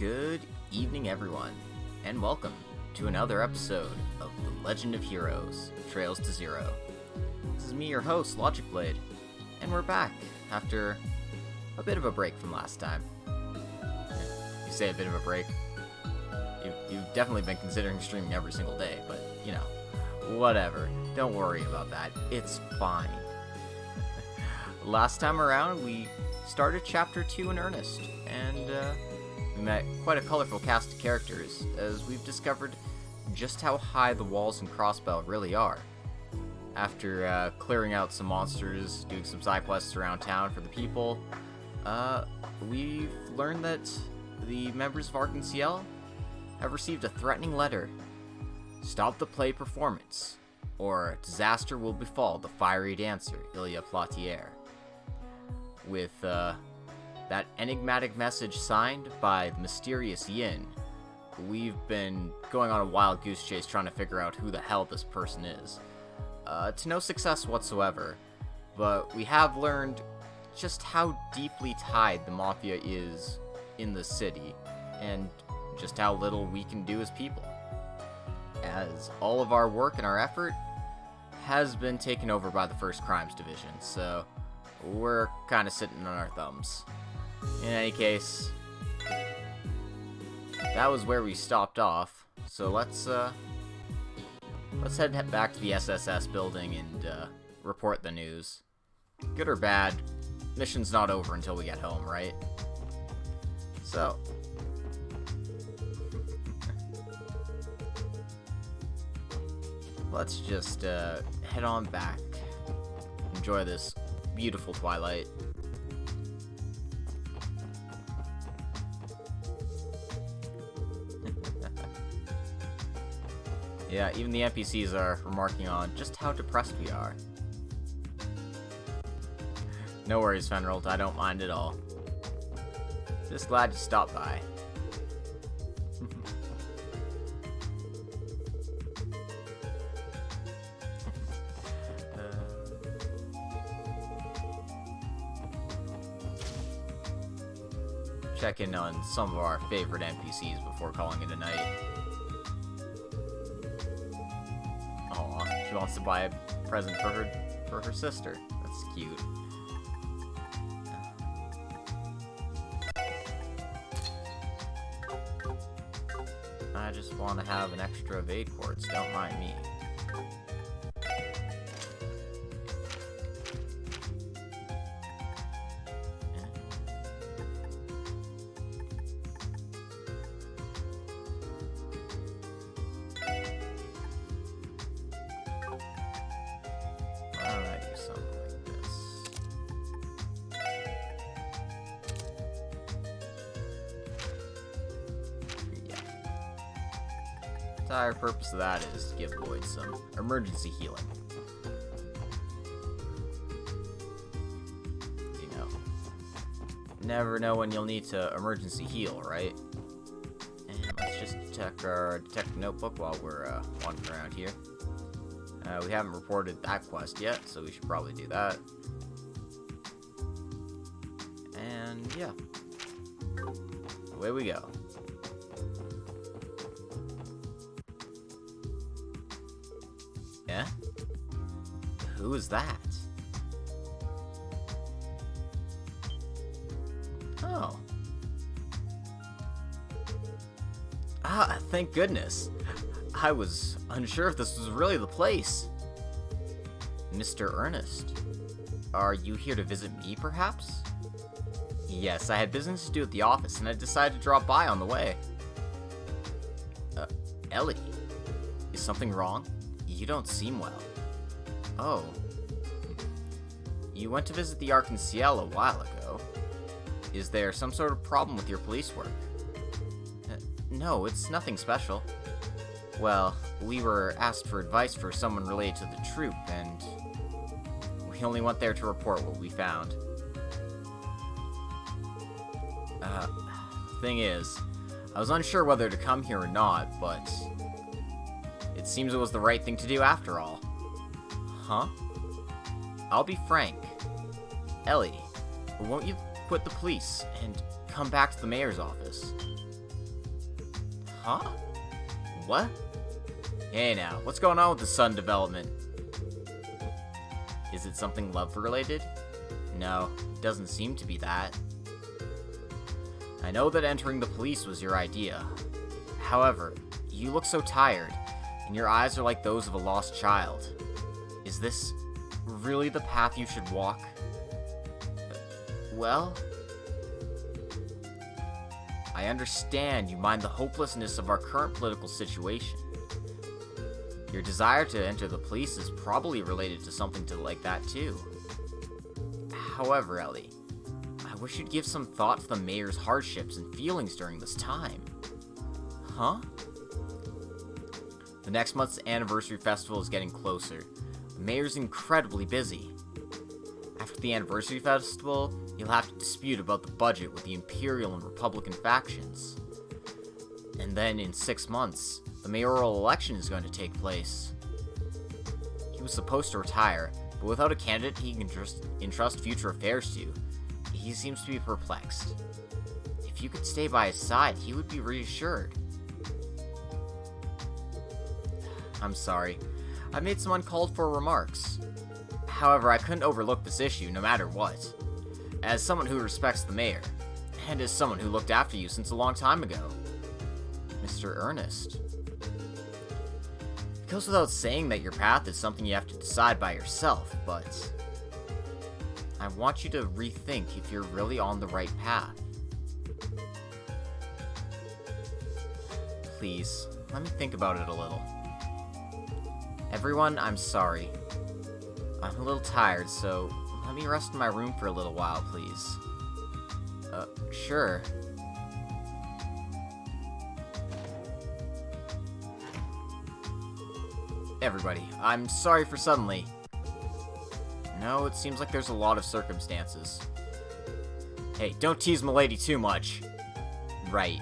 Good evening, everyone, and welcome to another episode of The Legend of Heroes, Trails to Zero. This is me, your host, Logic Blade, and we're back after a bit of a break from last time. You say a bit of a break, you've definitely been considering streaming every single day, but, you know, whatever. Don't worry about that. It's fine. Last time around, we started Chapter 2 in earnest, and we met quite a colorful cast of characters, as we've discovered just how high the walls in Crossbell really are. After clearing out some monsters, doing some side quests around town for the people, we've learned that the members of Arc-en-Ciel have received a threatening letter. Stop the play performance, or disaster will befall the fiery dancer, Ilya Platier. With that enigmatic message signed by the mysterious Yin, we've been going on a wild goose chase trying to figure out who the hell this person is. To no success whatsoever, but we have learned just how deeply tied the Mafia is in the city, and just how little we can do as people, as all of our work and our effort has been taken over by the First Crimes Division, so we're kind of sitting on our thumbs. In any case, that was where we stopped off, so let's head back to the SSS building and report the news. Good or bad, mission's not over until we get home, right? So, let's just head on back. Enjoy this beautiful twilight. Yeah, even the NPCs are remarking on just how depressed we are. No worries, Fenrold, I don't mind at all. Just glad you stopped by. Check in on some of our favorite NPCs before calling it a night. Aw, she wants to buy a present for her sister. That's cute. I just want to have an extra evade quartz, don't mind me. The entire purpose of that is to give Lloyd some emergency healing. You know, never know when you'll need to emergency heal, right? And let's just check our detective notebook while we're wandering around here. We haven't reported that quest yet, so we should probably do that. And yeah, away we go. Yeah? Who is that? Oh. Ah, thank goodness. I was unsure if this was really the place. Mr. Ernest, are you here to visit me, perhaps? Yes, I had business to do at the office, and I decided to drop by on the way. Ellie, is something wrong? You don't seem well. Oh. You went to visit the Arc-en-Ciel a while ago. Is there some sort of problem with your police work? No, it's nothing special. Well, we were asked for advice for someone related to the troop, and we only went there to report what we found. Thing is, I was unsure whether to come here or not, but it seems it was the right thing to do after all. Huh? I'll be frank. Ellie, won't you quit the police and come back to the mayor's office? Huh? What? Hey now, what's going on with the son development? Is it something love-related? No, it doesn't seem to be that. I know that entering the police was your idea. However, you look so tired, and your eyes are like those of a lost child. Is this really the path you should walk? Well, I understand you mind the hopelessness of our current political situation. Your desire to enter the police is probably related to something like that too. However, Ellie, I wish you'd give some thought to the mayor's hardships and feelings during this time. Huh? The next month's anniversary festival is getting closer. The mayor's incredibly busy. After the anniversary festival, you'll have to dispute about the budget with the Imperial and Republican factions. And then in 6 months, the mayoral election is going to take place. He was supposed to retire, but without a candidate he can entrust future affairs to, he seems to be perplexed. If you could stay by his side, he would be reassured. I'm sorry. I made some uncalled for remarks. However, I couldn't overlook this issue no matter what. As someone who respects the mayor, and as someone who looked after you since a long time ago. Mr. Ernest. It goes without saying that your path is something you have to decide by yourself, but I want you to rethink if you're really on the right path. Please, let me think about it a little. Everyone, I'm sorry. I'm a little tired, so let me rest in my room for a little while, please. Sure. Everybody, I'm sorry for suddenly. No, it seems like there's a lot of circumstances. Hey, don't tease Milady too much. Right.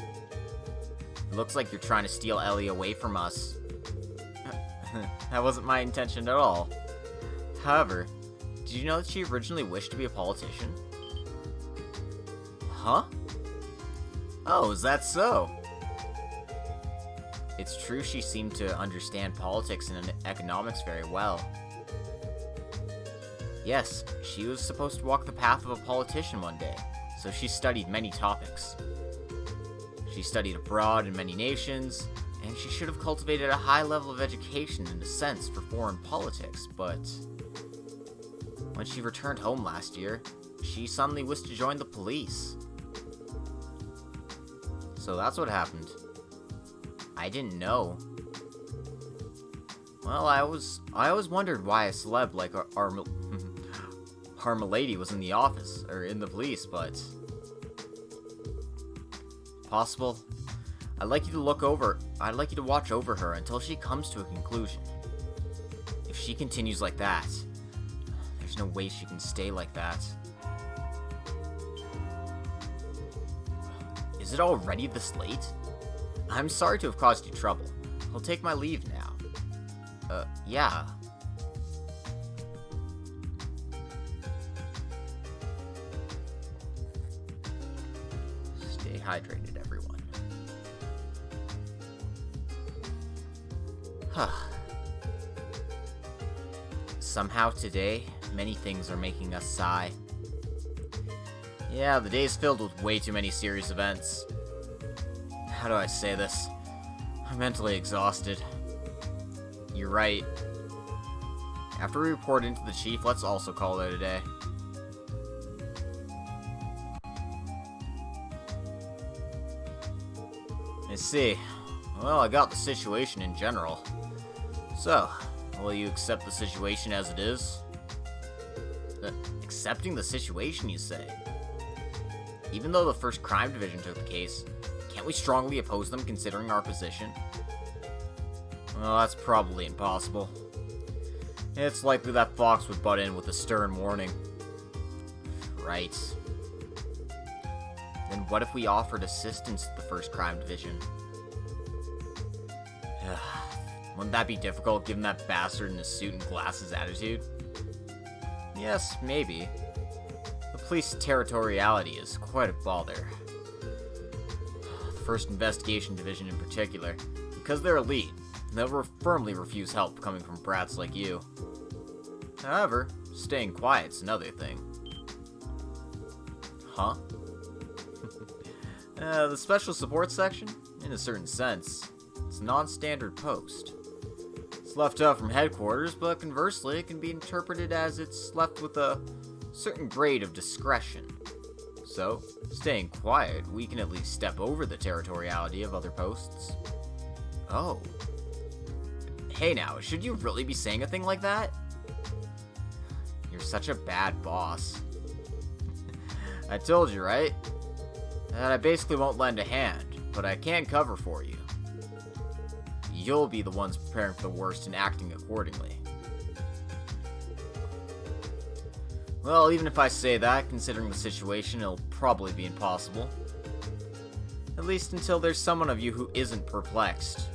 It looks like you're trying to steal Ellie away from us. That wasn't my intention at all. However, did you know that she originally wished to be a politician? Huh? Oh, is that so? It's true she seemed to understand politics and economics very well. Yes, she was supposed to walk the path of a politician one day, so she studied many topics. She studied abroad in many nations, and she should have cultivated a high level of education in a sense for foreign politics, but when she returned home last year, she suddenly wished to join the police. So that's what happened. I didn't know. Well, I always wondered why a celeb like our milady was in the office, or in the police, but possible. I'd like you to watch over her until she comes to a conclusion. If she continues like that, there's no way she can stay like that. Is it already this late? I'm sorry to have caused you trouble. I'll take my leave now. Yeah. Stay hydrated, everyone. Somehow today, many things are making us sigh. Yeah, the day is filled with way too many serious events. How do I say this? I'm mentally exhausted. You're right. After we report into the chief, let's also call it a day. I see. Well, I got the situation in general. So, will you accept the situation as it is? Accepting the situation, you say? Even though the First Crime Division took the case, can't we strongly oppose them considering our position? Well, that's probably impossible. It's likely that Fox would butt in with a stern warning. Right. Then what if we offered assistance to the First Crime Division? Wouldn't that be difficult given that bastard in his suit and glasses attitude? Yes, maybe. The police territoriality is quite a bother. the 1st Investigation Division in particular. Because they're elite, they'll firmly refuse help coming from brats like you. However, staying quiet's another thing. Huh? The Special Support Section, in a certain sense, it's a non-standard post. It's left out from headquarters, but conversely, it can be interpreted as it's left with a certain grade of discretion. So, staying quiet, we can at least step over the territoriality of other posts. Oh. Hey now, should you really be saying a thing like that? You're such a bad boss. I told you, right? That I basically won't lend a hand, but I can cover for you. You'll be the ones preparing for the worst and acting accordingly. Well, even if I say that, considering the situation, it'll probably be impossible. At least until there's someone of you who isn't perplexed.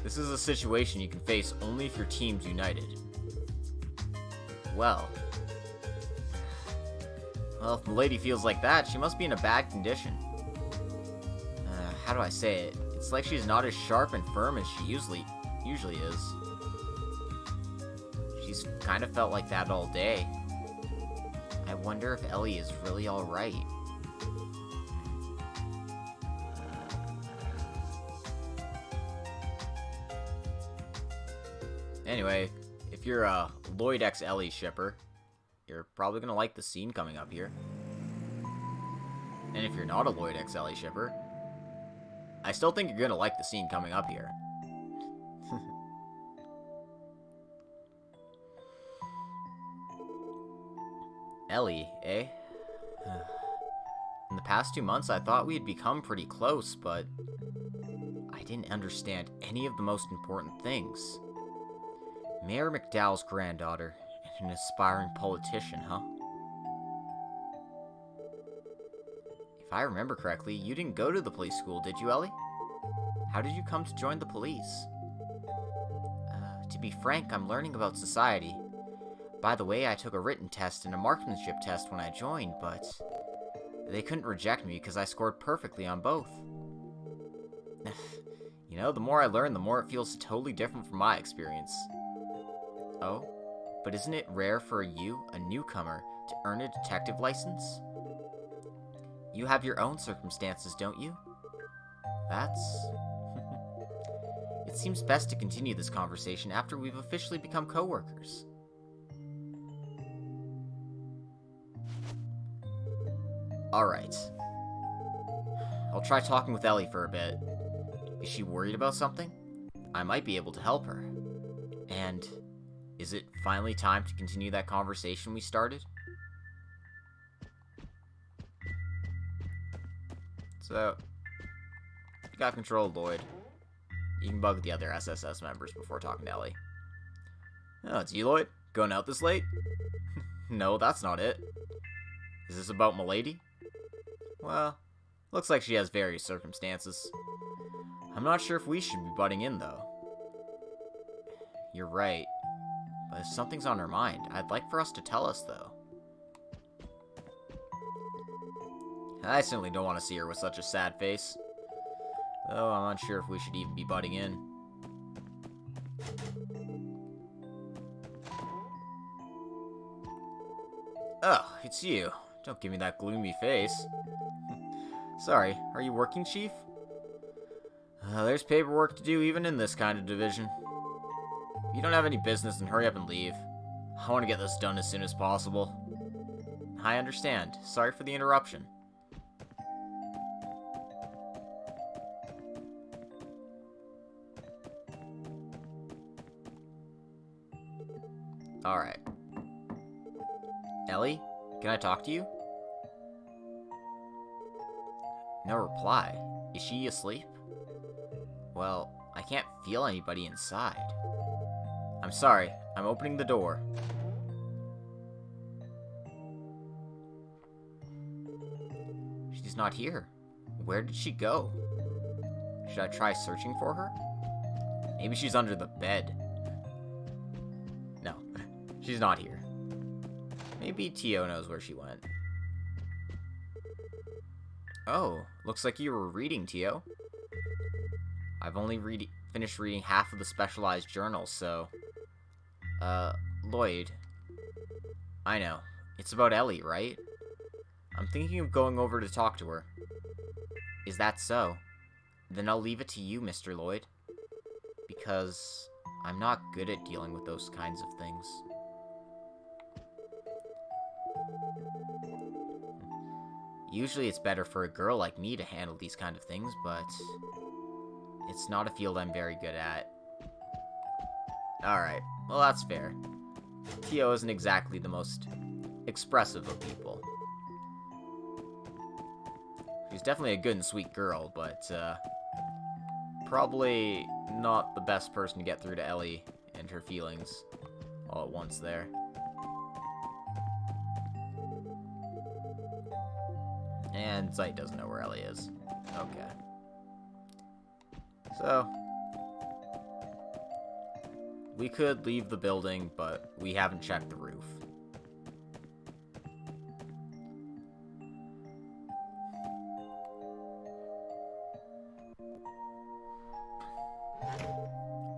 This is a situation you can face only if your team's united. Well, if Milady feels like that, she must be in a bad condition. How do I say it? It's like she's not as sharp and firm as she usually is. She's kind of felt like that all day. I wonder if Ellie is really alright. Anyway, if you're a Lloyd x Ellie shipper, you're probably going to like the scene coming up here. And if you're not a Lloyd x Ellie shipper, I still think you're going to like the scene coming up here. Ellie, eh? In the past 2 months, I thought we had become pretty close, but I didn't understand any of the most important things. Mayor McDowell's granddaughter, and an aspiring politician, huh? If I remember correctly, you didn't go to the police school, did you, Ellie? How did you come to join the police? To be frank, I'm learning about society. By the way, I took a written test and a marksmanship test when I joined, but they couldn't reject me because I scored perfectly on both. You know, the more I learn, the more it feels totally different from my experience. Oh? But isn't it rare for you, a newcomer, to earn a detective license? You have your own circumstances, don't you? That's... It seems best to continue this conversation after we've officially become co-workers. Alright. I'll try talking with Ellie for a bit. Is she worried about something? I might be able to help her. And is it finally time to continue that conversation we started? So, you got control of Lloyd. You can bug the other SSS members before talking to Ellie. Oh, it's you, Lloyd? Going out this late? No, that's not it. Is this about Milady? Well, looks like she has various circumstances. I'm not sure if we should be butting in, though. You're right. But if something's on her mind, I'd like for us to tell us, though. I certainly don't want to see her with such a sad face. Though I'm unsure if we should even be butting in. Oh, it's you. Don't give me that gloomy face. Sorry, are you working, Chief? There's paperwork to do even in this kind of division. If you don't have any business, then hurry up and leave. I want to get this done as soon as possible. I understand. Sorry for the interruption. Alright. Ellie, can I talk to you? No reply. Is she asleep? Well, I can't feel anybody inside. I'm sorry. I'm opening the door. She's not here. Where did she go? Should I try searching for her? Maybe she's under the bed. No, she's not here. Maybe Tio knows where she went. Oh, looks like you were reading, Tio. I've only finished reading half of the specialized journal, so... Lloyd. I know. It's about Ellie, right? I'm thinking of going over to talk to her. Is that so? Then I'll leave it to you, Mr. Lloyd. Because I'm not good at dealing with those kinds of things. Usually it's better for a girl like me to handle these kind of things, but it's not a field I'm very good at. Alright, well that's fair. Tio isn't exactly the most expressive of people. She's definitely a good and sweet girl, but probably not the best person to get through to Ellie and her feelings all at once there. And Zeit doesn't know where Ellie is. Okay. So, we could leave the building, but we haven't checked the roof.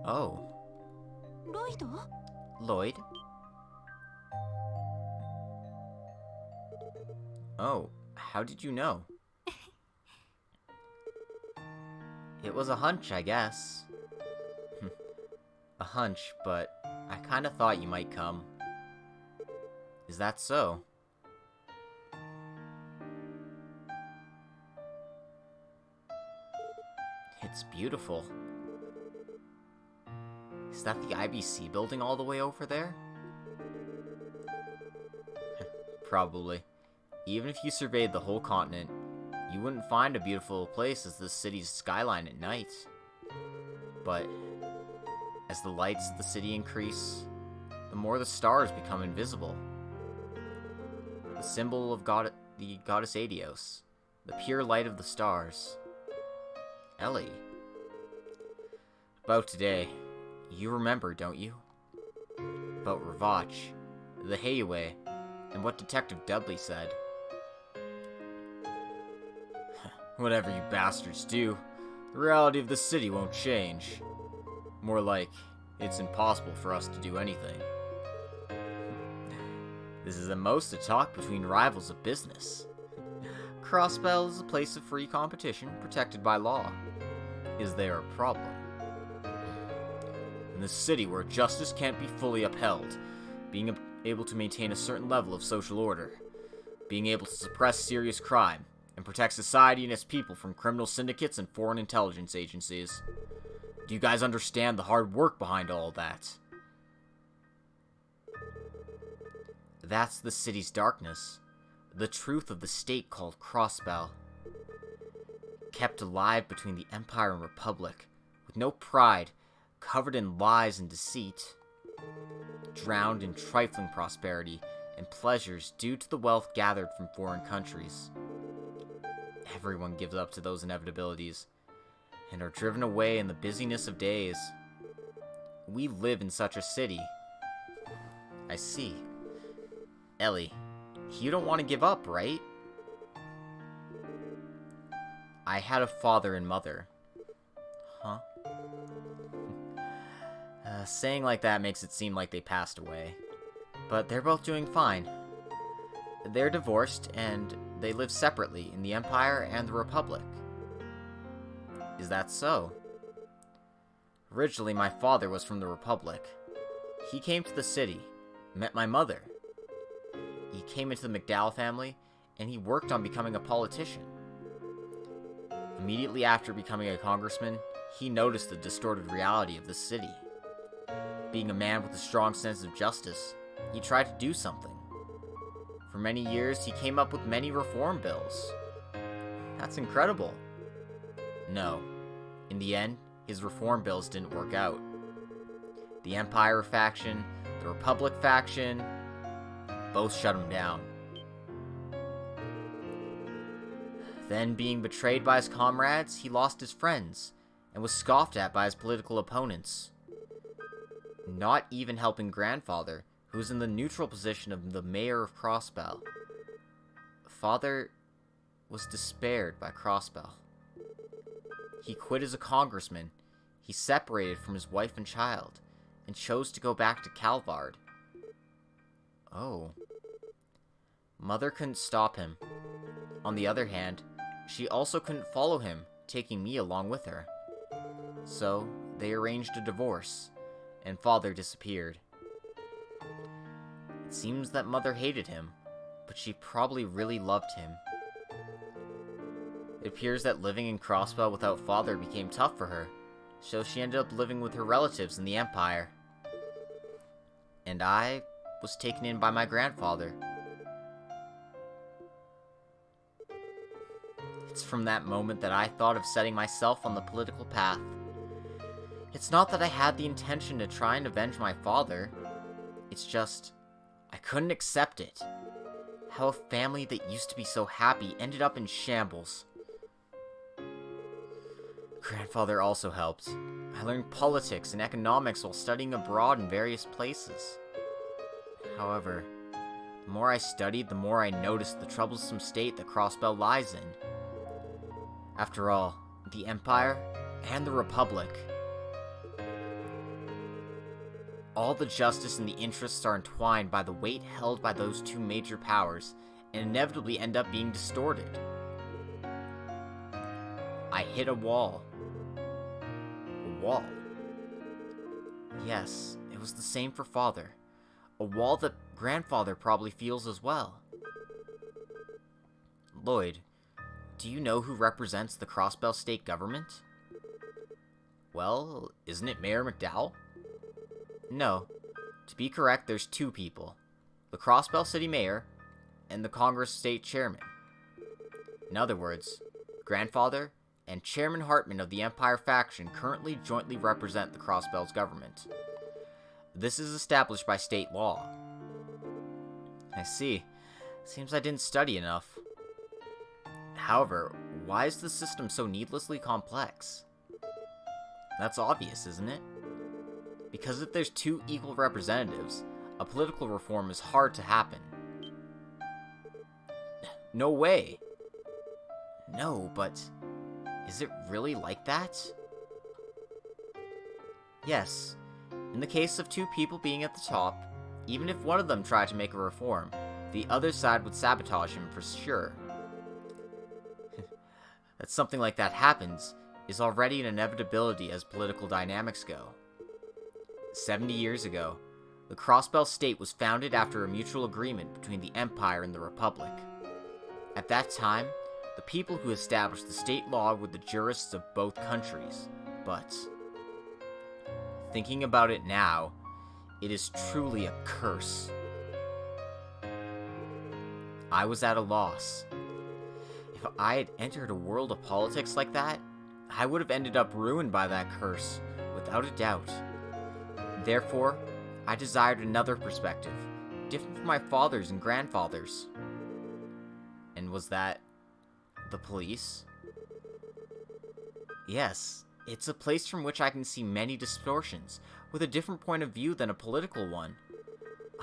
Oh. Lloyd? Oh, how did you know? It was a hunch, I guess. A hunch, but I kinda thought you might come. Is that so? It's beautiful. Is that the IBC building all the way over there? Probably. Even if you surveyed the whole continent, you wouldn't find a beautiful place as this city's skyline at night. But as the lights of the city increase, the more the stars become invisible. The symbol of the goddess Adios, the pure light of the stars. Ellie. About today, you remember, don't you? About Ravach, the Heiwei, and what Detective Dudley said. Whatever you bastards do, the reality of the city won't change. More like, it's impossible for us to do anything. This is at most a talk between rivals of business. Crossbell is a place of free competition, protected by law. Is there a problem? In this city where justice can't be fully upheld, being able to maintain a certain level of social order, being able to suppress serious crime, and protect society and its people from criminal syndicates and foreign intelligence agencies. Do you guys understand the hard work behind all that? That's the city's darkness, the truth of the state called Crossbell. Kept alive between the Empire and Republic, with no pride, covered in lies and deceit, drowned in trifling prosperity and pleasures due to the wealth gathered from foreign countries. Everyone gives up to those inevitabilities, and are driven away in the busyness of days. We live in such a city. I see. Ellie, you don't want to give up, right? I had a father and mother. Huh? Saying like that makes it seem like they passed away. But they're both doing fine. They're divorced, and they live separately in the Empire and the Republic. Is that so? Originally, my father was from the Republic. He came to the city, met my mother. He came into the McDowell family, and he worked on becoming a politician. Immediately after becoming a congressman, he noticed the distorted reality of the city. Being a man with a strong sense of justice, he tried to do something. For many years, he came up with many reform bills. That's incredible. No. In the end, his reform bills didn't work out. The Empire faction, the Republic faction, both shut him down. Then, being betrayed by his comrades, he lost his friends, and was scoffed at by his political opponents. Not even helping grandfather, who was in the neutral position of the mayor of Crossbell. Father was despaired by Crossbell. He quit as a congressman, he separated from his wife and child, and chose to go back to Calvard. Oh. Mother couldn't stop him. On the other hand, she also couldn't follow him, taking me along with her. So, they arranged a divorce, and Father disappeared. It seems that Mother hated him, but she probably really loved him. It appears that living in Crossbell without Father became tough for her, so she ended up living with her relatives in the Empire. And I was taken in by my grandfather. It's from that moment that I thought of setting myself on the political path. It's not that I had the intention to try and avenge my father. It's just, I couldn't accept it. How a family that used to be so happy ended up in shambles. Grandfather also helped. I learned politics and economics while studying abroad in various places. However, the more I studied, the more I noticed the troublesome state that Crossbell lies in. After all, the Empire and the Republic. All the justice and the interests are entwined by the weight held by those two major powers, and inevitably end up being distorted. I hit a wall. A wall. Yes, it was the same for Father. A wall that Grandfather probably feels as well. Lloyd, do you know who represents the Crossbell state government? Well, isn't it Mayor McDowell? No. To be correct, there's two people. The Crossbell City Mayor and the Congress State Chairman. In other words, Grandfather and Chairman Hartman of the Empire faction currently jointly represent the Crossbell's government. This is established by state law. I see. Seems I didn't study enough. However, why is the system so needlessly complex? That's obvious, isn't it? Because if there's two equal representatives, a political reform is hard to happen. No way! No, but is it really like that? Yes. In the case of two people being at the top, even if one of them tried to make a reform, the other side would sabotage him for sure. That something like that happens is already an inevitability as political dynamics go. 70 years ago, the Crossbell State was founded after a mutual agreement between the Empire and the Republic. At that time, the people who established the state law were the jurists of both countries, but thinking about it now, it is truly a curse. I was at a loss. If I had entered a world of politics like that, I would have ended up ruined by that curse, without a doubt. Therefore, I desired another perspective, different from my father's and grandfather's. And was that the police? Yes, it's a place from which I can see many distortions, with a different point of view than a political one.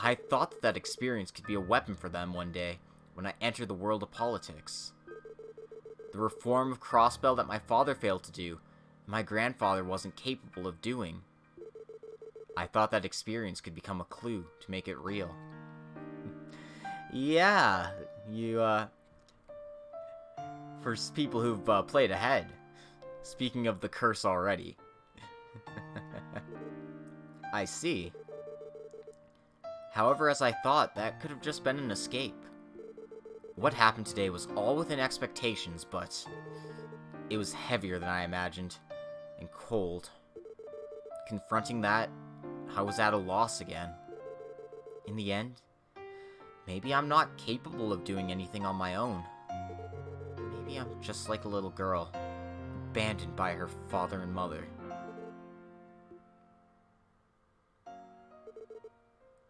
I thought that experience could be a weapon for them one day, when I enter the world of politics. The reform of Crossbell that my father failed to do, my grandfather wasn't capable of doing. I thought that experience could become a clue to make it real. Yeah, for people who've played ahead. Speaking of the curse already. I see. However, as I thought, that could have just been an escape. What happened today was all within expectations, but it was heavier than I imagined, and cold. Confronting that, I was at a loss again. In the end, maybe I'm not capable of doing anything on my own. Maybe I'm just like a little girl, abandoned by her father and mother.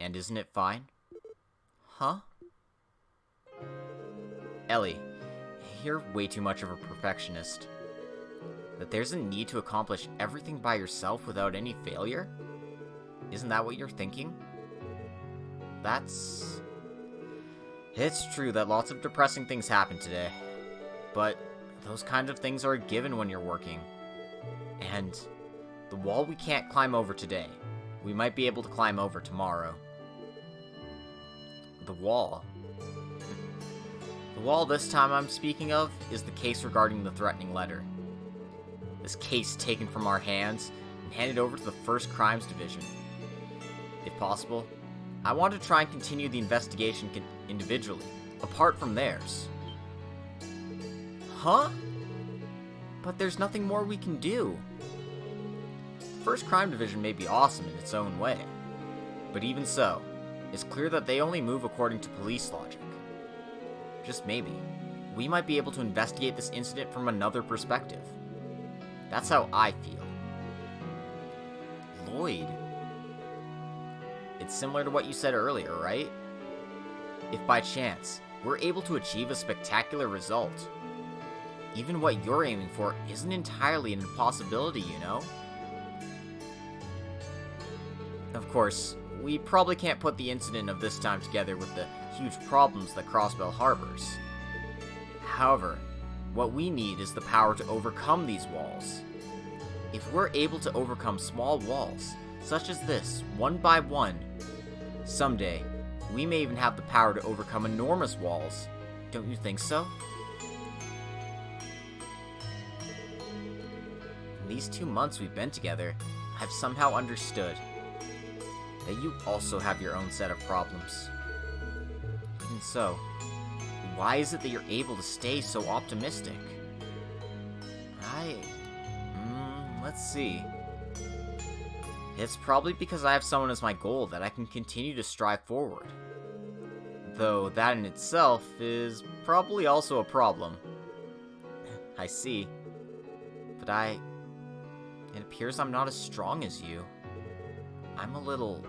And isn't it fine? Huh? Ellie, you're way too much of a perfectionist. That there's a need to accomplish everything by yourself without any failure? Isn't that what you're thinking? It's true that lots of depressing things happened today. but those kind of things are a given when you're working. And the wall we can't climb over today, we might be able to climb over tomorrow. The wall. The wall this time I'm speaking of is the case regarding the threatening letter. This case taken from our hands and handed over to the First Crimes Division. If possible, I want to try and continue the investigation individually, apart from theirs. Huh? But there's nothing more we can do. The First Crime Division may be awesome in its own way, but even so, it's clear that they only move according to police logic. Just maybe, we might be able to investigate this incident from another perspective. That's how I feel. Lloyd. It's similar to what you said earlier, right? If by chance, we're able to achieve a spectacular result, even what you're aiming for isn't entirely an impossibility, you know? Of course, we probably can't put the incident of this time together with the huge problems that Crossbell harbors. However, what we need is the power to overcome these walls. If we're able to overcome small walls, such as this, one by one, someday, we may even have the power to overcome enormous walls. Don't you think so? In these 2 months we've been together, I've somehow understood that you also have your own set of problems. Even so, why is it that you're able to stay so optimistic? Let's see. It's probably because I have someone as my goal that I can continue to strive forward. Though that in itself is probably also a problem. I see. But it appears I'm not as strong as you. I'm a little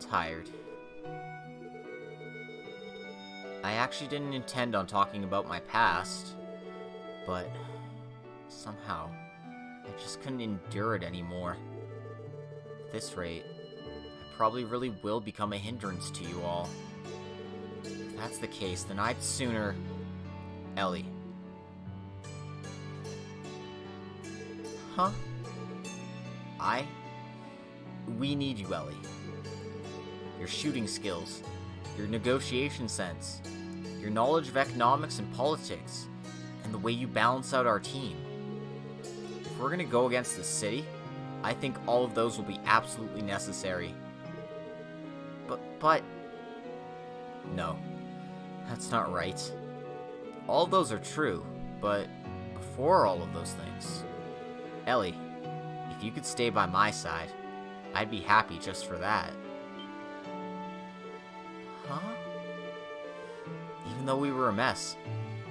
tired. I actually didn't intend on talking about my past, but somehow I just couldn't endure it anymore. At this rate, I probably really will become a hindrance to you all. If that's the case, then I'd sooner... Ellie. Huh? We need you, Ellie. Your shooting skills, your negotiation sense, your knowledge of economics and politics, and the way you balance out our team. If we're gonna go against the city, I think all of those will be absolutely necessary. But... No, that's not right. All of those are true, but before all of those things... Ellie, if you could stay by my side, I'd be happy just for that. Huh? Even though we were a mess,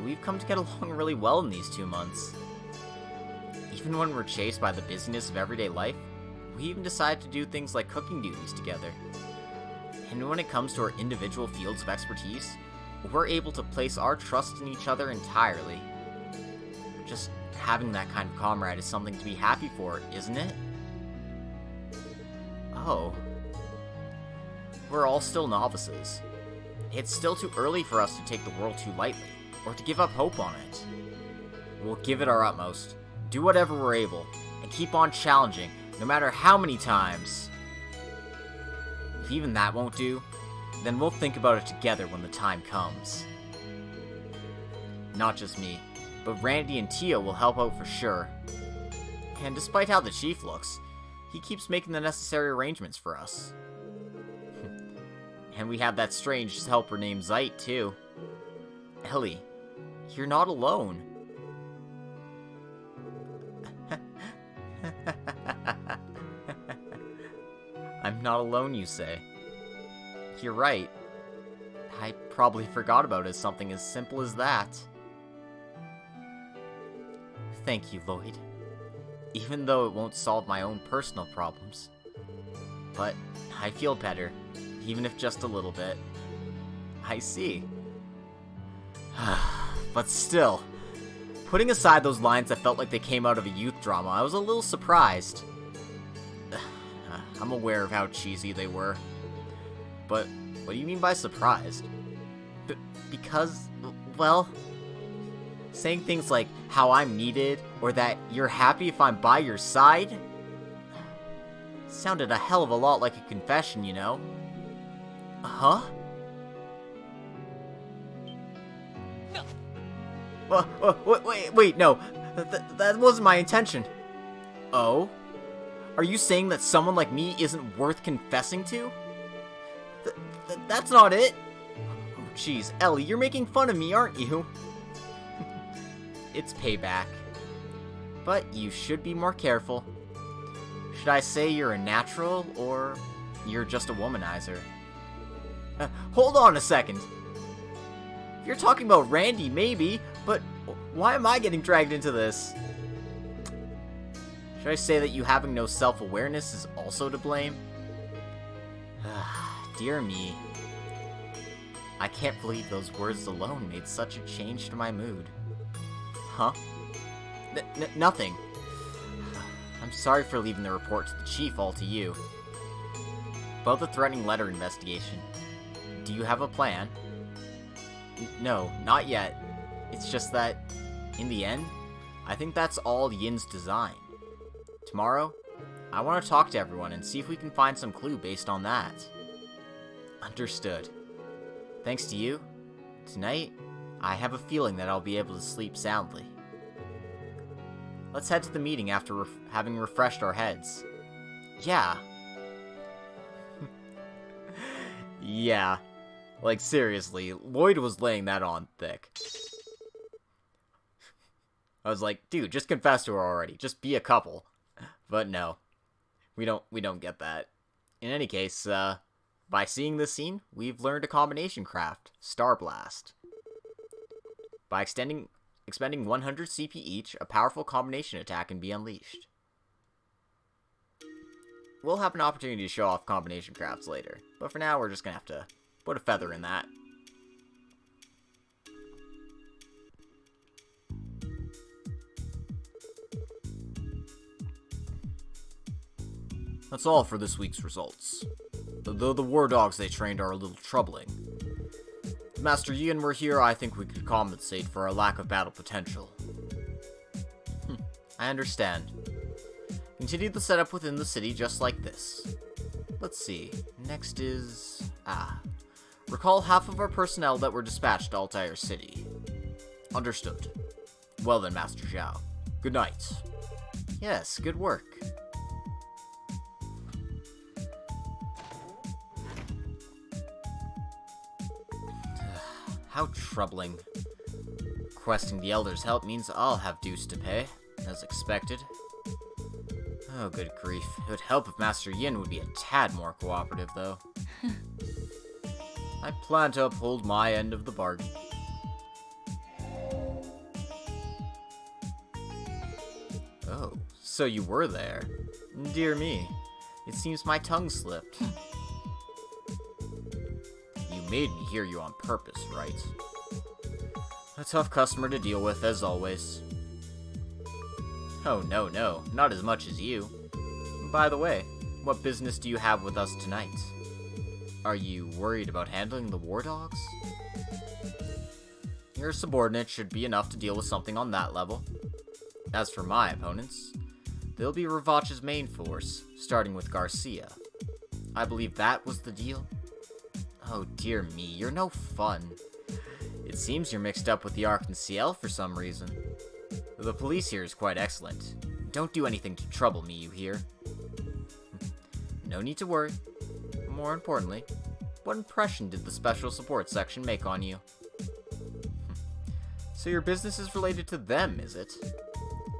we've come to get along really well in these 2 months. Even when we're chased by the busyness of everyday life, we even decide to do things like cooking duties together. And when it comes to our individual fields of expertise, we're able to place our trust in each other entirely. Just having that kind of comrade is something to be happy for, isn't it? Oh. We're all still novices. It's still too early for us to take the world too lightly, or to give up hope on it. We'll give it our utmost, do whatever we're able, and keep on challenging, no matter how many times. If even that won't do, then we'll think about it together when the time comes. Not just me, but Randy and Tia will help out for sure. And despite how the chief looks, he keeps making the necessary arrangements for us. And we have that strange helper named Zeit, too. Ellie, you're not alone. I'm not alone, you say. You're right. I probably forgot about something as simple as that. Thank you, Lloyd. Even though it won't solve my own personal problems. But I feel better, even if just a little bit. I see. But still, putting aside those lines that felt like they came out of a youth drama, I was a little surprised. I'm aware of how cheesy they were. But what do you mean by surprised? Because, well... Saying things like how I'm needed or that you're happy if I'm by your side sounded a hell of a lot like a confession, you know? Huh? Wait, no. That wasn't my intention. Oh? Are you saying that someone like me isn't worth confessing to? That's not it. Oh, jeez, Ellie, you're making fun of me, aren't you? It's payback. But you should be more careful. Should I say you're a natural, or you're just a womanizer? Hold on a second. If you're talking about Randy, maybe, but why am I getting dragged into this? Should I say that you having no self-awareness is also to blame? Dear me. I can't believe those words alone made such a change to my mood. Huh? Nothing. I'm sorry for leaving the report to the chief all to you. About the threatening letter investigation. Do you have a plan? No, not yet. It's just that, in the end, I think that's all Yin's design. Tomorrow, I want to talk to everyone and see if we can find some clue based on that. Understood. Thanks to you, tonight, I have a feeling that I'll be able to sleep soundly. Let's head to the meeting after having refreshed our heads. Yeah. Yeah. Like, seriously, Lloyd was laying that on thick. I was like, dude, just confess to her already. Just be a couple. But no. We don't get that. In any case, by seeing this scene, we've learned a combination craft, Star Blast. By expending 100 CP each, a powerful combination attack can be unleashed. We'll have an opportunity to show off combination crafts later, but for now we're just gonna have to put a feather in that. That's all for this week's results. Though the war dogs they trained are a little troubling. If Master Yin were here, I think we could compensate for our lack of battle potential. I understand. Continue the setup within the city just like this. Let's see. Next is... Recall half of our personnel that were dispatched to Altair City. Understood. Well then, Master Zhao. Good night. Yes, good work. How troubling. Requesting the Elder's help means I'll have dues to pay, as expected. Oh, good grief. It would help if Master Yin would be a tad more cooperative, though. I plan to uphold my end of the bargain. Oh, so you were there. Dear me. It seems my tongue slipped. You made me hear you on purpose, right? A tough customer to deal with, as always. Oh, no, not as much as you. By the way, what business do you have with us tonight? Are you worried about handling the war dogs? Your subordinate should be enough to deal with something on that level. As for my opponents, they'll be Ravach's main force, starting with Garcia. I believe that was the deal? Oh dear me, you're no fun. It seems you're mixed up with the Arc-en-Ciel for some reason. The police here is quite excellent. Don't do anything to trouble me, you hear? No need to worry. More importantly, what impression did the Special Support Section make on you? So your business is related to them, is it?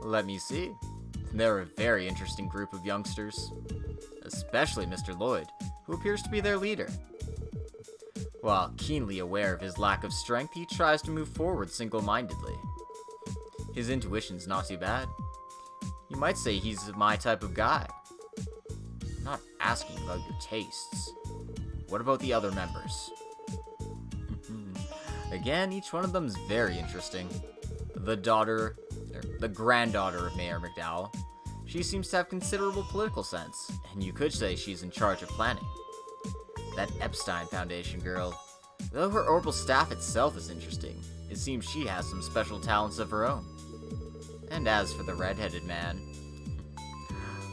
Let me see. They're a very interesting group of youngsters. Especially Mr. Lloyd, who appears to be their leader. While keenly aware of his lack of strength, he tries to move forward single-mindedly. His intuition's not too bad. You might say he's my type of guy. I'm not asking about your tastes. What about the other members? Again, each one of them is very interesting. The granddaughter of Mayor McDowell. She seems to have considerable political sense, and you could say she's in charge of planning. That Epstein Foundation girl, though her orbital staff itself is interesting, It seems she has some special talents of her own. And as for the red-headed man,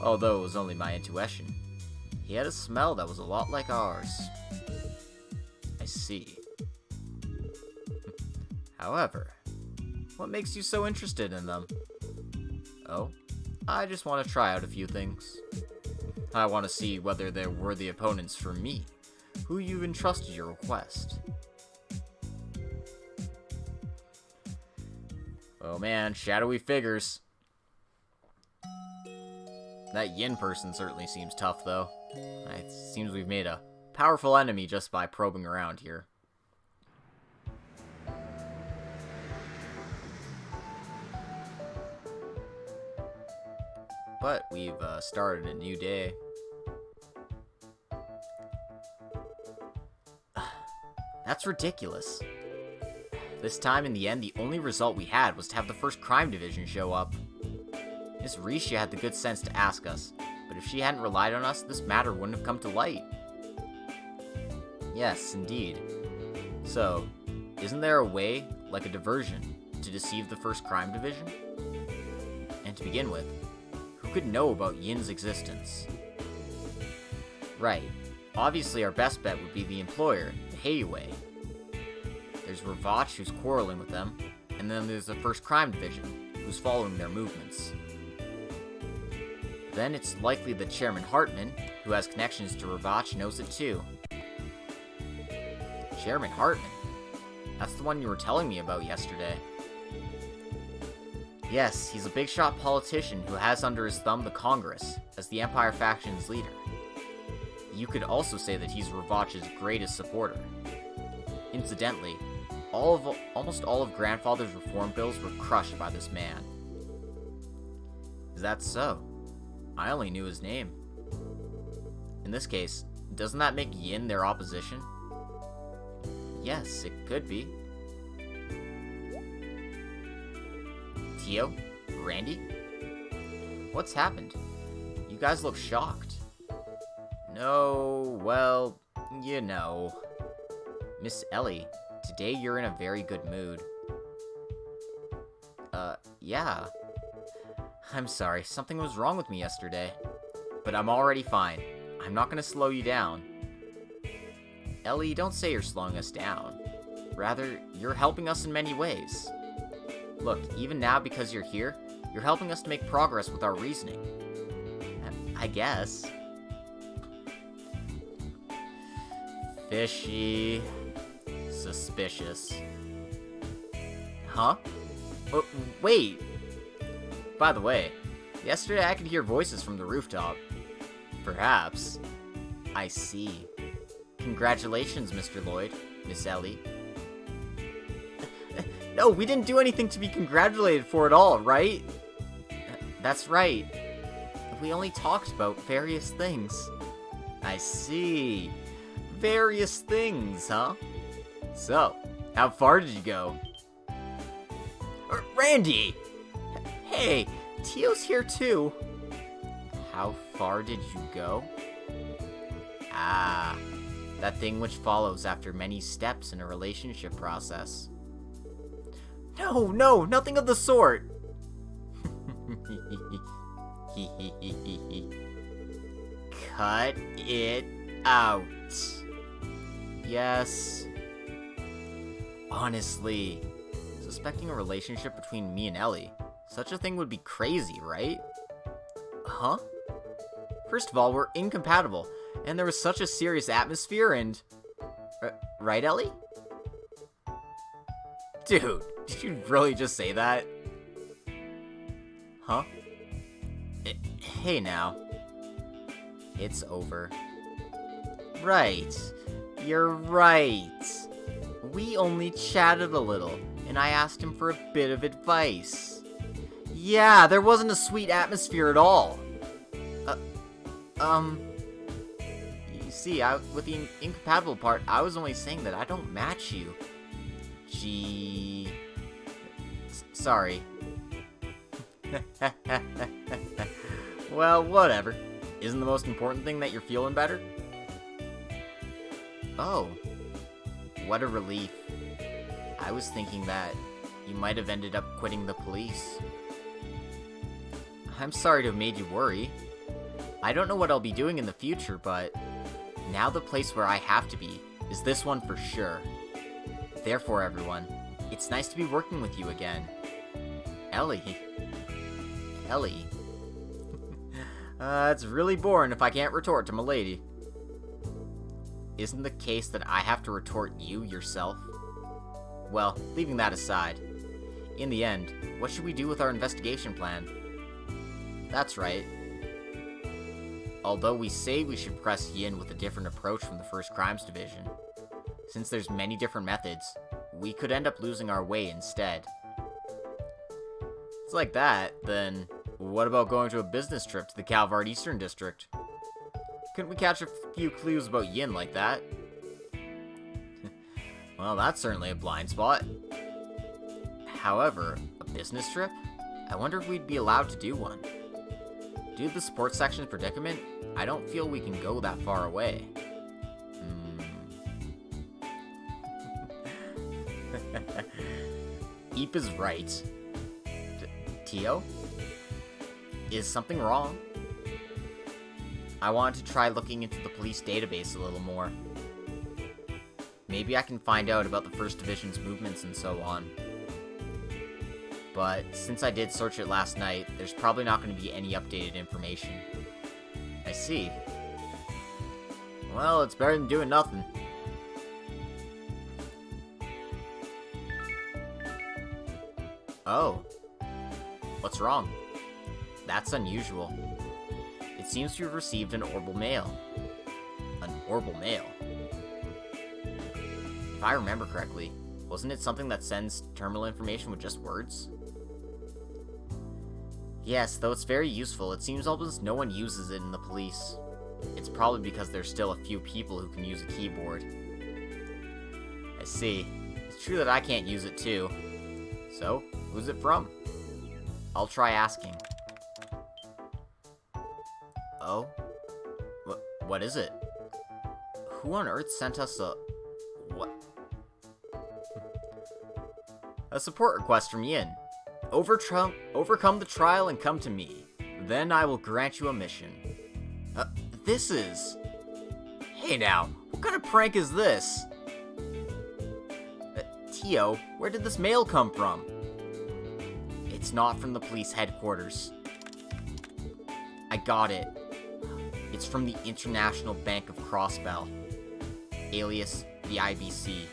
although it was only my intuition, he had a smell that was a lot like ours. I see. However, what makes you so interested in them? Oh, I just want to try out a few things. I want to see whether they're worthy opponents for me, who you've entrusted your request. Oh man, shadowy figures. That Yin person certainly seems tough, though. It seems we've made a powerful enemy just by probing around here. But we've started a new day. That's ridiculous. This time, in the end, the only result we had was to have the first crime division show up. Miss Risha had the good sense to ask us, but if she hadn't relied on us, this matter wouldn't have come to light. Yes, indeed. So, isn't there a way, like a diversion, to deceive the first crime division? And to begin with, who could know about Yin's existence? Right. Obviously our best bet would be the employer, the Heiwei. There's Ravach, who's quarreling with them, and then there's the first crime division, who's following their movements. Then it's likely that Chairman Hartman, who has connections to Ravach, knows it too. Chairman Hartman? That's the one you were telling me about yesterday. Yes, he's a big-shot politician who has under his thumb the Congress, as the Empire faction's leader. You could also say that he's Ravach's greatest supporter. Incidentally, almost all of Grandfather's reform bills were crushed by this man. Is that so? I only knew his name. In this case, doesn't that make Yin their opposition? Yes, it could be. Tio? Randy? What's happened? You guys look shocked. No, well, you know. Miss Ellie, today you're in a very good mood. Yeah. I'm sorry, something was wrong with me yesterday. But I'm already fine. I'm not gonna slow you down. Ellie, don't say you're slowing us down. Rather, you're helping us in many ways. Look, even now because you're here, you're helping us to make progress with our reasoning. I guess. Fishy. Suspicious. Huh? Wait! By the way, yesterday I could hear voices from the rooftop. Perhaps. I see. Congratulations, Mr. Lloyd, Miss Ellie. No, we didn't do anything to be congratulated for at all, right? That's right. We only talked about various things. I see. Various things, huh? So, how far did you go? Randy! Hey, Tio's here too. How far did you go? Ah, that thing which follows after many steps in a relationship process. No, nothing of the sort! Cut it out. Yes. Honestly, suspecting a relationship between me and Ellie, such a thing would be crazy, right? Huh? First of all, we're incompatible, and there was such a serious atmosphere and... right, Ellie? Dude, did you really just say that? Huh? Hey now. It's over. Right. You're right. We only chatted a little, and I asked him for a bit of advice. Yeah, there wasn't a sweet atmosphere at all. You see, with the incompatible part, I was only saying that I don't match you. Gee... Sorry. Well, whatever. Isn't the most important thing that you're feeling better? Oh. What a relief. I was thinking that you might have ended up quitting the police. I'm sorry to have made you worry. I don't know what I'll be doing in the future, but now the place where I have to be is this one for sure. Therefore, everyone, it's nice to be working with you again. Ellie. Ellie. It's really boring if I can't retort to m'lady. Isn't the case that I have to retort you yourself? Well, leaving that aside, in the end, what should we do with our investigation plan? That's right. Although we say we should press Yin with a different approach from the First Crimes Division, since there's many different methods, we could end up losing our way instead. It's like that, then what about going to a business trip to the Calvard Eastern District? Couldn't we catch a few clues about Yin like that? Well, that's certainly a blind spot. However, a business trip? I wonder if we'd be allowed to do one. Due to the sports section's predicament, I don't feel we can go that far away. Eep is right. Tio? Is something wrong? I wanted to try looking into the police database a little more. Maybe I can find out about the First Division's movements and so on. But since I did search it last night, there's probably not going to be any updated information. I see. Well, it's better than doing nothing. Oh. What's wrong? That's unusual. It seems to have received an orbital mail. An orbital mail? If I remember correctly, wasn't it something that sends terminal information with just words? Yes, though it's very useful, it seems almost no one uses it in the police. It's probably because there's still a few people who can use a keyboard. I see. It's true that I can't use it too. So, who's it from? I'll try asking. Oh? What is it? Who on earth sent us a... what? A support request from Yin. Overcome the trial and come to me. Then I will grant you a mission. This is... Hey now, what kind of prank is this? Tio, where did this mail come from? It's not from the police headquarters. I got it. It's from the International Bank of Crossbell, alias the IBC.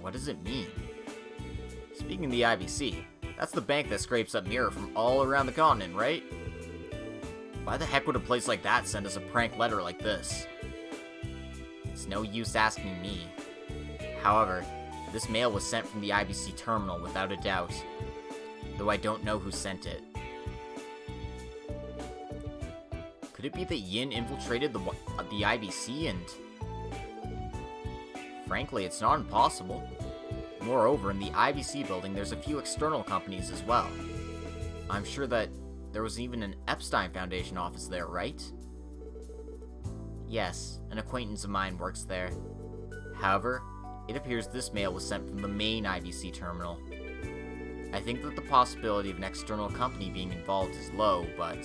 What does it mean? Speaking of the IBC, that's the bank that scrapes up mirror from all around the continent, right? Why the heck would a place like that send us a prank letter like this? It's no use asking me. However, this mail was sent from the IBC terminal without a doubt, though I don't know who sent it. Could it be that Yin infiltrated the IBC and... Frankly, it's not impossible. Moreover, in the IBC building, there's a few external companies as well. I'm sure that there was even an Epstein Foundation office there, right? Yes, an acquaintance of mine works there. However, it appears this mail was sent from the main IBC terminal. I think that the possibility of an external company being involved is low, but...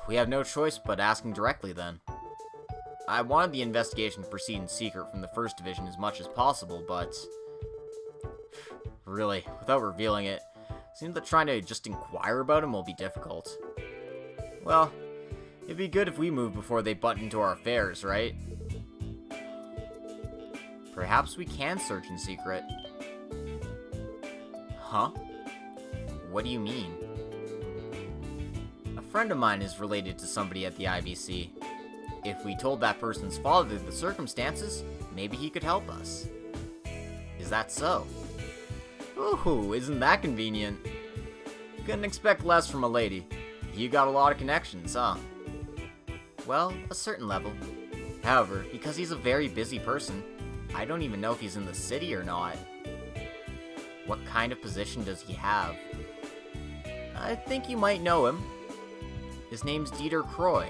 we have no choice but asking directly then. I wanted the investigation to proceed in secret from the First Division as much as possible, but... really, without revealing it, seems that trying to just inquire about him will be difficult. Well, it'd be good if we move before they butt into our affairs, right? Perhaps we can search in secret. Huh? What do you mean? A friend of mine is related to somebody at the IBC. If we told that person's father the circumstances, maybe he could help us. Is that so? Ooh, isn't that convenient? Couldn't expect less from a lady. You got a lot of connections, huh? Well, a certain level. However, because he's a very busy person, I don't even know if he's in the city or not. What kind of position does he have? I think you might know him. His name's Dieter Croy.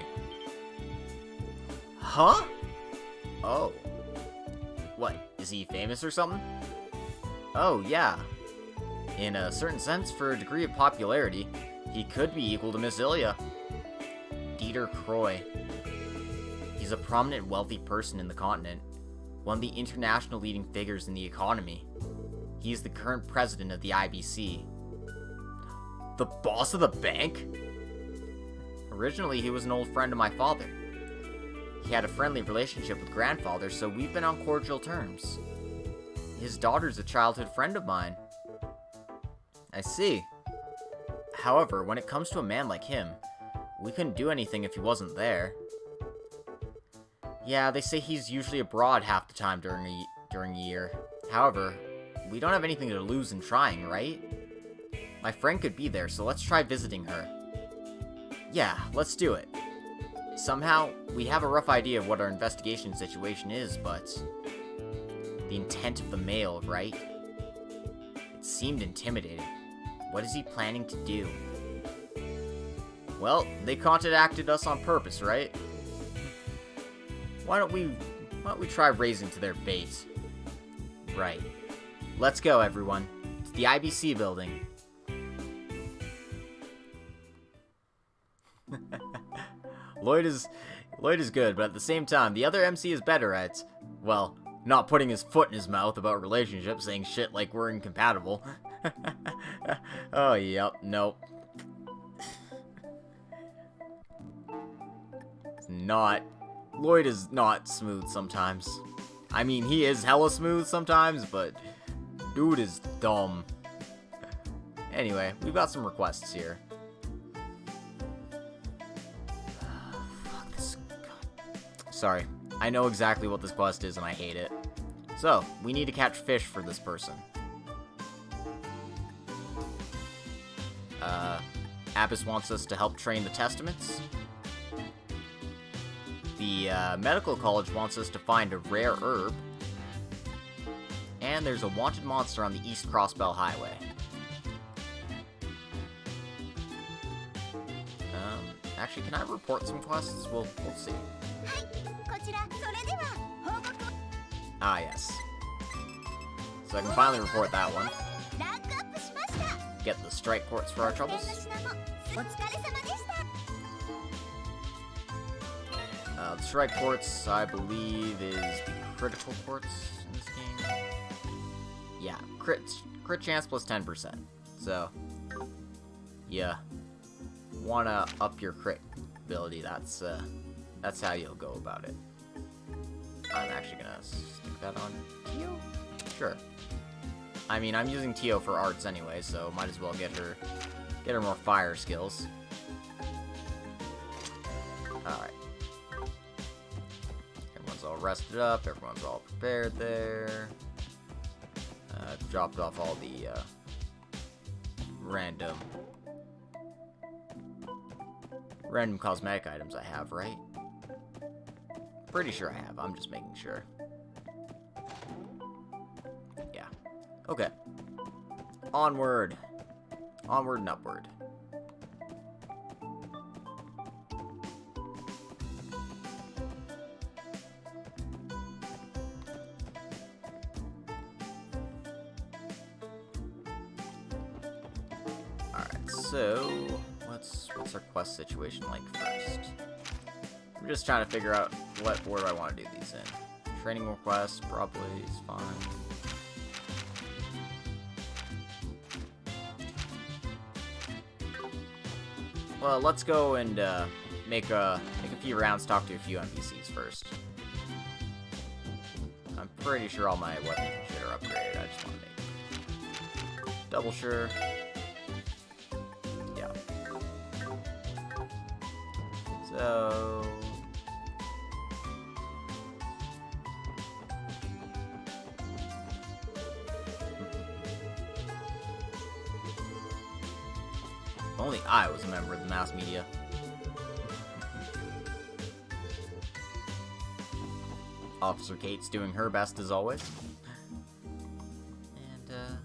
Huh? Oh. What, is he famous or something? Oh, yeah. In a certain sense, for a degree of popularity, he could be equal to Miss Ilya. Dieter Croy. He's a prominent, wealthy person in the continent, one of the international leading figures in the economy. He is the current president of the IBC. The boss of the bank? Originally, he was an old friend of my father. He had a friendly relationship with grandfather, so we've been on cordial terms. His daughter's a childhood friend of mine. I see. However, when it comes to a man like him, we couldn't do anything if he wasn't there. Yeah, they say he's usually abroad half the time during a year. However, we don't have anything to lose in trying, right? My friend could be there, so let's try visiting her. Yeah, let's do it. Somehow, we have a rough idea of what our investigation situation is, but the intent of the mail, right? It seemed intimidating. What is he planning to do? Well, they contacted us on purpose, right? Why don't we try raising to their bait? Right. Let's go, everyone. To the IBC building. Lloyd is good, but at the same time, the other MC is better at, well, not putting his foot in his mouth about relationships, saying shit like we're incompatible. Oh, yep, nope. Lloyd is not smooth sometimes. I mean, he is hella smooth sometimes, but dude is dumb. Anyway, we've got some requests here. Fuck this. God. Sorry, I know exactly what this quest is and I hate it. So, we need to catch fish for this person. Abbas wants us to help train the Testaments. The medical college wants us to find a rare herb. And there's a wanted monster on the East Crossbell Highway. Actually, can I report some quests? We'll see. Ah, yes. So I can finally report that one. Get the strike quartz for our troubles. The strike quartz, I believe, is the critical quartz in this game. Yeah, crit chance plus 10%. So, yeah, wanna up your crit ability. That's how you'll go about it. I'm actually gonna stick that on Tio. Sure. I mean, I'm using Tio for arts anyway, so might as well get her more fire skills. All right. Everyone's all rested up. Everyone's all prepared there. Dropped off all the random cosmetic items I have, right? Pretty sure I have. I'm just making sure. Yeah. Okay. Onward. Onward and upward. Alright, so what's our quest situation like first? I'm just trying to figure out what order I want to do these in. Training requests probably is fine. Well, let's go and make a few rounds, talk to a few NPCs first. I'm pretty sure all my weapons and shit are upgraded. I just want to make double sure. Yeah. So only I was a member of the mass media. Officer Kate's doing her best as always. And,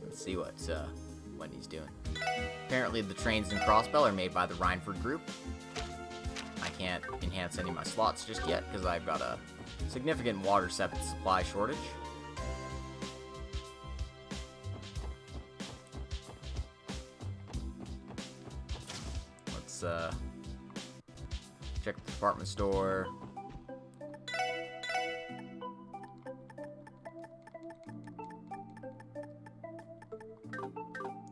let's see what what he's doing. Apparently the trains in Crossbell are made by the Rhineford Group. I can't enhance any of my slots just yet, because I've got a significant water supply shortage. Let's check the department store.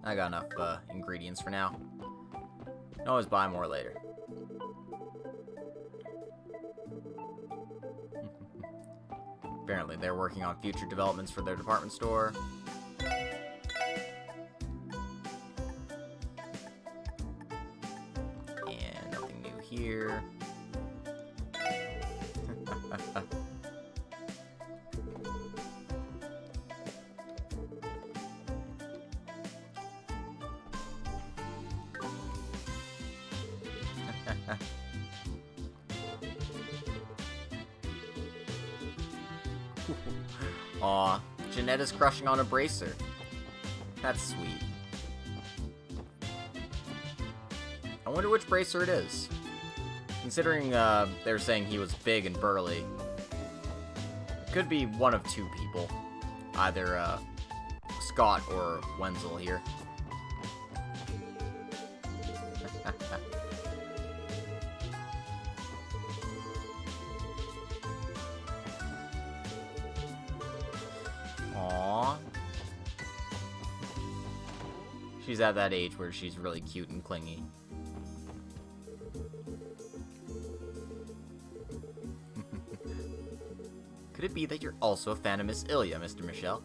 I got enough ingredients for now. Can always buy more later. Apparently they're working on future developments for their department store. And nothing new here. Aw, Jeanetta's crushing on a bracer. That's sweet. I wonder which bracer it is. Considering they're saying he was big and burly, it could be one of two people. Either Scott or Wenzel here. Aww. She's at that age where she's really cute and clingy. Could it be that you're also a fan of Miss Ilya, Mr. Michel?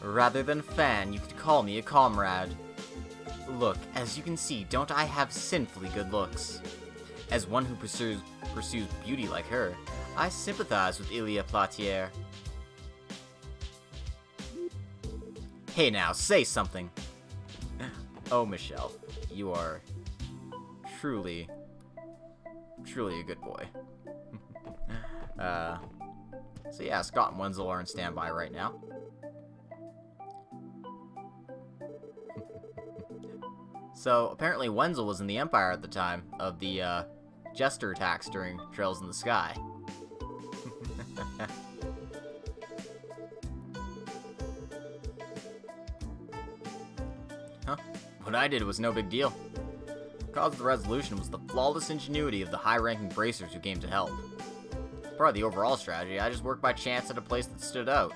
Rather than fan, you could call me a comrade. Look, as you can see, don't I have sinfully good looks? As one who pursues beauty like her, I sympathize with Ilya Platier. Hey now, say something! Oh, Michel, you are truly a good boy. So yeah, Scott and Wenzel are on standby right now. So, apparently Wenzel was in the Empire at the time of the, Jester attacks during Trails in the Sky. Huh? What I did was no big deal. The cause of the resolution was the flawless ingenuity of the high-ranking bracers who came to help. As part of the overall strategy, I just worked by chance at a place that stood out.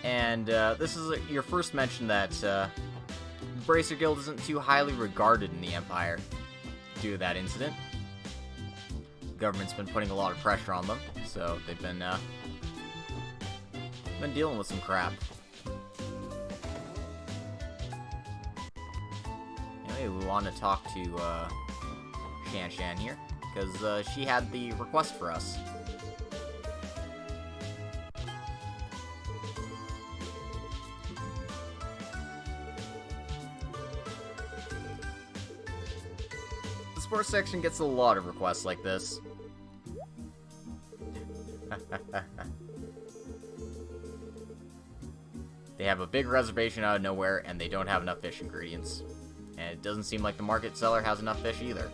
And this is your first mention that the Bracer Guild isn't too highly regarded in the Empire due to that incident. The government's been putting a lot of pressure on them, so they've been dealing with some crap. Anyway, we want to talk to Shan Shan here, because she had the request for us. The sports section gets a lot of requests like this. They have a big reservation out of nowhere, and they don't have enough fish ingredients. And it doesn't seem like the market seller has enough fish either.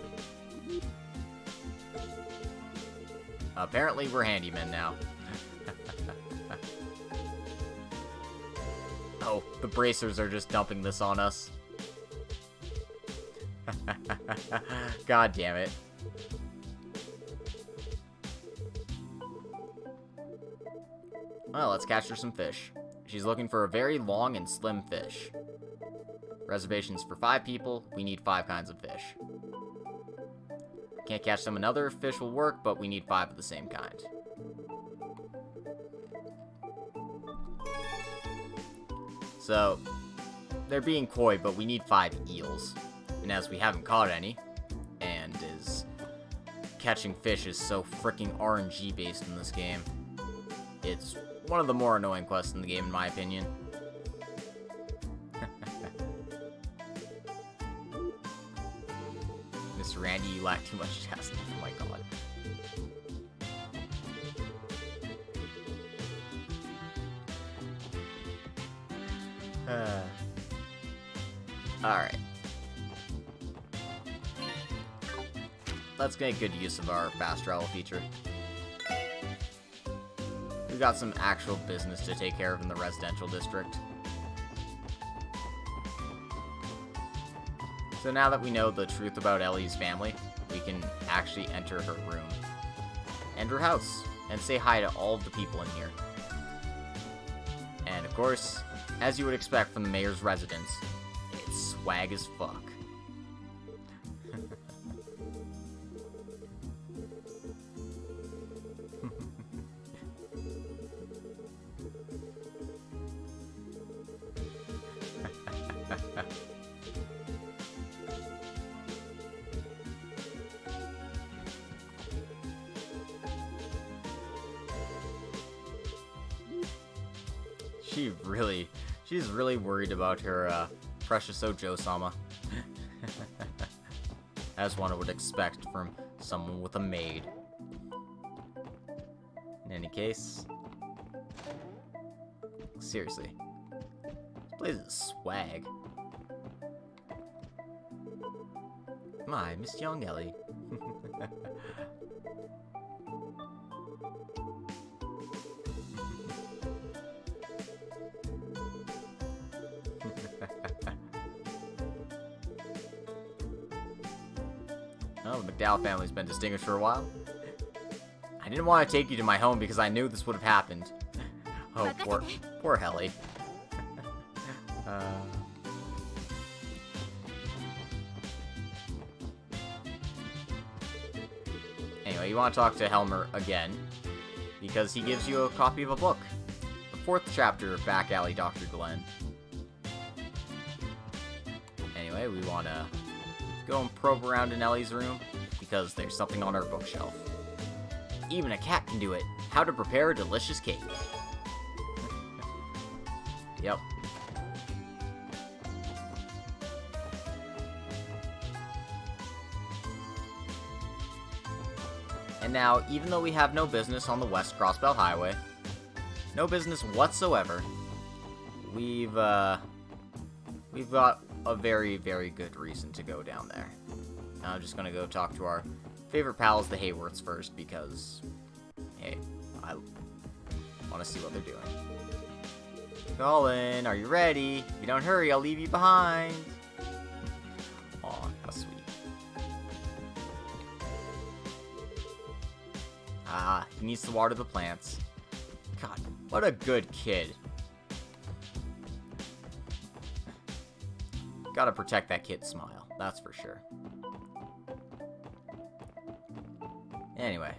Apparently, we're handymen now. Oh, the bracers are just dumping this on us. God damn it. Well, let's catch her some fish. She's looking for a very long and slim fish. Reservations for 5 people, we need 5 kinds of fish. Can't catch them another fish will work, but we need 5 of the same kind. So, they're being coy, but we need 5 eels. And as we haven't caught any, and as catching fish is so freaking RNG based in this game, it's one of the more annoying quests in the game, in my opinion. Mr. Randy, you lack too much chastity. Oh my god. Alright. Let's make good use of our fast travel feature. We've got some actual business to take care of in the residential district. So now that we know the truth about Ellie's family, we can actually enter her room and her house and say hi to all of the people in here. And of course, as you would expect from the mayor's residence, it's swag as fuck. She's really worried about her, precious Ojo-sama. As one would expect from someone with a maid. In any case... Seriously. This place is swag. My, Miss Young Ellie. Oh, the McDowell family's been distinguished for a while. I didn't want to take you to my home because I knew this would have happened. Oh, poor Helly. Anyway, you want to talk to Helmer again, because he gives you a copy of a book. The 4th chapter of Back Alley Dr. Glenn. Anyway, we want to go and probe around in Ellie's room, because there's something on her bookshelf. Even a cat can do it. How to prepare a delicious cake. Yep. And now, even though we have no business on the West Crossbell Highway, no business whatsoever, we've got a very, very good reason to go down there. Now I'm just gonna go talk to our favorite pals, the Hayworths, first, because, hey, I want to see what they're doing. Colin, are you ready? If you don't hurry, I'll leave you behind. Aw, how sweet. Ah, he needs to water the plants. God, what a good kid. Gotta protect that kid's smile, that's for sure. Anyway,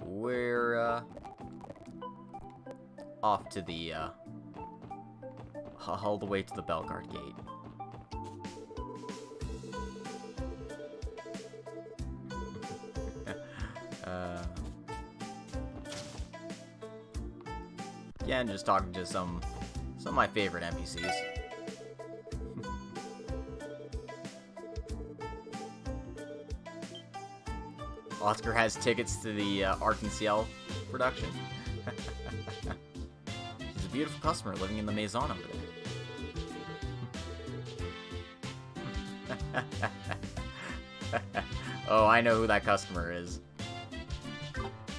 we're, off to the, all the way to the Belgard Gate. Again, just talking to some of my favorite NPCs. Oscar has tickets to the Arc-en-Ciel production. She's a beautiful customer living in the Maison over there. Oh, I know who that customer is.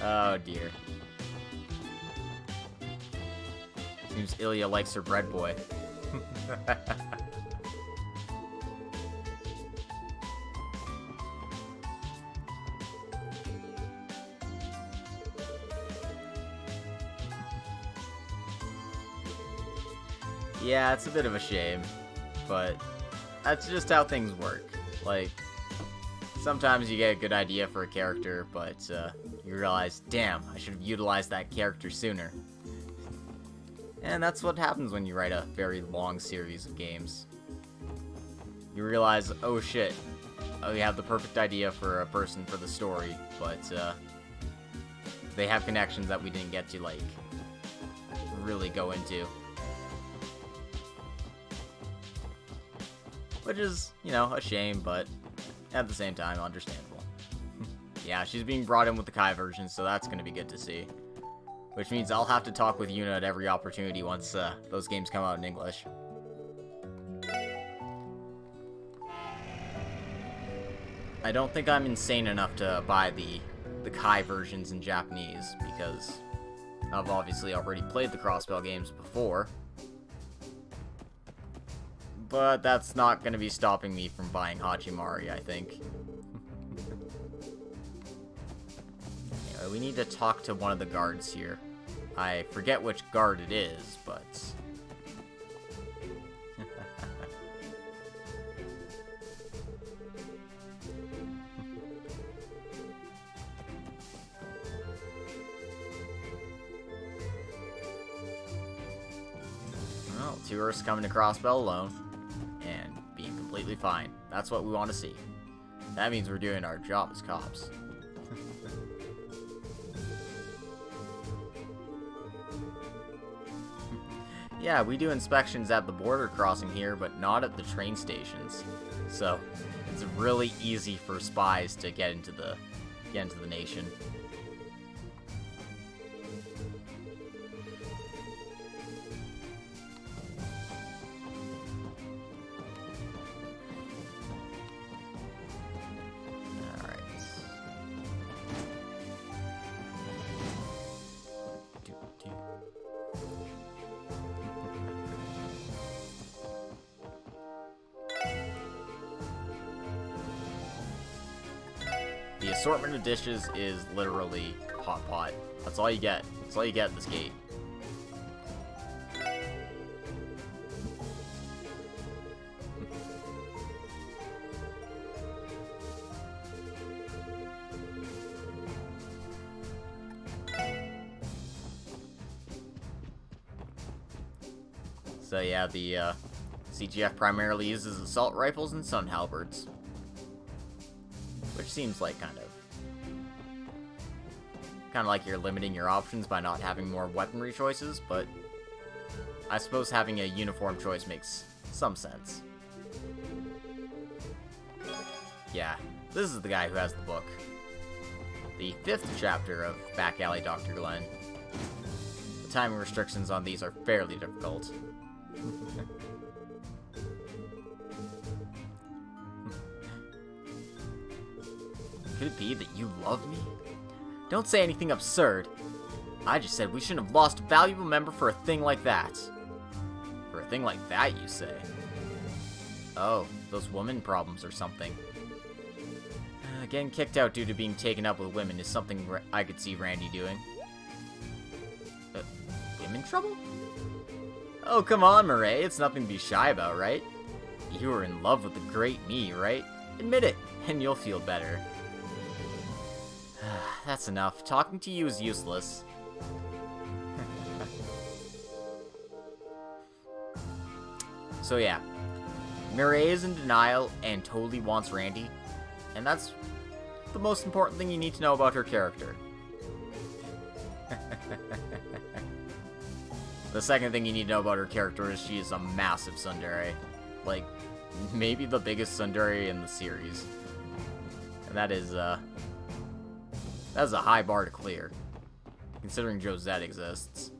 Oh, dear. Seems Ilya likes her bread boy. Yeah, it's a bit of a shame, but that's just how things work. Like, sometimes you get a good idea for a character, but you realize, damn, I should have utilized that character sooner. And that's what happens when you write a very long series of games. You realize, oh shit, we have the perfect idea for a person for the story, but they have connections that we didn't get to, like, really go into. Which is, you know, a shame, but at the same time, understandable. Yeah, she's being brought in with the Kai version, so that's going to be good to see. Which means I'll have to talk with Yuna at every opportunity once those games come out in English. I don't think I'm insane enough to buy the Kai versions in Japanese, because I've obviously already played the Crossbell games before. But that's not going to be stopping me from buying Hachimari, I think. Anyway, we need to talk to one of the guards here. I forget which guard it is, but... Well, tourists coming to Crossbell alone, and being completely fine. That's what we want to see. That means we're doing our job as cops. Yeah, we do inspections at the border crossing here, but not at the train stations. So, it's really easy for spies to get into the nation. The assortment of dishes is literally hot pot. That's all you get. That's all you get at this gate. So yeah, the CGF primarily uses assault rifles and stun halberds. Which seems like kind of like you're limiting your options by not having more weaponry choices, but I suppose having a uniform choice makes some sense. Yeah, this is the guy who has the book. The 5th chapter of Back Alley Dr. Glenn. The timing restrictions on these are fairly difficult. Could it be that you love me? Don't say anything absurd. I just said we shouldn't have lost a valuable member for a thing like that. For a thing like that, you say? Oh, those woman problems or something. Getting kicked out due to being taken up with women is something I could see Randy doing. Women trouble? Oh, come on, Murray. It's nothing to be shy about, right? You were in love with the great me, right? Admit it, and you'll feel better. That's enough. Talking to you is useless. So yeah, Mireille is in denial and totally wants Randy, and that's the most important thing you need to know about her character. The second thing you need to know about her character is she is a massive tsundere. Like, maybe the biggest tsundere in the series. And that is a high bar to clear, considering Josette exists.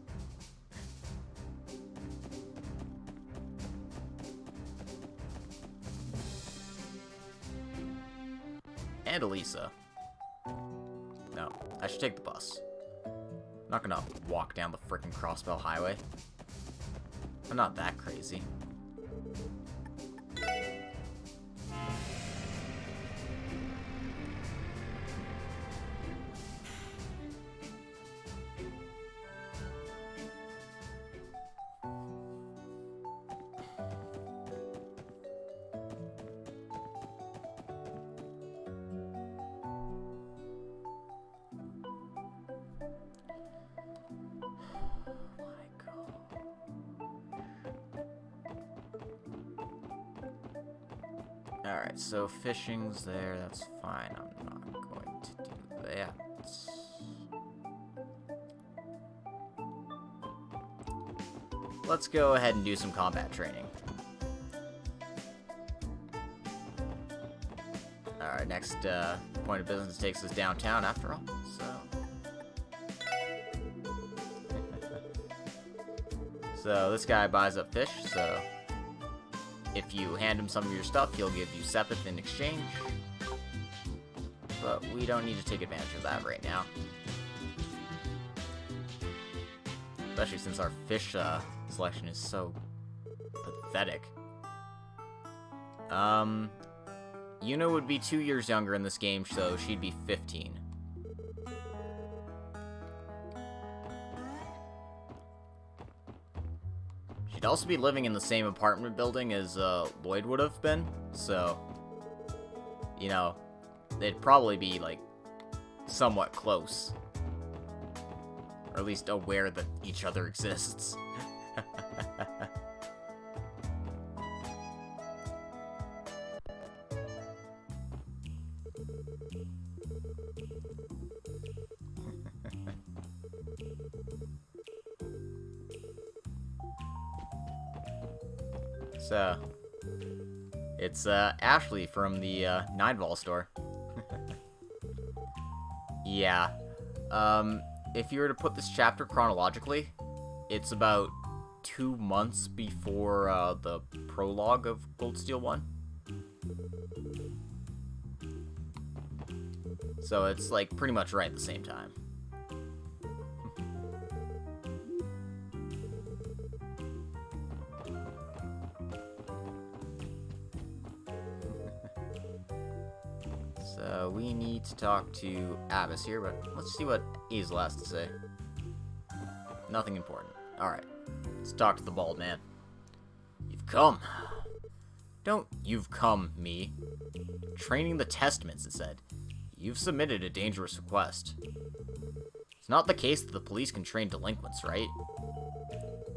And Elisa. No, I should take the bus. I'm not gonna walk down the frickin' Crossbell Highway. I'm not that crazy. Alright, so fishing's there, that's fine. I'm not going to do that. Let's go ahead and do some combat training. Alright, next point of business takes us downtown after all, so... So this guy buys up fish, so... If you hand him some of your stuff, he'll give you Sepith in exchange. but we don't need to take advantage of that right now. Especially since our fish selection is so pathetic. Yuna would be 2 years younger in this game, so she'd be 15. She'd also be living in the same apartment building as Lloyd would have been, so, you know, they'd probably be, like, somewhat close. Or at least aware that each other exists. So, it's Ashley from the Nightfall store. Yeah. If you were to put this chapter chronologically, it's about 2 months before the prologue of Gold Steel 1. So it's like pretty much right at the same time. So we need to talk to Abbas here, but let's see what Hazel has to say. Nothing important. Alright, let's talk to the bald man. You've come. Don't you've come, me. Training the Testaments, it said. You've submitted a dangerous request. It's not the case that the police can train delinquents, right?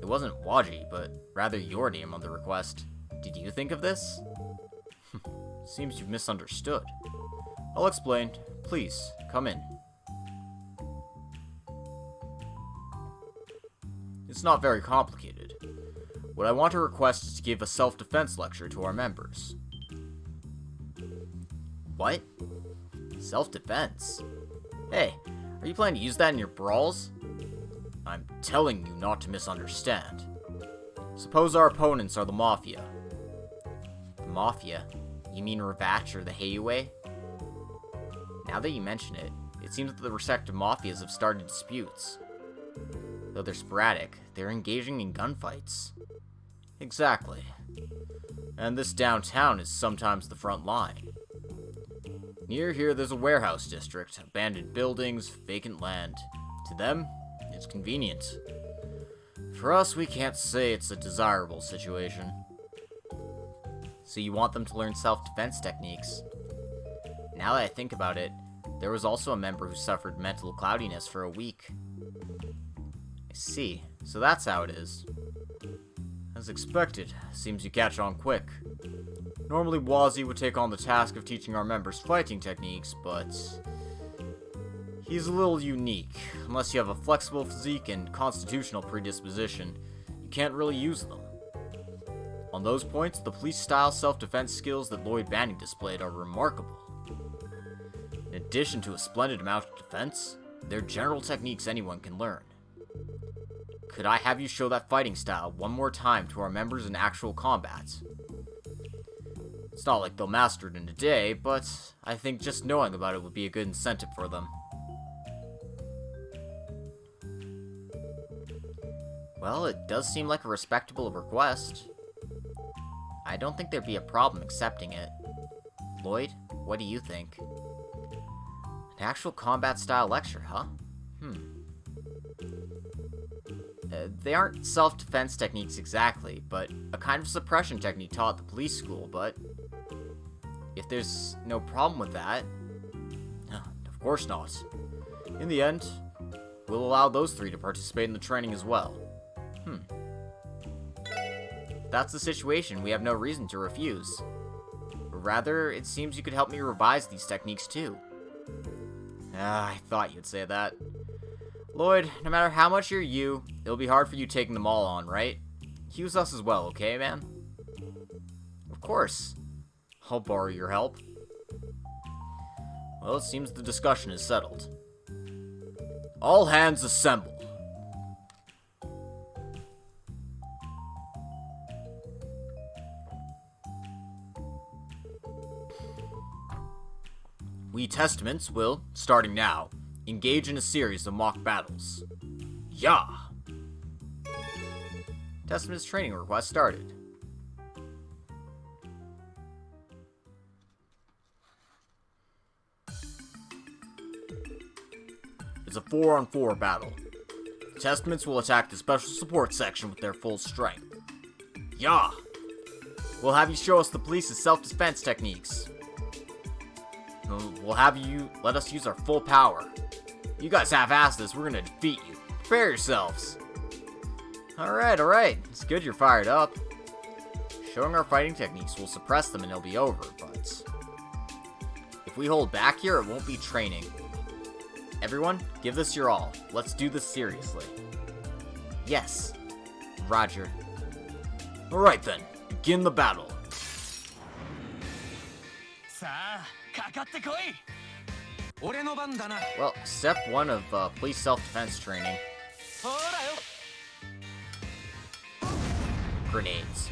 It wasn't Waji, but rather your name on the request. Did you think of this? Seems you've misunderstood. I'll explain. Please, come in. It's not very complicated. What I want to request is to give a self-defense lecture to our members. What? Self-defense? Hey, are you planning to use that in your brawls? I'm telling you not to misunderstand. Suppose our opponents are the Mafia. The Mafia? You mean Ravatch or the Heiue? Now that you mention it, it seems that the respective Mafias have started disputes. Though they're sporadic, they're engaging in gunfights. Exactly. And this downtown is sometimes the front line. Near here there's a warehouse district, abandoned buildings, vacant land. To them, it's convenient. For us, we can't say it's a desirable situation. So you want them to learn self-defense techniques. Now that I think about it, there was also a member who suffered mental cloudiness for a week. I see. So that's how it is. As expected, seems you catch on quick. Normally Wazi would take on the task of teaching our members fighting techniques, but he's a little unique. Unless you have a flexible physique and constitutional predisposition, you can't really use them. On those points, the police-style self-defense skills that Lloyd Banning displayed are remarkable. In addition to a splendid amount of defense, they're general techniques anyone can learn. Could I have you show that fighting style one more time to our members in actual combat? It's not like they'll master it in a day, but I think just knowing about it would be a good incentive for them. Well, it does seem like a respectable request. I don't think there'd be a problem accepting it. Lloyd, what do you think? An actual combat style lecture, huh? They aren't self-defense techniques exactly, but a kind of suppression technique taught at the police school, but if there's no problem with that, of course not. In the end, we'll allow those three to participate in the training as well. If that's the situation, we have no reason to refuse. Rather, it seems you could help me revise these techniques too. I thought you'd say that. Lloyd, no matter how much you're you, it'll be hard for you taking them all on, right? Use us as well, okay, man? Of course. I'll borrow your help. Well, it seems the discussion is settled. All hands assemble. We Testaments will, starting now, engage in a series of mock battles. Yeah! Testaments training request started. It's a 4-on-4 battle. The Testaments will attack the special support section with their full strength. Yeah! We'll have you show us the police's self-defense techniques. We'll have you let us use our full power. You guys half-ass this, we're gonna defeat you. Prepare yourselves. Alright. It's good you're fired up. Showing our fighting techniques will suppress them and it'll be over, but if we hold back here, it won't be training. Everyone, give this your all. Let's do this seriously. Yes. Roger. Alright then, begin the battle. Well, step 1 of police self-defense training. Grenades.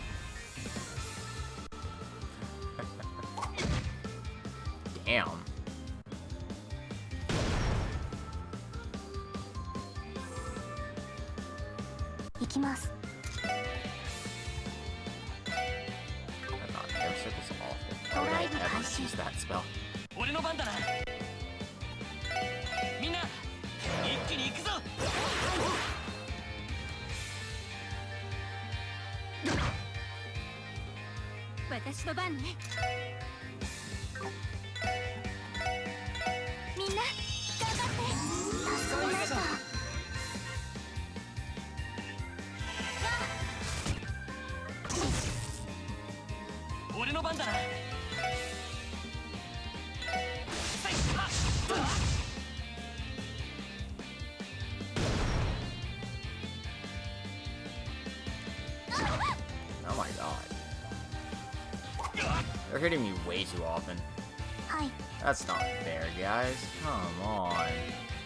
Damn. I thought airship was awful. Why would I ever use that spell? Oh my god. They're hitting me way too often. That's not fair, guys. Come on.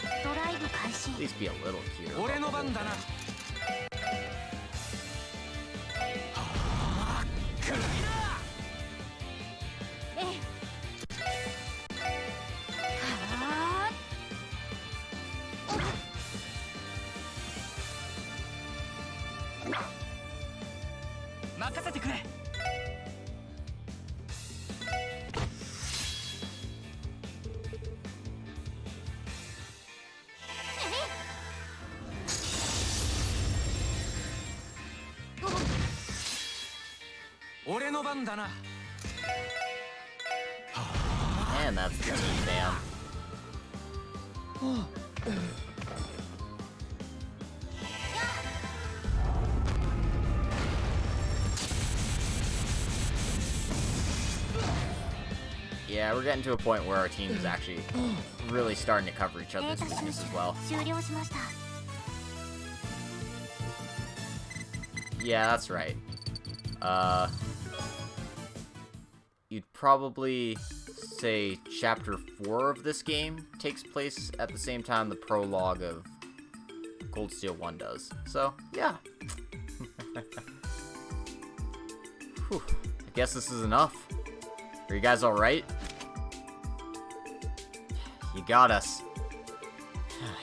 At least be a little cuter. And that's the team, fam. Yeah, we're getting to a point where our team is actually really starting to cover each other's weaknesses well. Yeah, that's right. You'd probably say Chapter 4 of this game takes place at the same time the prologue of Cold Steel 1 does. So, yeah. Whew. I guess this is enough. Are you guys alright? You got us.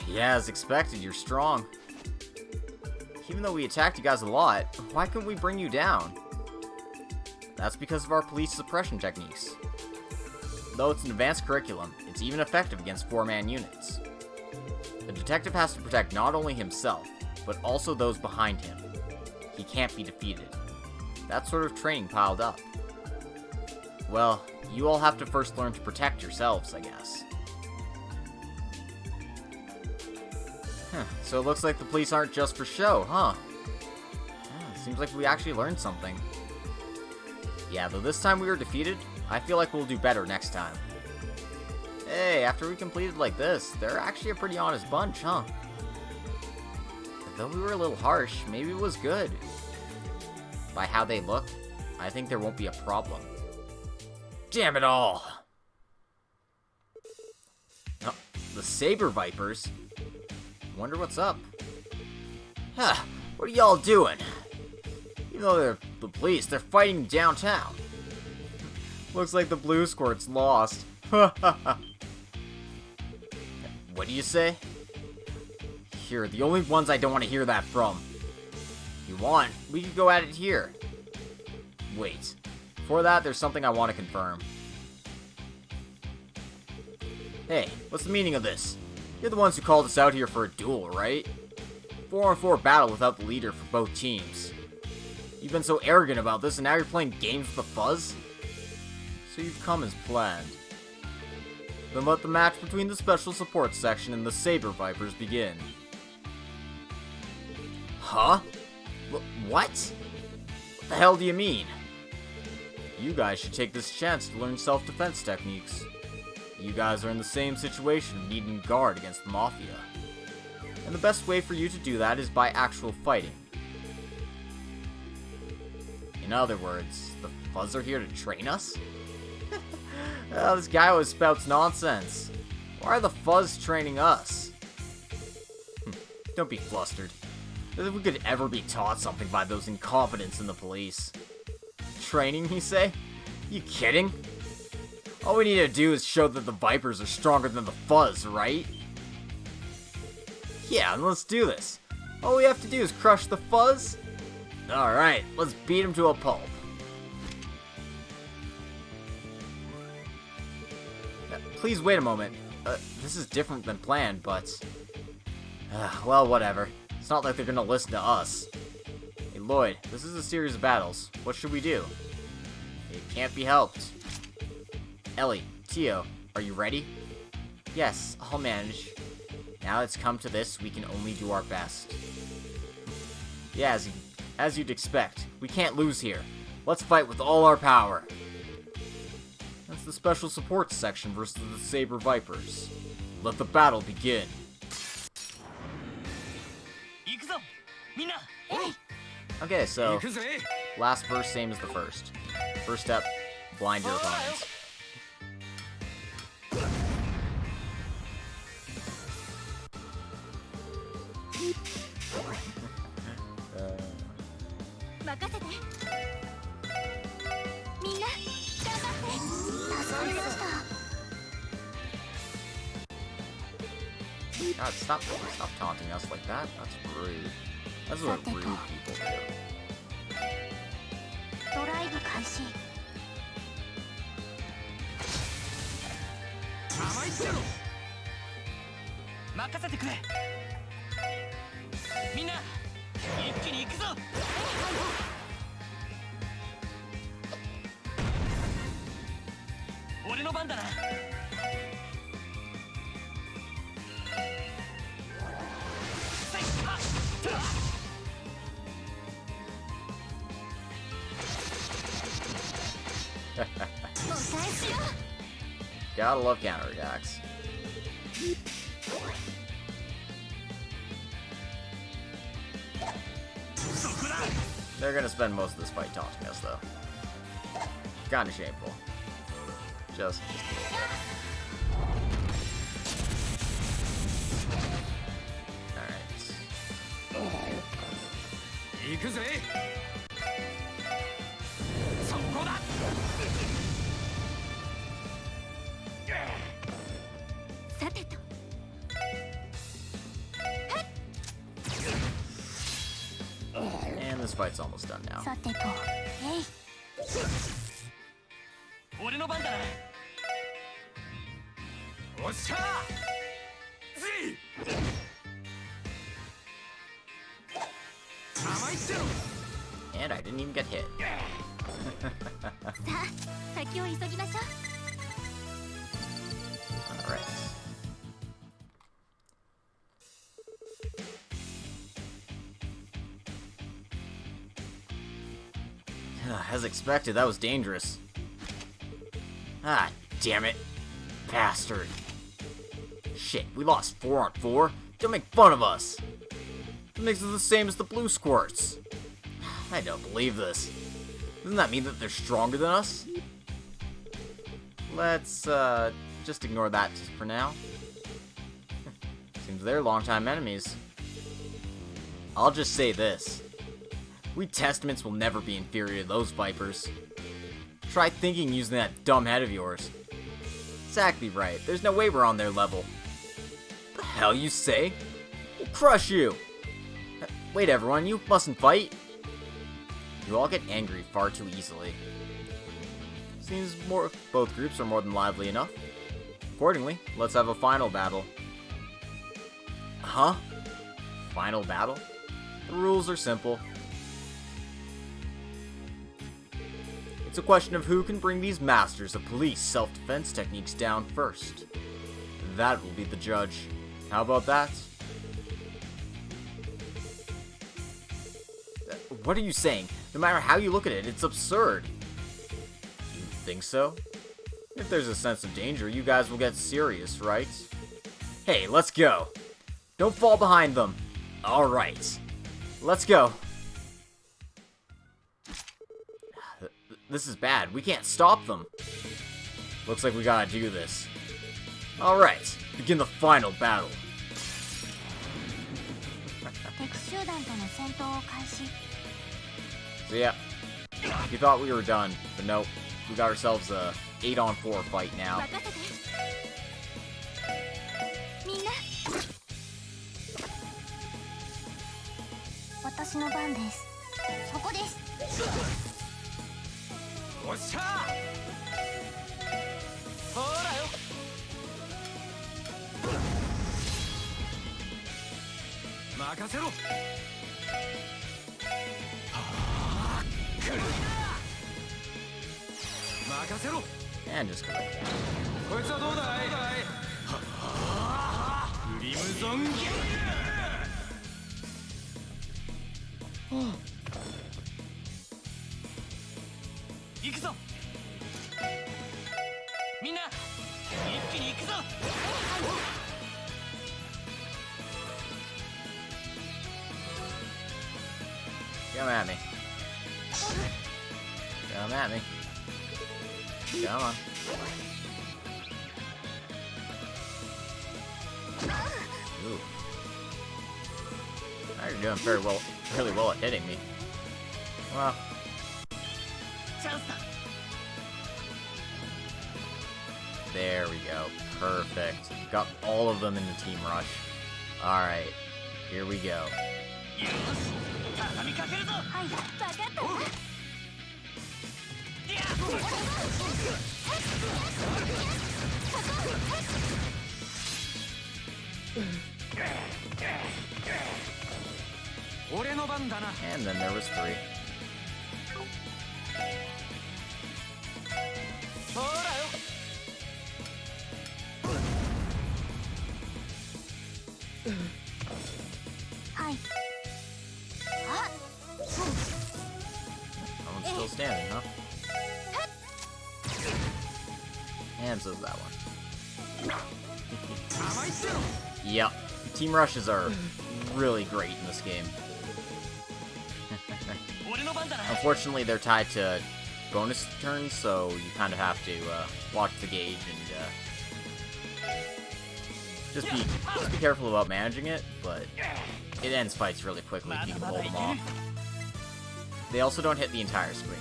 Yeah, as expected, you're strong. Even though we attacked you guys a lot, why couldn't we bring you down? That's because of our police suppression techniques. Though it's an advanced curriculum, it's even effective against 4-man units. The detective has to protect not only himself, but also those behind him. He can't be defeated. That sort of training piled up. Well, you all have to first learn to protect yourselves, I guess. So it looks like the police aren't just for show, huh? Seems like we actually learned something. Yeah, though this time we were defeated, I feel like we'll do better next time. Hey, after we completed like this, they're actually a pretty honest bunch, huh? Though we were a little harsh, maybe it was good. By how they look, I think there won't be a problem. Damn it all! Oh, the Saber Vipers? Wonder what's up. Huh, what are y'all doing? Even though they're the police, they're fighting downtown. Looks like the Blue Squirt's lost. What do you say? Here, the only ones I don't want to hear that from. If you want, we could go at it here. Wait. Before that, there's something I want to confirm. Hey, what's the meaning of this? You're the ones who called us out here for a duel, right? 4-on-4 battle without the leader for both teams. You've been so arrogant about this, and now you're playing games with the fuzz? So you've come as planned. Then let the match between the Special Support Section and the Saber Vipers begin. Huh? What? What the hell do you mean? You guys should take this chance to learn self-defense techniques. You guys are in the same situation of needing to guard against the Mafia. And the best way for you to do that is by actual fighting. In other words, the Fuzz are here to train us? Oh, this guy always spouts nonsense. Why are the Fuzz training us? Don't be flustered. As if we could ever be taught something by those incompetents in the police. Training, you say? You kidding? All we need to do is show that the Vipers are stronger than the Fuzz, right? Yeah, and let's do this. All we have to do is crush the Fuzz? Alright, let's beat him to a pulp. Please wait a moment. This is different than planned, but... well, whatever. It's not like they're gonna listen to us. Hey, Lloyd, this is a series of battles. What should we do? It can't be helped. Ellie, Tio, are you ready? Yes, I'll manage. Now it's come to this, we can only do our best. Yeah, as you'd expect. We can't lose here. Let's fight with all our power. That's the Special Support Section versus the Saber Vipers. Let the battle begin. Okay, so last verse same as the first. First step, blind your opponents. God, stop taunting us like that. That's rude. That's what rude people do. Gotta love counterattacks. They're gonna spend most of this fight taunting us, though. Kinda shameful. Just a little bit. And this fight's almost done now. And I didn't even get hit. Alright. As expected, that was dangerous. Ah, damn it. Bastard. Shit, we lost 4-on-4? Don't make fun of us. It makes us the same as the blue squirts. I don't believe this. Doesn't that mean that they're stronger than us? Let's, just ignore that for now. Seems they're longtime enemies. I'll just say this. We Testaments will never be inferior to those Vipers. Try thinking using that dumb head of yours. Exactly right. There's no way we're on their level. hell you say? We'll crush you! Wait everyone, you mustn't fight! You all get angry far too easily. Seems both groups are more than lively enough. Accordingly, let's have a final battle. Huh? Final battle? The rules are simple. It's a question of who can bring these masters of police self-defense techniques down first. That will be the judge. How about that? What are you saying? No matter how you look at it, it's absurd. You think so? If there's a sense of danger, you guys will get serious, right? Hey, let's go. Don't fall behind them. Alright. Let's go. This is bad. We can't stop them. Looks like we gotta do this. Alright. Begin the final battle. So yeah, you thought we were done, but nope. We got ourselves a 8-on-4 fight now. And just go like that. Come at me. Come at me. Come on. Ooh. Now you're doing really well at hitting me. Well. There we go. Perfect. Got all of them in the team rush. Alright. Here we go. And then there was 3. Someone's still standing, huh? And so's that one. Yep. Team rushes are really great in this game. Unfortunately, they're tied to bonus turns, so you kind of have to watch the gauge and just be careful about managing it, but it ends fights really quickly if you can pull them off. They also don't hit the entire screen.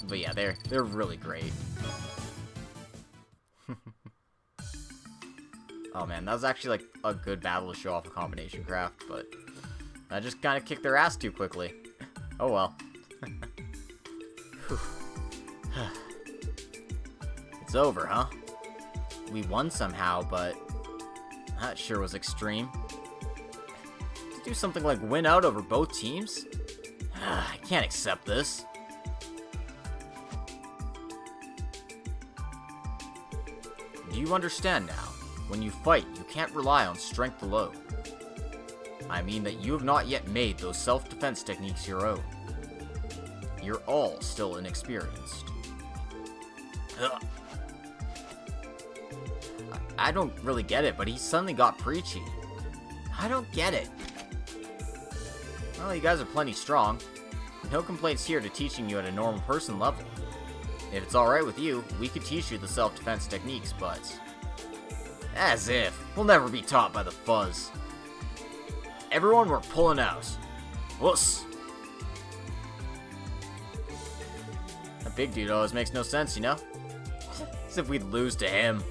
But yeah, they're really great. Oh man, that was actually like a good battle to show off a combination craft, but I just kind of kicked their ass too quickly. Oh well. It's over, huh? We won somehow, but that sure was extreme. To do something like win out over both teams? I can't accept this. Do you understand now? When you fight, you can't rely on strength alone. I mean that you have not yet made those self-defense techniques your own. You're all still inexperienced. Ugh. I don't really get it, but he suddenly got preachy. I don't get it. Well, you guys are plenty strong. No complaints here to teaching you at a normal person level. If it's alright with you, we could teach you the self-defense techniques, but... as if. We'll never be taught by the fuzz. Everyone, we're pulling out. Wuss. That big dude always makes no sense, you know? As if we'd lose to him.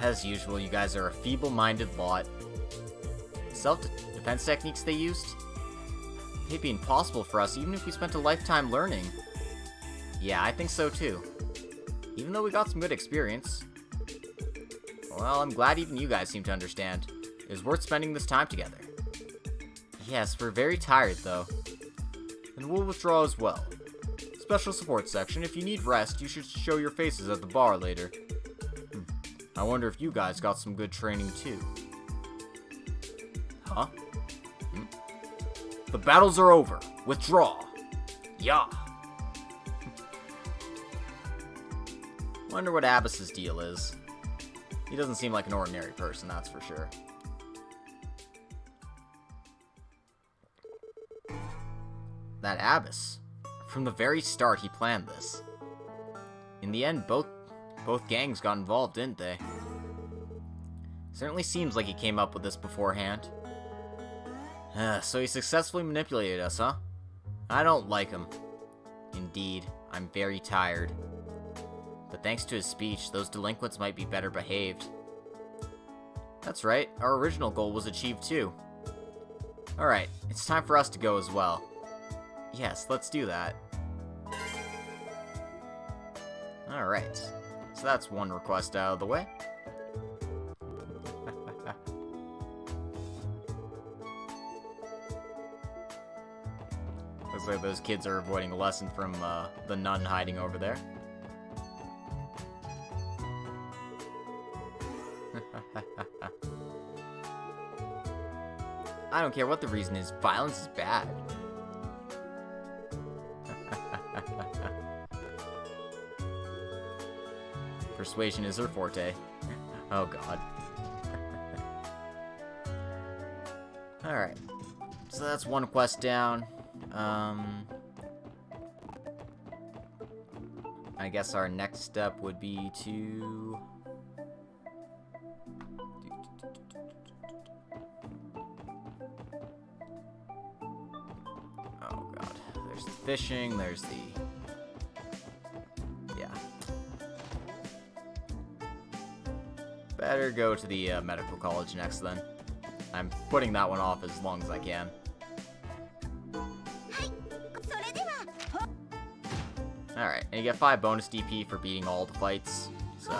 As usual, you guys are a feeble-minded lot. Self-defense techniques they used? It'd be impossible for us even if we spent a lifetime learning. Yeah, I think so too. Even though we got some good experience. Well, I'm glad even you guys seem to understand. It was worth spending this time together. Yes, we're very tired though. And we'll withdraw as well. Special support section, if you need rest, you should show your faces at the bar later. I wonder if you guys got some good training too. Huh? The battles are over. Withdraw. Yeah. Wonder what Abbas's deal is. He doesn't seem like an ordinary person, that's for sure. That Abbas. From the very start, he planned this. In the end, both gangs got involved, didn't they? Certainly seems like he came up with this beforehand. So he successfully manipulated us, huh? I don't like him. Indeed, I'm very tired. But thanks to his speech, those delinquents might be better behaved. That's right, our original goal was achieved too. Alright, it's time for us to go as well. Yes, let's do that. Alright, so that's one request out of the way. Looks like those kids are avoiding a lesson from the nun hiding over there. I don't care what the reason is, violence is bad. Persuasion is her forte. Oh god. Alright. So that's one quest down. I guess our next step would be to... Oh god. There's the fishing, there's the... Yeah. Better go to the medical college next then. I'm putting that one off as long as I can. Alright, and you get 5 bonus DP for beating all the fights, so...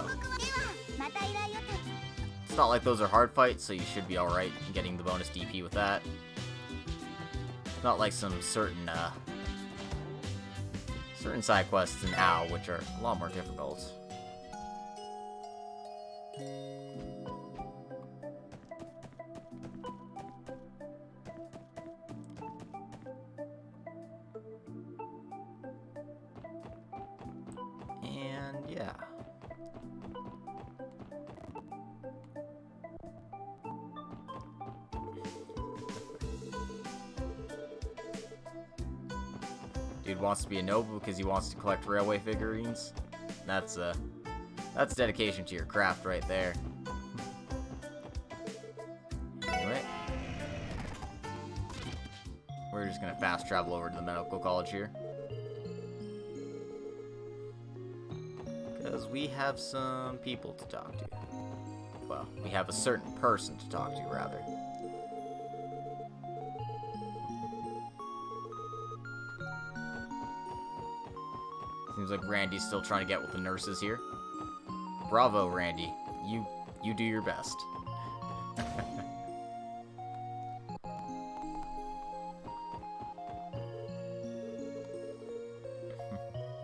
It's not like those are hard fights, so you should be alright in getting the bonus DP with that. Not like some certain side quests in OW, which are a lot more difficult. And yeah. Dude wants to be a noble because he wants to collect railway figurines. That's dedication to your craft right there. Anyway, we're just gonna fast travel over to the medical college here. Because we have some people to talk to. Well, we have a certain person to talk to, rather. Seems like Randy's still trying to get with the nurses here. Bravo, Randy. You do your best.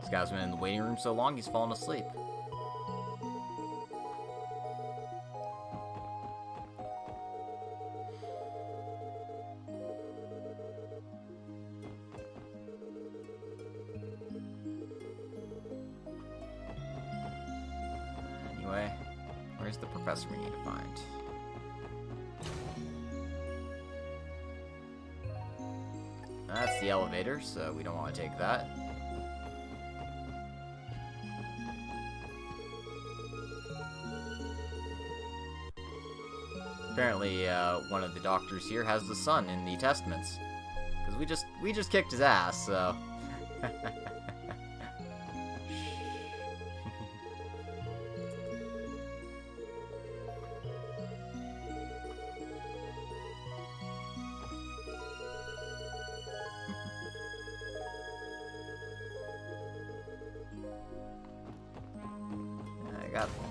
This guy's been in the waiting room so long, he's fallen asleep. Anyway, where's the professor we need to find? That's the elevator, so we don't want to take that. Apparently, one of the doctors here has the son in the testaments. Because we just kicked his ass, so...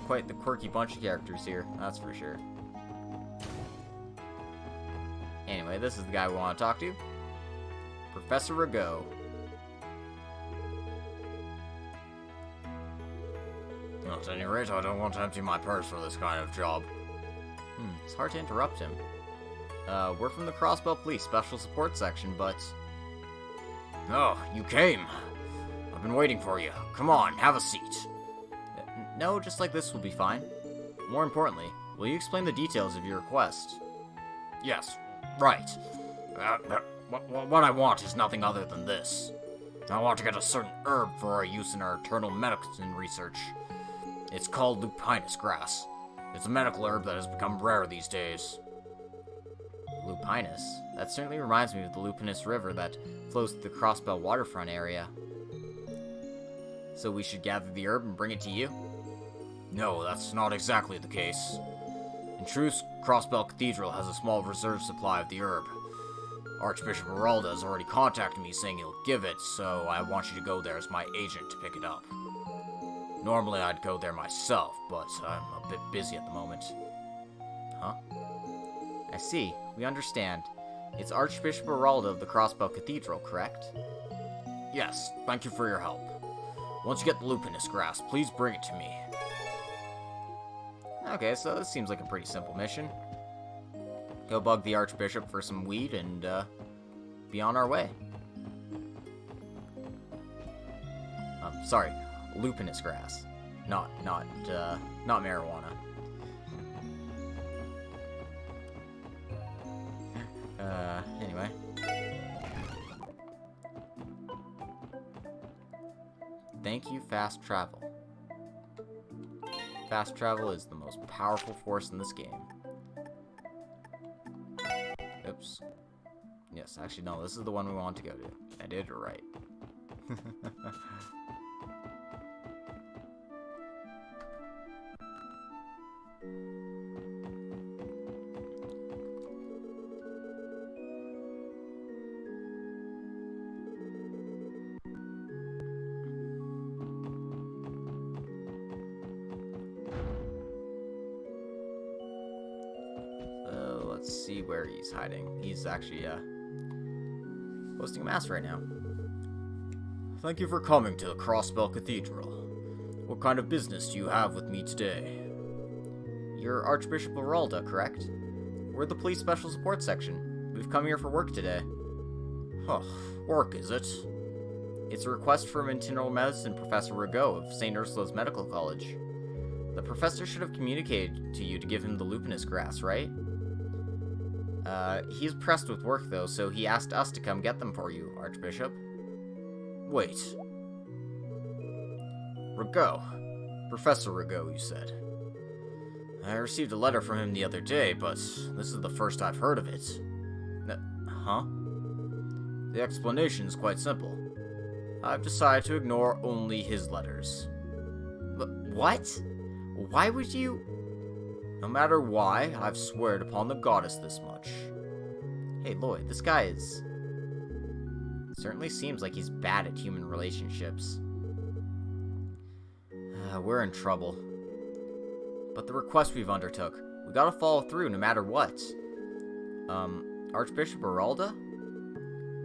quite the quirky bunch of characters here, that's for sure. Anyway, this is the guy we want to talk to. Professor Rigaud. At any rate, I don't want to empty my purse for this kind of job. It's hard to interrupt him. We're from the Crossbell Police Special Support Section, but... Oh, you came. I've been waiting for you. Come on, have a seat. No, just like this will be fine. More importantly, will you explain the details of your request? Yes, right. What I want is nothing other than this. I want to get a certain herb for our use in our internal medicine research. It's called lupinus grass. It's a medical herb that has become rare these days. Lupinus? That certainly reminds me of the Lupinus River that flows through the Crossbell waterfront area. So we should gather the herb and bring it to you? No, that's not exactly the case. In truth, Crossbell Cathedral has a small reserve supply of the herb. Archbishop Aralda has already contacted me saying he'll give it, so I want you to go there as my agent to pick it up. Normally I'd go there myself, but I'm a bit busy at the moment. Huh? I see. We understand. It's Archbishop Aralda of the Crossbell Cathedral, correct? Yes, thank you for your help. Once you get the lupinus grass, please bring it to me. Okay, so this seems like a pretty simple mission. Go bug the Archbishop for some weed and, be on our way. Sorry, lupinus grass. Not marijuana. Anyway. Thank you, fast travel. Fast travel is the most powerful force in this game. Oops. Yes, actually, no, this is the one we want to go to. I did it right. Let's see where he's hiding. He's actually, hosting a mass right now. Thank you for coming to the Crossbell Cathedral. What kind of business do you have with me today? You're Archbishop Aralda, correct? We're the Police Special Support Section. We've come here for work today. Huh, work is it? It's a request from internal medicine Professor Rigaud of St. Ursula's Medical College. The professor should have communicated to you to give him the lupinus grass, right? He's pressed with work, though, so he asked us to come get them for you, Archbishop. Wait. Rigaud. Professor Rigaud, you said. I received a letter from him the other day, but this is the first I've heard of it. Huh? The explanation is quite simple. I've decided to ignore only his letters. What? Why would you... No matter why, I've sweared upon the goddess this much. Hey, Lloyd, this guy is... Certainly seems like he's bad at human relationships. We're in trouble. But the request we've undertook, we gotta follow through no matter what. Archbishop Aralda?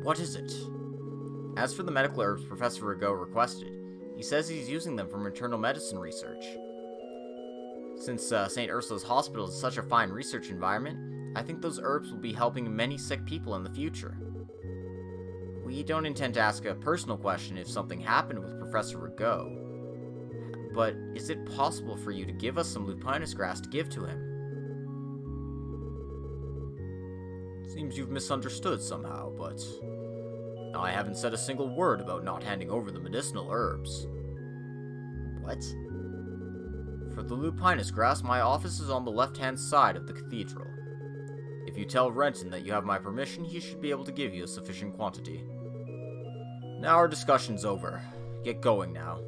What is it? As for the medical herbs Professor Rigaud requested, he says he's using them for internal medicine research. Since St. Ursula's Hospital is such a fine research environment, I think those herbs will be helping many sick people in the future. We don't intend to ask a personal question if something happened with Professor Rigaud, but is it possible for you to give us some lupinus grass to give to him? Seems you've misunderstood somehow, but I haven't said a single word about not handing over the medicinal herbs. What? For the lupinus grass, my office is on the left-hand side of the cathedral. If you tell Renton that you have my permission, he should be able to give you a sufficient quantity. Now our discussion's over. Get going now.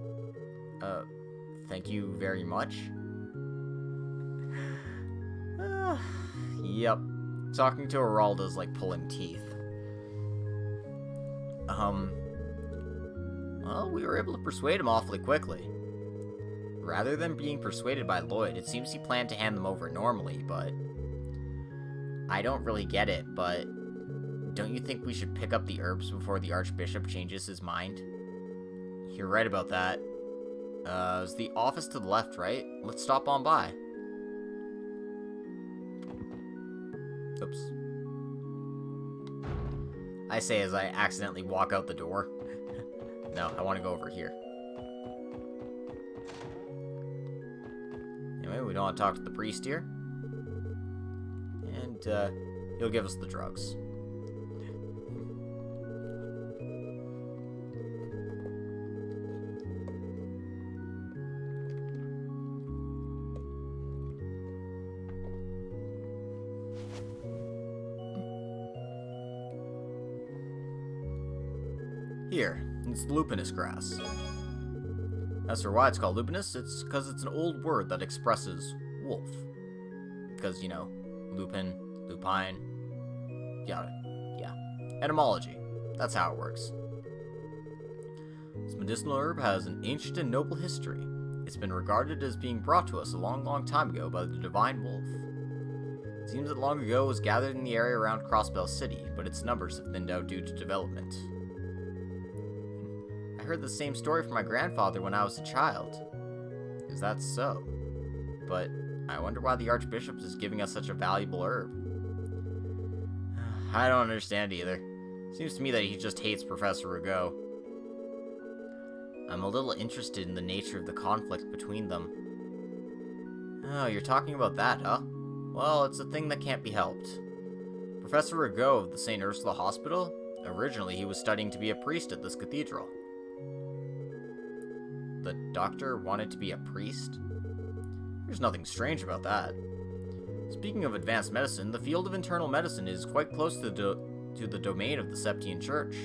Thank you very much. Yep. Talking to Aralda's like pulling teeth. Well, we were able to persuade him awfully quickly. Rather than being persuaded by Lloyd, it seems he planned to hand them over normally, but... I don't really get it, but... Don't you think we should pick up the herbs before the Archbishop changes his mind? You're right about that. Is the office to the left, right? Let's stop on by. Oops. I say as I accidentally walk out the door. No, I want to go over here. Anyway, we don't want to talk to the priest here. And, he'll give us the drugs. Here, it's lupinus grass. As for why it's called lupinus, it's because it's an old word that expresses wolf. Because, you know, lupin, lupine, yeah. Etymology. That's how it works. This medicinal herb has an ancient and noble history. It's been regarded as being brought to us a long, long time ago by the divine wolf. It seems that long ago it was gathered in the area around Crossbell City, but its numbers have thinned out due to development. I heard the same story from my grandfather when I was a child. Is that so? But I wonder why the Archbishop is giving us such a valuable herb. I don't understand either. Seems to me that he just hates Professor Rigaud. I'm a little interested in the nature of the conflict between them. Oh, you're talking about that, huh? Well, it's a thing that can't be helped. Professor Rigaud of the St. Ursula Hospital? Originally, he was studying to be a priest at this cathedral. The doctor wanted to be a priest? There's nothing strange about that. Speaking of advanced medicine, the field of internal medicine is quite close to the domain of the Septian Church.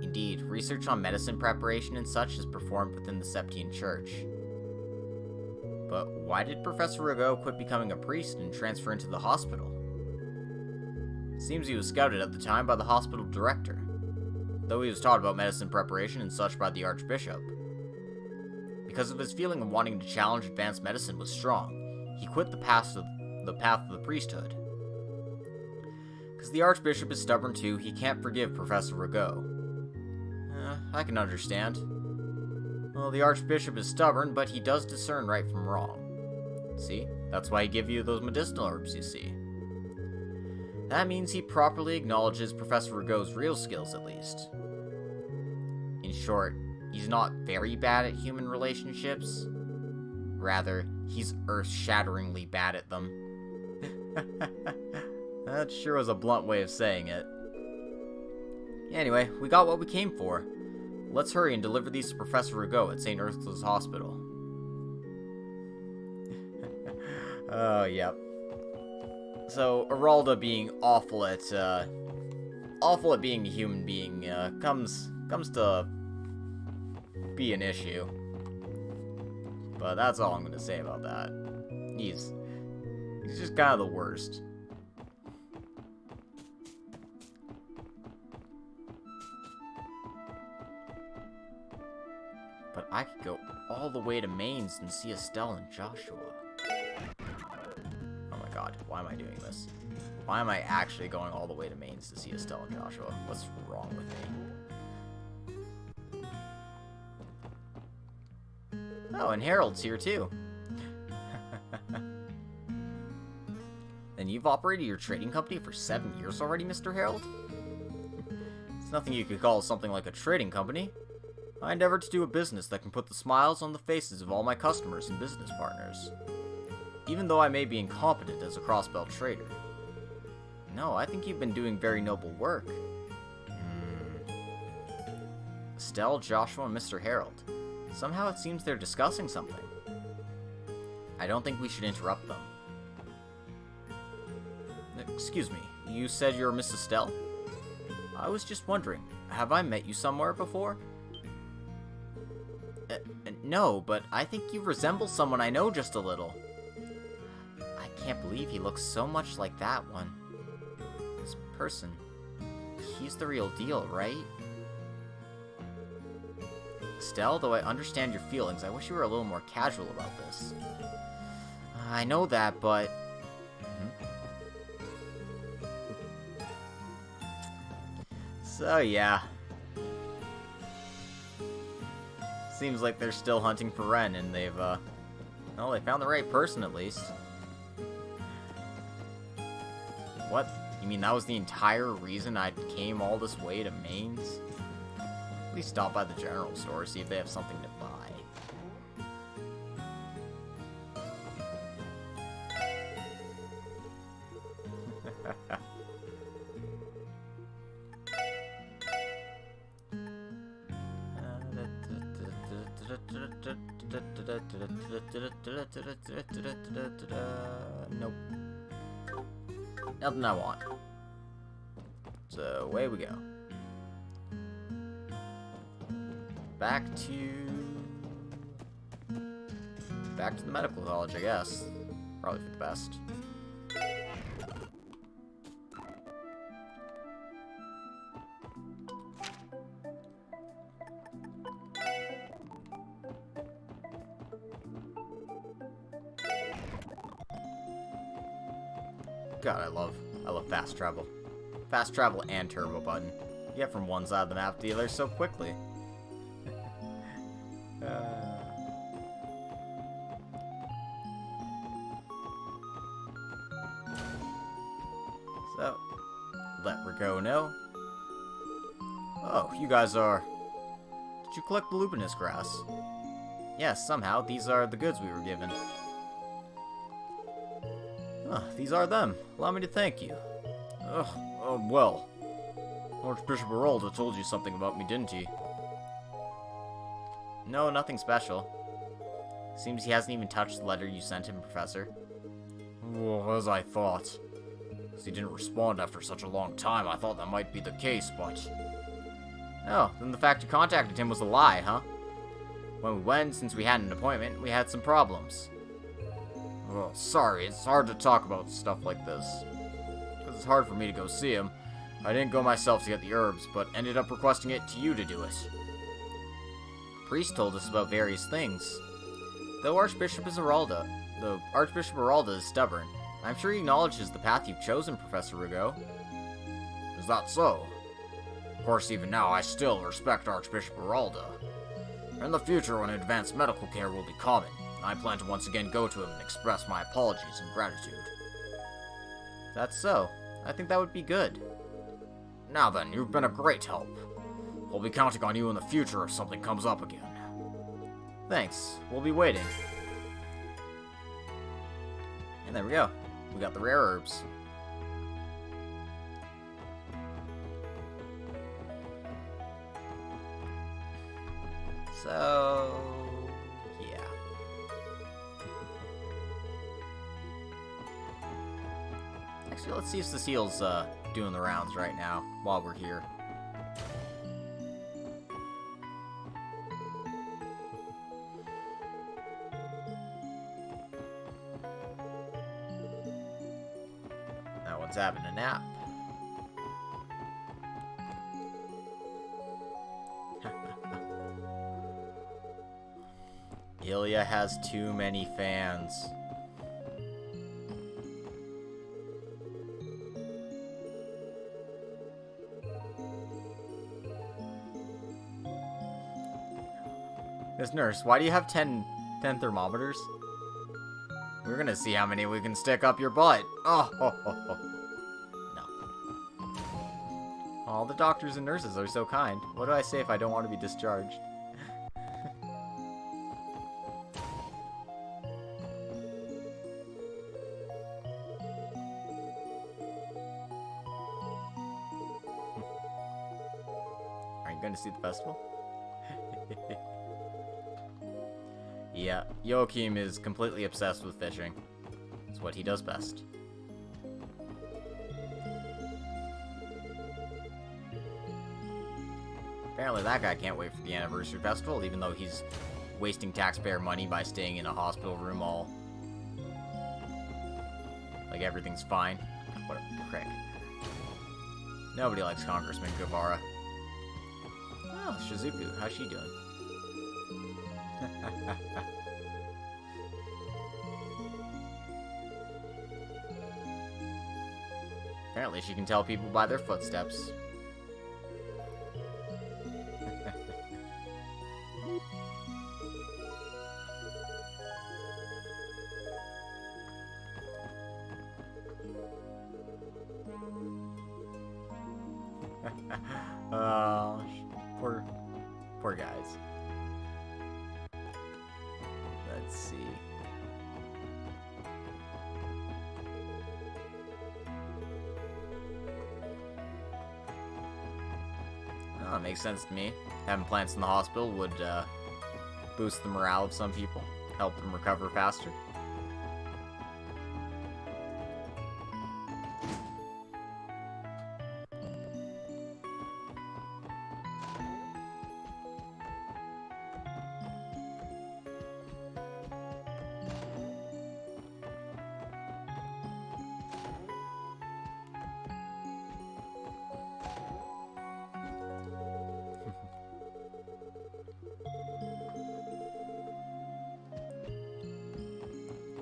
Indeed, research on medicine preparation and such is performed within the Septian Church. But why did Professor Rigaud quit becoming a priest and transfer into the hospital? Seems he was scouted at the time by the hospital director, though he was taught about medicine preparation and such by the Archbishop. Because of his feeling of wanting to challenge advanced medicine was strong, he quit the path of the priesthood. Because the Archbishop is stubborn too, he can't forgive Professor Rigaud. I can understand. Well, the Archbishop is stubborn, but he does discern right from wrong. See? That's why he gave you those medicinal herbs, you see. That means he properly acknowledges Professor Rigaud's real skills, at least. In short, he's not very bad at human relationships. Rather, he's earth-shatteringly bad at them. That sure was a blunt way of saying it. Anyway, we got what we came for. Let's hurry and deliver these to Professor Rigaud at St. Ursula's Hospital. Oh, yep. So, Aralda being awful at being a human being, comes to be an issue. But that's all I'm gonna say about that. He's just kind of the worst. But I could go all the way to Mainz and see Estelle and Joshua. Oh my god, why am I doing this? Why am I actually going all the way to Mainz to see Estelle and Joshua? What's wrong with me? Oh, and Harold's here too. Then you've operated your trading company for 7 years already, Mr. Harold? It's nothing you could call something like a trading company. I endeavor to do a business that can put the smiles on the faces of all my customers and business partners, even though I may be incompetent as a Crossbell trader. No, I think you've been doing very noble work. Estelle, Joshua, and Mr. Harold. Somehow it seems they're discussing something. I don't think we should interrupt them. Excuse me, you said you're Miss Estelle? I was just wondering, have I met you somewhere before? No, but I think you resemble someone I know just a little. I can't believe he looks so much like that one. This person, he's the real deal, right? Estelle, though I understand your feelings, I wish you were a little more casual about this. I know that, but... So, yeah. Seems like they're still hunting for Ren, and they've, well, they found the right person, at least. What? You mean that was the entire reason I came all this way to Maine's? At least stop by the general store, see if they have something to buy. Nope. Nothing I want. So, away we go. Back to the medical college, I guess. Probably for the best. God, I love fast travel. Fast travel and turbo button. You get from one side of the map to the other so quickly. So, let Rico know. Oh, you guys are... Did you collect the lupinous grass? Yes, somehow. These are the goods we were given. These are them. Allow me to thank you. Well. Archbishop Arolda told you something about me, didn't he? No, nothing special. Seems he hasn't even touched the letter you sent him, Professor. Well, as I thought. As he didn't respond after such a long time, I thought that might be the case, but... Oh, then the fact you contacted him was a lie, huh? When we went, since we had an appointment, we had some problems. Well, sorry, it's hard to talk about stuff like this. Because it's hard for me to go see him. I didn't go myself to get the herbs, but ended up requesting it to you to do it. The priest told us about various things. Though Archbishop Arolda is stubborn, I'm sure he acknowledges the path you've chosen, Professor Rigo. Is that so? Of course, even now, I still respect Archbishop Arolda. In the future, when advanced medical care will be common, I plan to once again go to him and express my apologies and gratitude. That's so. I think that would be good. Now then, you've been a great help. We'll be counting on you in the future if something comes up again. Thanks. We'll be waiting. And there we go. We got the rare herbs. So... yeah. Actually, let's see if Cecile's doing the rounds right now while we're here. That one's having a nap. Ilya has too many fans. Miss Nurse, why do you have 10 thermometers? We're gonna see how many we can stick up your butt. Oh. No. All the doctors and nurses are so kind. What do I say if I don't want to be discharged? Are you going to see the festival? Yeah, Joachim is completely obsessed with fishing. It's what he does best. Apparently that guy can't wait for the anniversary festival, even though he's wasting taxpayer money by staying in a hospital room all... like everything's fine. What a prick. Nobody likes Congressman Guevara. Oh, Shizuku, how's she doing? Apparently she can tell people by their footsteps. Oh, poor guys. Let's see. Oh, it makes sense to me. Having plants in the hospital would boost the morale of some people, help them recover faster.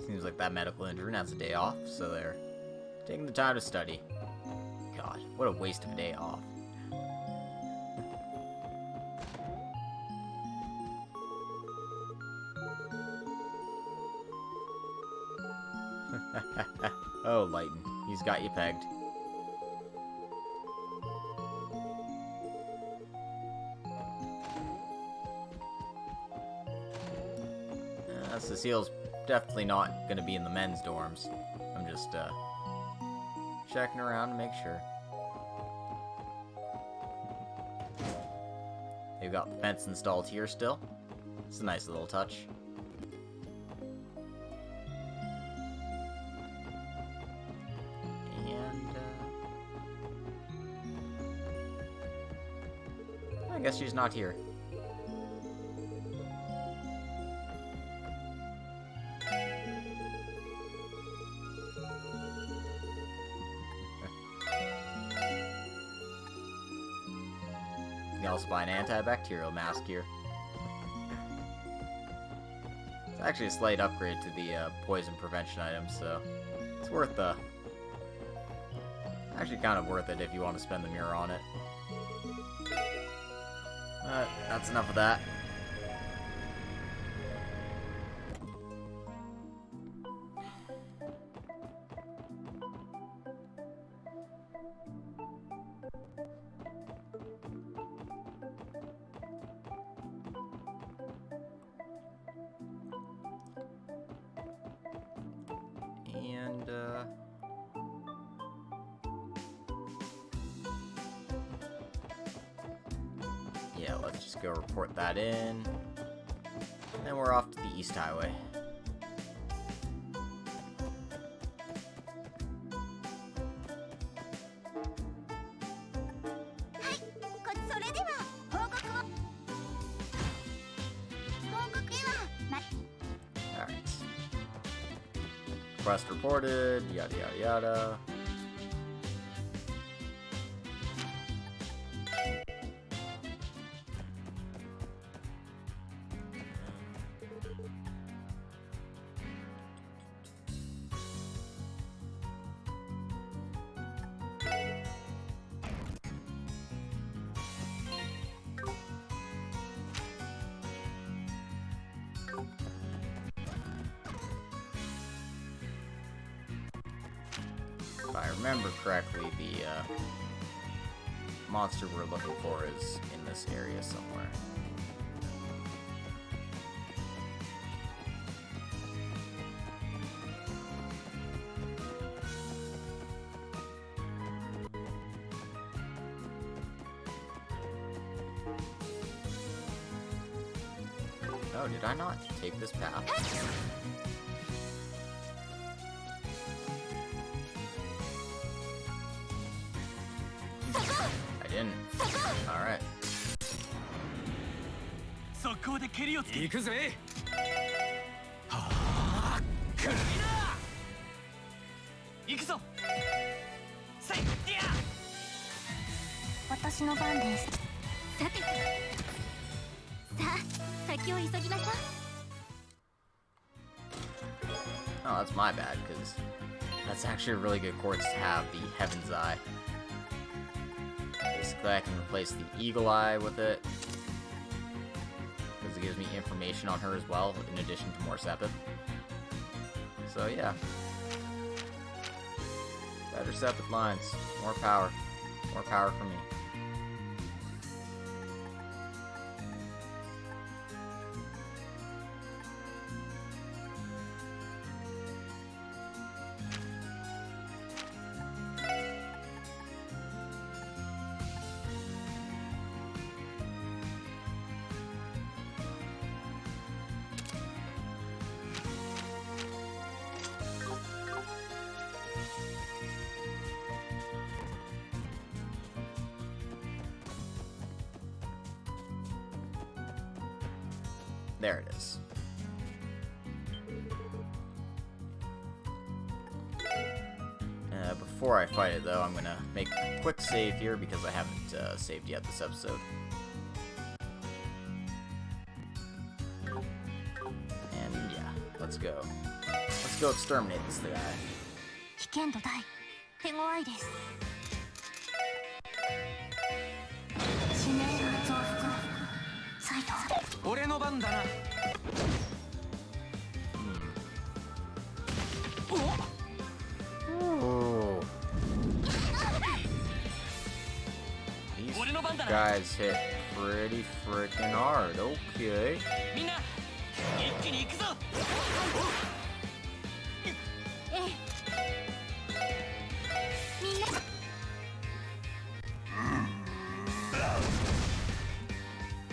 Seems like that medical intern has a day off, so they're taking the time to study. God, what a waste of a day off. Oh, Lighten, he's got you pegged. Cecile's definitely not going to be in the men's dorms. I'm just checking around to make sure. They've got the fence installed here still. It's a nice little touch. And I guess she's not here. You can also buy an antibacterial mask here. It's actually a slight upgrade to the poison prevention items, so it's worth the... Actually kind of worth it if you want to spend the mirror on it. That's enough of that. And, yeah, let's just go report that in. And then we're off to the East Highway. Request reported, yada yada yada. If I remember correctly, the monster we're looking for is in this area somewhere. Oh, did I not take this path? I didn't. Alright. Oh, that's my bad, because that's actually a really good quartz to have, the Heaven's Eye. Basically, I can replace the Eagle Eye with it, because it gives me information on her as well, in addition to more Sepith. So yeah. Better Sepith lines. More power. More power for me. There it is. Before I fight it, though, I'm gonna make a quick save here because I haven't saved yet this episode. And yeah, let's go. Let's go exterminate this guy. 危険度大手強いです。指名が増幅再度俺の番だな。These guys hit pretty freaking hard. Okay.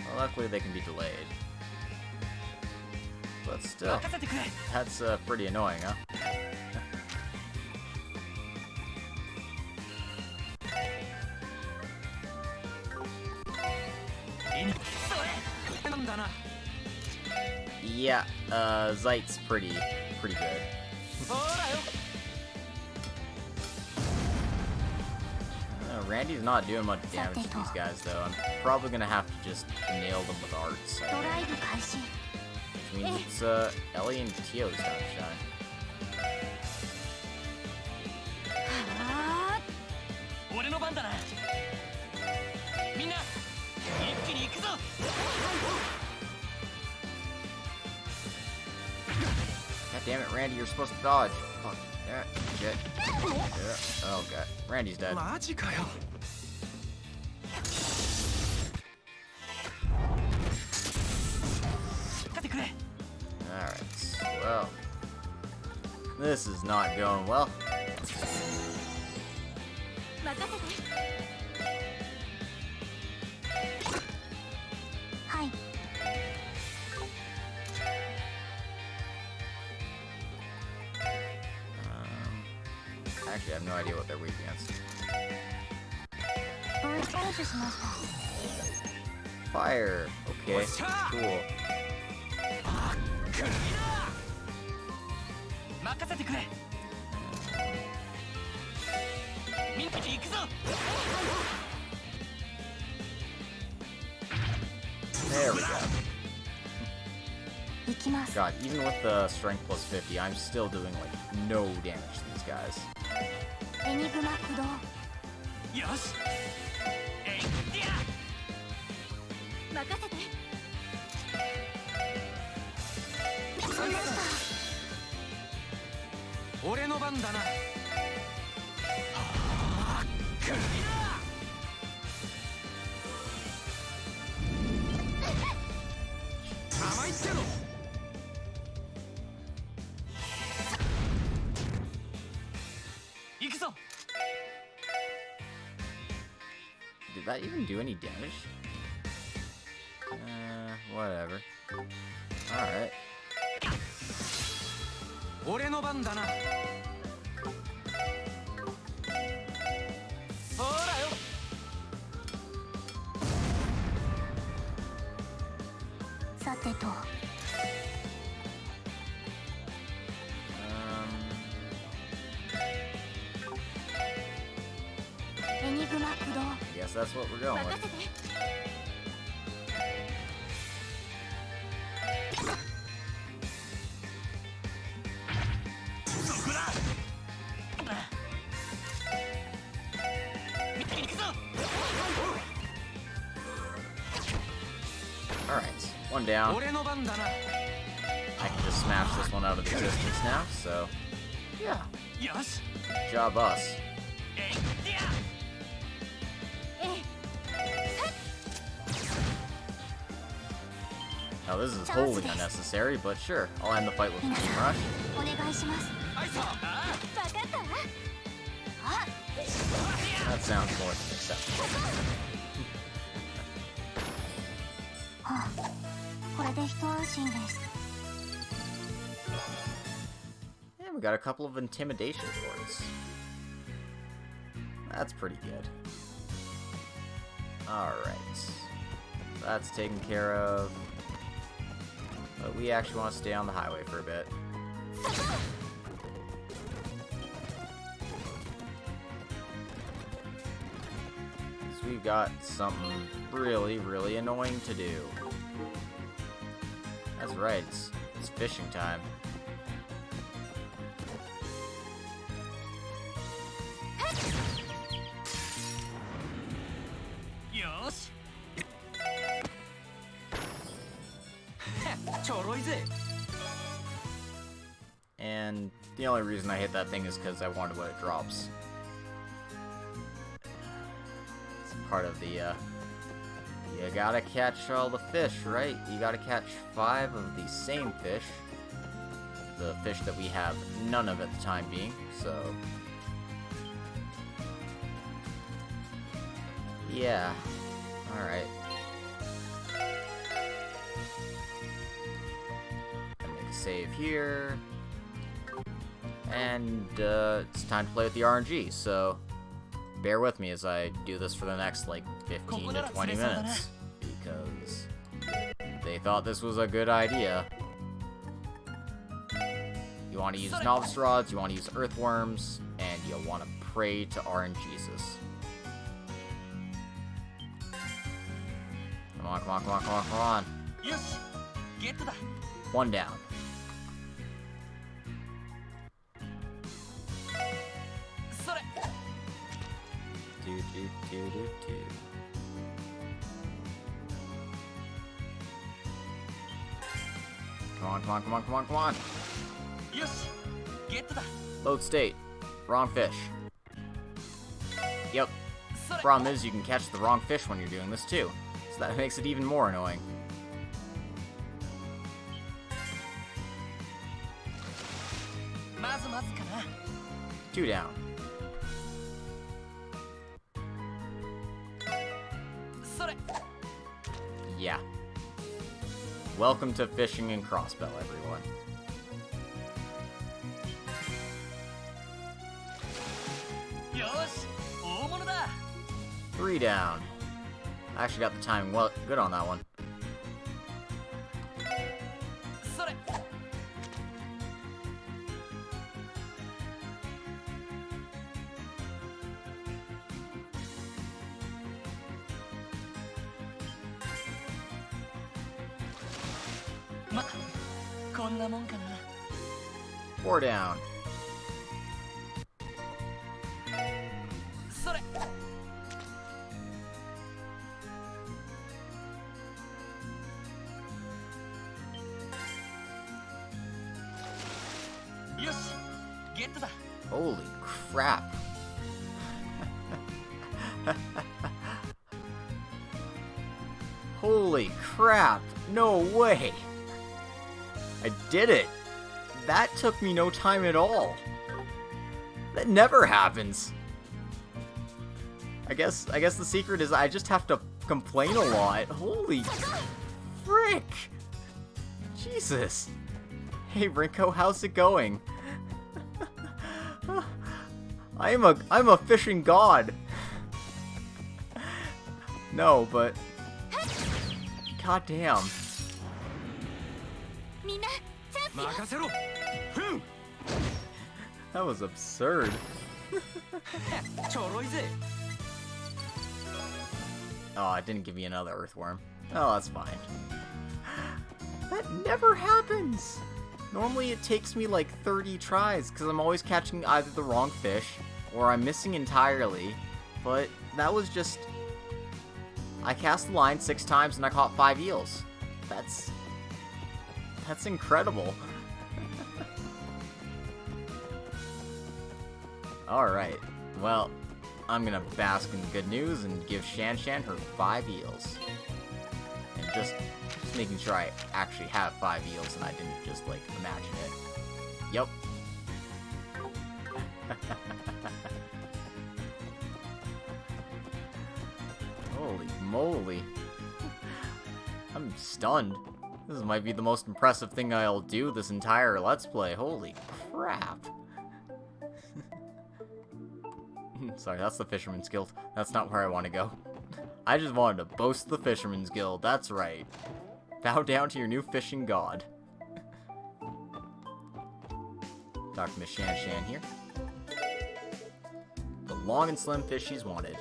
Well, luckily they can be delayed. But still, that's pretty annoying, huh? Yeah, Zeit's pretty good. Randy's not doing much damage to these guys, though. I'm probably gonna have to just nail them with arts. Which means it's Ellie and Tio's time to shine. God damn it, Randy, you're supposed to dodge. Fuck. Yeah, shit. Yeah. Oh god. Randy's dead. Alright, well. This is not going well. Actually, I have no idea what they're weak against. Fire. Okay, cool. There we go. God, even with the strength plus 50, I'm still doing like no damage to these guys. Did that even do any damage? Whatever. Alright. I guess that's what we're going with. One down. 俺の番だな。 I can just smash this one out of existence now, so yeah. よし。 Good job us. えいや。 Now this is wholly unnecessary, but sure, I'll end the fight with a Team Rush. お願いします。はいさ。わかったわ。あ。 That sounds more than acceptable. これで一安心です。 And we got a couple of intimidation boards. That's pretty good. Alright. That's taken care of. But we actually want to stay on the highway for a bit. So we've got something really, really annoying to do. That's right, it's fishing time. Yosh. ちょろいぜ。 And the only reason I hit that thing is because I wanted what it drops. It's part of the, you gotta catch all the fish, right? You gotta catch 5 of the same fish. The fish that we have none of at the time being, so... yeah. Alright. Make a save here. And it's time to play with the RNG, so bear with me as I do this for the next like 15 to 20 minutes, because they thought this was a good idea. You want to use novice rods, you want to use earthworms, and you want to pray to RNGesus. Come on, come on, come on, come on, come on. One down. Come on, come on, come on, come on, come on. Load state. Wrong fish. Yep. Problem is, you can catch the wrong fish when you're doing this too, so that makes it even more annoying. Two down. Yeah. Welcome to fishing in Crossbell, everyone. Three down. I actually got the timing well good on that one. Four down. Holy crap. Holy crap. No way. I did it. That took me no time at all. That never happens. I guess the secret is I just have to complain a lot. Holy frick. Jesus. Hey Rinko, how's it going? I'm a fishing god. No, but god damn. That was absurd. Oh, it didn't give me another earthworm. Oh, that's fine. That never happens! Normally it takes me like 30 tries, because I'm always catching either the wrong fish, or I'm missing entirely, but that was just... I cast the line 6 times and I caught 5 eels. That's incredible. Alright, well, I'm gonna bask in the good news and give Shan Shan her 5 eels. And just making sure I actually have 5 eels and I didn't just, like, imagine it. Yep. Holy moly. I'm stunned. This might be the most impressive thing I'll do this entire Let's Play. Holy crap. Sorry, that's the Fisherman's Guild. That's not where I want to go. I just wanted to boast the Fisherman's Guild. That's right. Bow down to your new fishing god. Talk to Miss Shan Shan here. The long and slim fish she's wanted.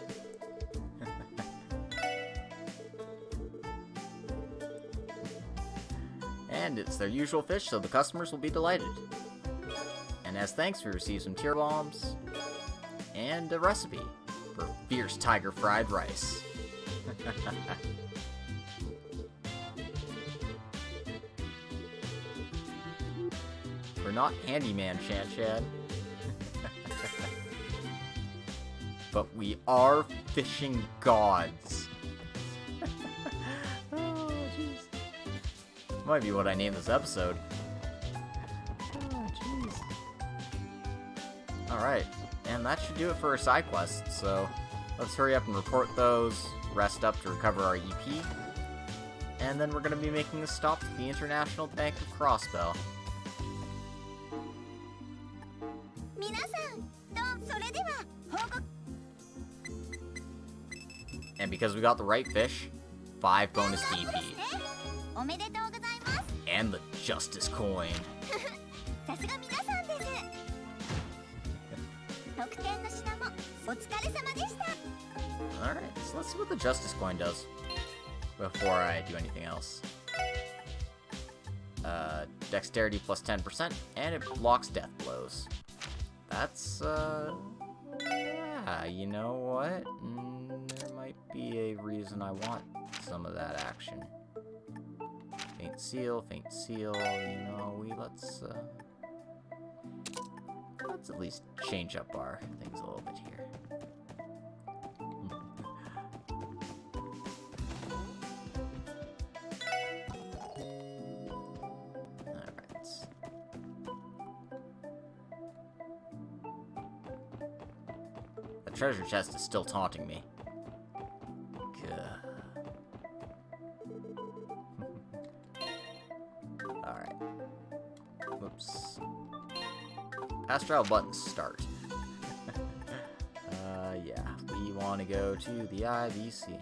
And it's their usual fish, so the customers will be delighted. And as thanks, we receive some tear bombs and a recipe for fierce tiger fried rice. We're not handyman Shan Shan. But we are fishing gods. Oh, jeez. Might be what I name this episode. Oh, jeez. Alright, and that should do it for our side quests, so let's hurry up and report those, rest up to recover our EP, and then we're going to be making a stop at the International Bank of Crossbell. And because we got the right fish, 5 bonus DP. And the Justice Coin. Alright, so let's see what the Justice Coin does before I do anything else. Dexterity plus 10%, and it blocks death blows. That's, yeah, you know what? There might be a reason I want some of that action. Faint seal, you know, let's at least change up our things a little bit here. Alright. The treasure chest is still taunting me. Alright. Whoops. Astral buttons start. Yeah. We want to go to the IBC.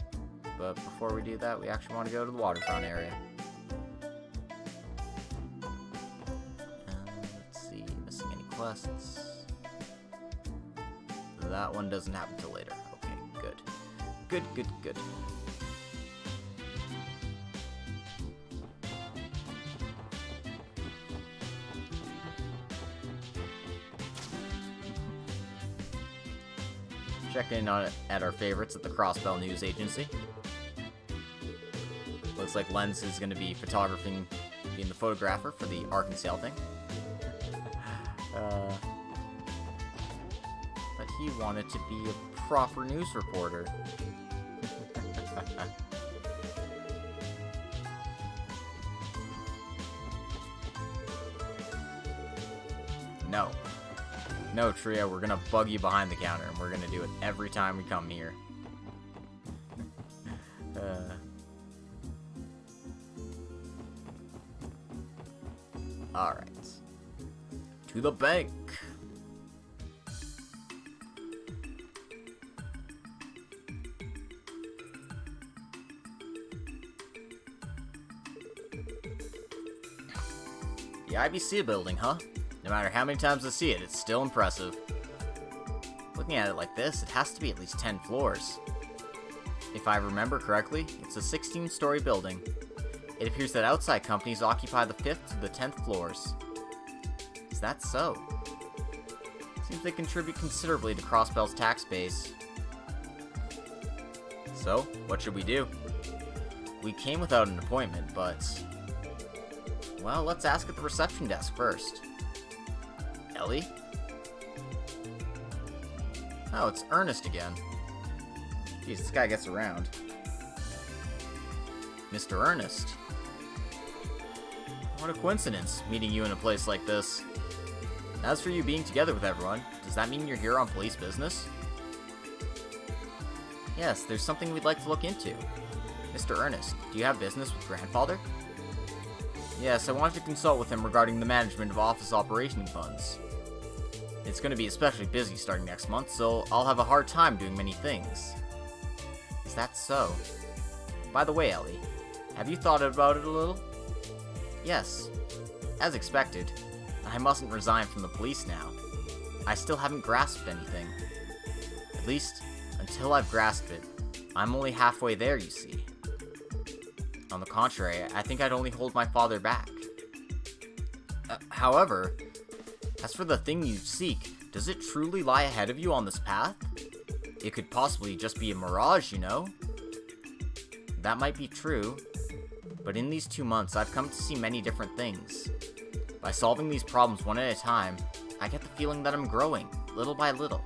But before we do that, we actually want to go to the waterfront area. Let's see. Missing any quests? That one doesn't happen till later. Okay, good. Good. Check in on it at our favorites at the Crossbell News Agency. Looks like Lens is going to be being the photographer for the Arkansas thing. But he wanted to be a proper news reporter. No, Trio, we're gonna bug you behind the counter, and we're gonna do it every time we come here. Alright. To the bank! The IBC building, huh? No matter how many times I see it, it's still impressive. Looking at it like this, it has to be at least 10 floors. If I remember correctly, it's a 16-story building. It appears that outside companies occupy the 5th to the 10th floors. Is that so? Seems they contribute considerably to Crossbell's tax base. So, what should we do? we came without an appointment, but... Well, let's ask at the reception desk first. Ellie? Oh, it's Ernest again. Jeez, this guy gets around. Mr. Ernest. What a coincidence, meeting you in a place like this. As for you being together with everyone, does that mean you're here on police business? Yes, there's something we'd like to look into. Mr. Ernest, do you have business with Grandfather? Yes, I wanted to consult with him regarding the management of office operating funds. It's going to be especially busy starting next month, so I'll have a hard time doing many things. Is that so? By the way, Ellie, have you thought about it a little? Yes. As expected, I mustn't resign from the police now. I still haven't grasped anything. At least, until I've grasped it, I'm only halfway there, you see. On the contrary, I think I'd only hold my father back. However, as for the thing you seek, does it truly lie ahead of you on this path? It could possibly just be a mirage, you know? That might be true, but in these 2 months, I've come to see many different things. By solving these problems one at a time, I get the feeling that I'm growing, little by little.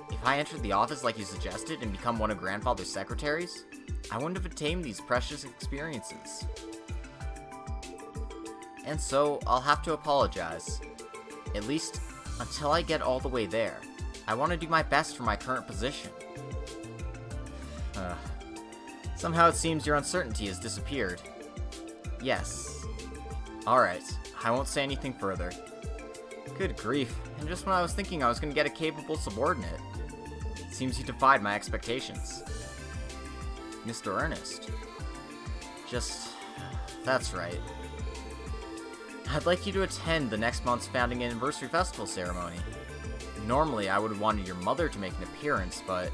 If I entered the office like you suggested and become one of Grandfather's secretaries, I wouldn't have attained these precious experiences. And so, I'll have to apologize. At least, until I get all the way there, I want to do my best for my current position. Somehow it seems your uncertainty has disappeared. Yes. Alright, I won't say anything further. Good grief, and just when I was thinking I was going to get a capable subordinate. It seems you defied my expectations. Mr. Ernest. That's right. I'd like you to attend the next month's founding anniversary festival ceremony. Normally, I would have wanted your mother to make an appearance, but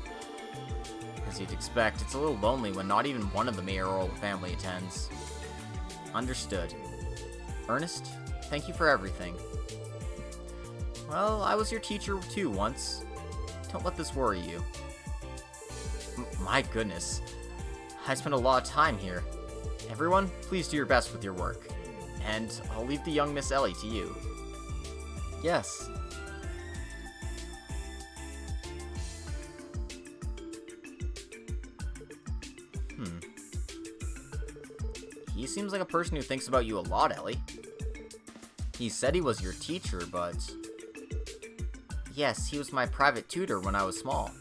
as you'd expect, it's a little lonely when not even one of the mayoral family attends. Understood. Ernest, thank you for everything. Well, I was your teacher too once. Don't let this worry you. My goodness. I spent a lot of time here. Everyone, please do your best with your work. And I'll leave the young Miss Ellie to you. Yes. He seems like a person who thinks about you a lot, Ellie. He said he was your teacher, but... Yes, he was my private tutor when I was small.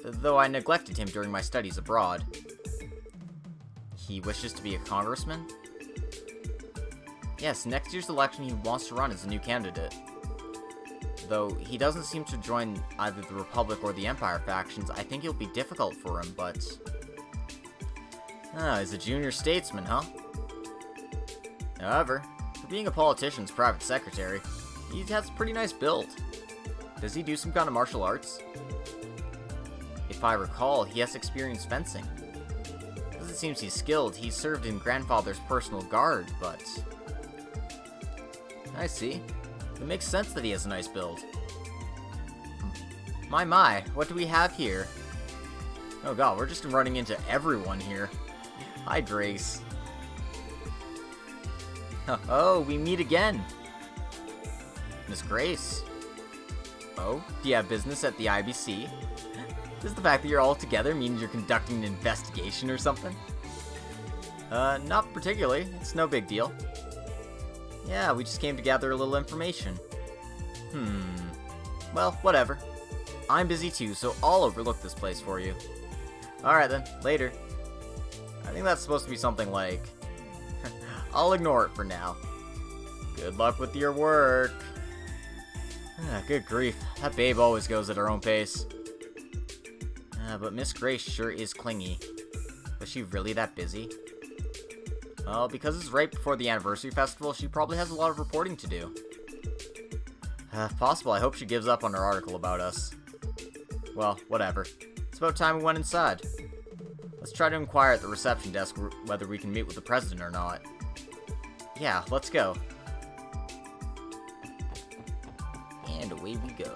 Though I neglected him during my studies abroad. He wishes to be a congressman? Yes, next year's election he wants to run as a new candidate. Though he doesn't seem to join either the Republic or the Empire factions, I think it'll be difficult for him, but... he's a junior statesman, huh? However, for being a politician's private secretary, he has a pretty nice build. Does he do some kind of martial arts? If I recall, he has experience fencing. As it seems he's skilled, he served in Grandfather's personal guard, but... I see. It makes sense that he has a nice build. My, what do we have here? Oh god, we're just running into everyone here. Hi, Grace. Oh, we meet again. Miss Grace. Oh, do you have business at the IBC? Does the fact that you're all together mean you're conducting an investigation or something? Not particularly. It's no big deal. Yeah, we just came to gather a little information. Well, whatever. I'm busy too, so I'll overlook this place for you. Alright then, later. I think that's supposed to be something like... I'll ignore it for now. Good luck with your work. Good grief, that babe always goes at her own pace. But Miss Grace sure is clingy. Was she really that busy? Well, because it's right before the anniversary festival, she probably has a lot of reporting to do. If possible, I hope she gives up on her article about us. Well, whatever. It's about time we went inside. Let's try to inquire at the reception desk whether we can meet with the president or not. Yeah, let's go. And away we go.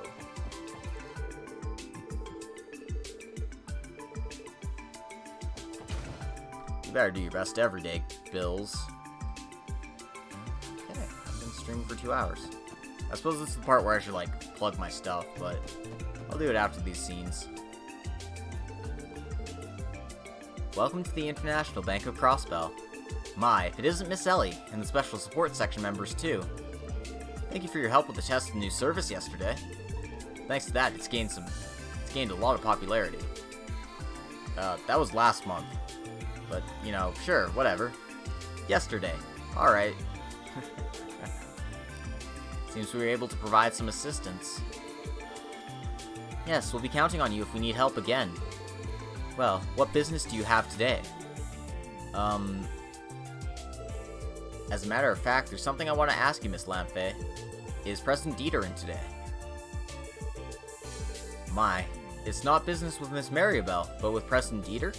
You better do your best every day, Bills. Okay, I've been streaming for 2 hours. I suppose this is the part where I should, like, plug my stuff, but I'll do it after these scenes. Welcome to the International Bank of Crossbell. My, if it isn't Miss Ellie, and the Special Support Section members too. Thank you for your help with the test of the new service yesterday. Thanks to that, it's gained a lot of popularity. That was last month. But, you know, sure, whatever. Yesterday. Alright. Seems we were able to provide some assistance. Yes, we'll be counting on you if we need help again. Well, what business do you have today? As a matter of fact, there's something I want to ask you, Miss Lamphay. Is President Dieter in today? My, it's not business with Miss Maribel, but with President Dieter?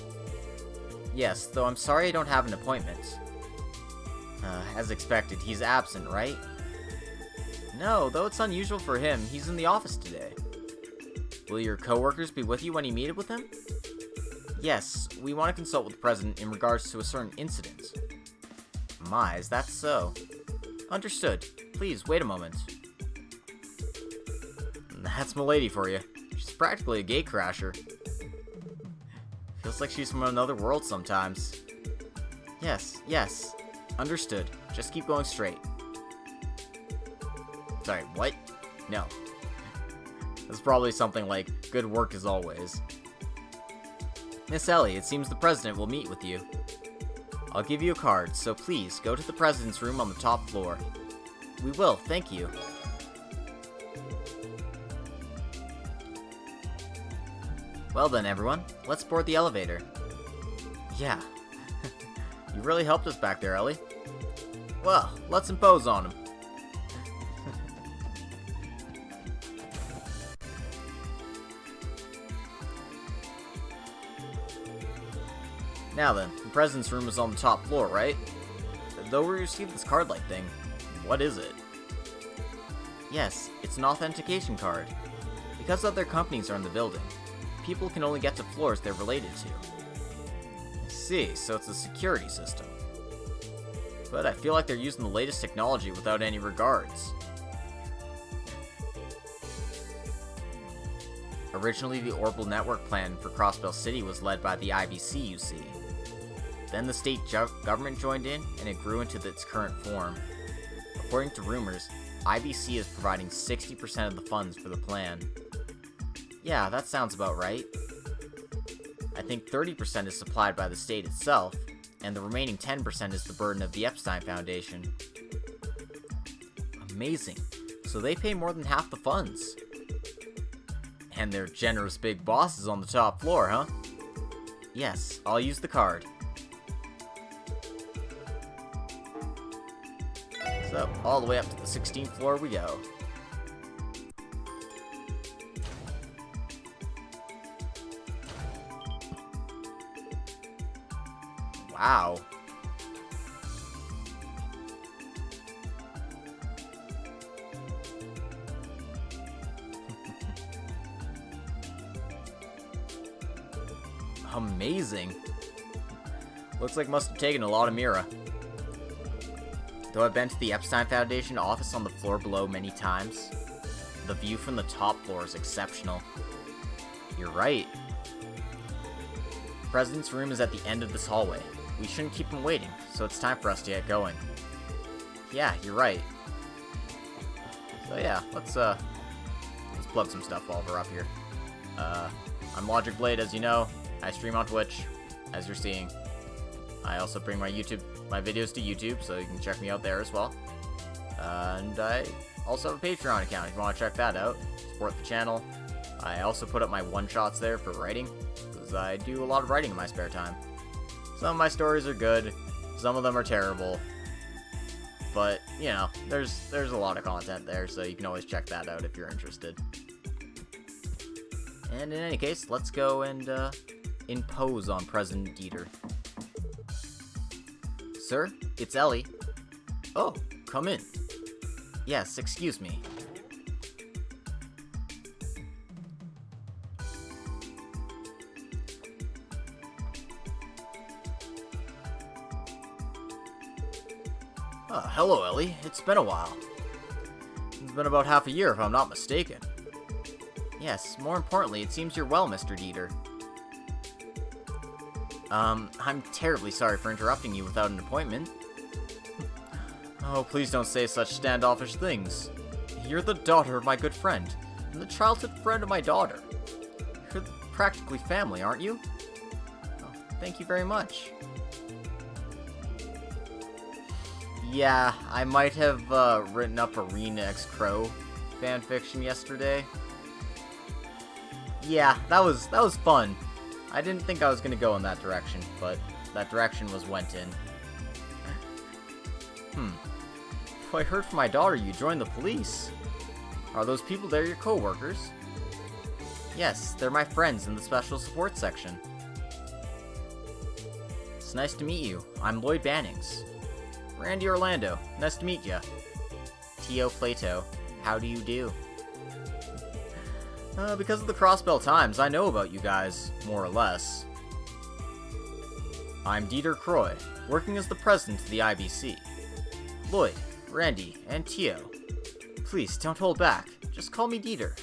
Yes, though I'm sorry I don't have an appointment. As expected, he's absent, right? No, though it's unusual for him, he's in the office today. Will your coworkers be with you when you meet with him? Yes, we want to consult with the President in regards to a certain incident. My, is that so? Understood. Please, wait a moment. That's Milady for you. She's practically a gate crasher. Feels like she's from another world sometimes. Yes. Understood. Just keep going straight. Sorry, what? No. That's probably something like, good work as always. Miss Ellie, it seems the President will meet with you. I'll give you a card, so please, go to the President's room on the top floor. We will, thank you. Well then, everyone, let's board the elevator. Yeah. You really helped us back there, Ellie. Well, let's impose on him. Now then, the President's room is on the top floor, right? Though we received this card-like thing, what is it? Yes, it's an authentication card. Because other companies are in the building, people can only get to floors they're related to. I see, so it's a security system. But I feel like they're using the latest technology without any regards. Originally, the orbital network plan for Crossbell City was led by the IBC, you see. Then the state government joined in, and it grew into its current form. According to rumors, IBC is providing 60% of the funds for the plan. Yeah, that sounds about right. I think 30% is supplied by the state itself, and the remaining 10% is the burden of the Epstein Foundation. Amazing. So they pay more than half the funds. And they're generous big bosses on the top floor, huh? Yes, I'll use the card. So, all the way up to the 16th floor we go. Wow. Amazing. Looks like must have taken a lot of Mira. Though I've been to the Epstein Foundation office on the floor below many times, the view from the top floor is exceptional. You're right. The President's room is at the end of this hallway. We shouldn't keep him waiting, so it's time for us to get going. Yeah, you're right. So yeah, let's plug some stuff while we're up here. I'm Logic Blade, as you know. I stream on Twitch, as you're seeing. I also bring my videos to YouTube, so you can check me out there as well. And I also have a Patreon account if you want to check that out. Support the channel. I also put up my one-shots there for writing, because I do a lot of writing in my spare time. Some of my stories are good, some of them are terrible. But, you know, there's a lot of content there, so you can always check that out if you're interested. And in any case, let's go and impose on President Dieter. Sir, it's Ellie. Oh, come in. Yes, excuse me. Hello, Ellie. It's been a while. It's been about half a year, if I'm not mistaken. Yes, more importantly, it seems you're well, Mr. Dieter. I'm terribly sorry for interrupting you without an appointment. Oh, please don't say such standoffish things. You're the daughter of my good friend, and the childhood friend of my daughter. You're practically family, aren't you? Oh, thank you very much. Yeah, I might have written up Arena X Crow fanfiction yesterday. Yeah, that was fun. I didn't think I was gonna go in that direction, but that direction went in. So I heard from my daughter you joined the police. Are those people there your co-workers? Yes, they're my friends in the special support section. It's nice to meet you. I'm Lloyd Bannings. Randy Orlando, nice to meet ya. Tio Plato, how do you do? Because of the Crossbell Times, I know about you guys, more or less. I'm Dieter Croy, working as the president of the IBC. Lloyd, Randy, and Tio, please don't hold back. Just call me Dieter.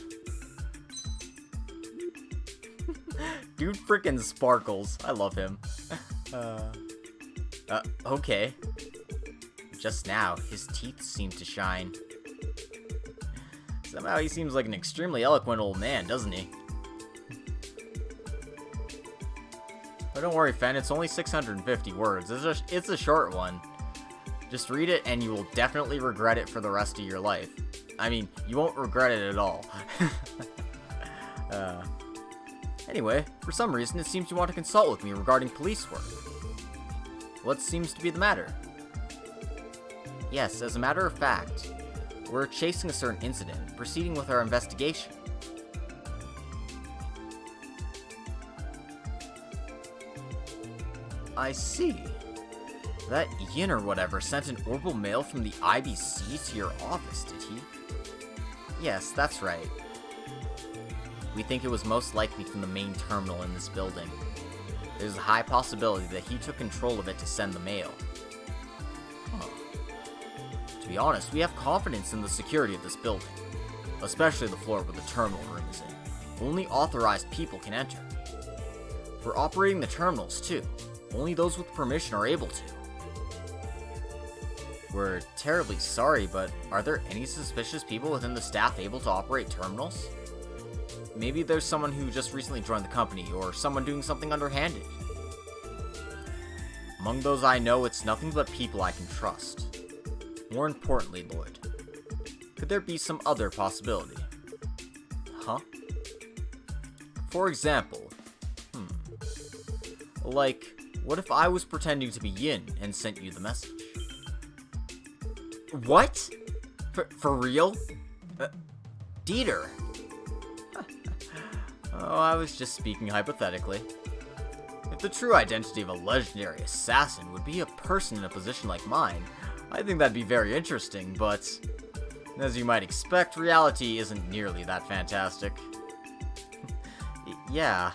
Dude frickin' sparkles. I love him. Okay. Just now, his teeth seem to shine. Somehow he seems like an extremely eloquent old man, doesn't he? But don't worry, Fen, it's only 650 words. It's a short one. Just read it and you will definitely regret it for the rest of your life. I mean, you won't regret it at all. Anyway, for some reason it seems you want to consult with me regarding police work. What seems to be the matter? Yes, as a matter of fact, we're chasing a certain incident, proceeding with our investigation. I see. That Yin or whatever sent an orbital mail from the IBC to your office, did he? Yes, that's right. We think it was most likely from the main terminal in this building. There's a high possibility that he took control of it to send the mail. Huh. To be honest, we have confidence in the security of this building, especially the floor where the terminal room is in. Only authorized people can enter. For operating the terminals, too, only those with permission are able to. We're terribly sorry, but are there any suspicious people within the staff able to operate terminals? Maybe there's someone who just recently joined the company, or someone doing something underhanded. Among those I know, it's nothing but people I can trust. More importantly, Lloyd, could there be some other possibility? Huh? For example, like, what if I was pretending to be Yin and sent you the message? What? For real? Dieter? Oh, I was just speaking hypothetically. If the true identity of a legendary assassin would be a person in a position like mine, I think that'd be very interesting, but as you might expect, reality isn't nearly that fantastic. Yeah.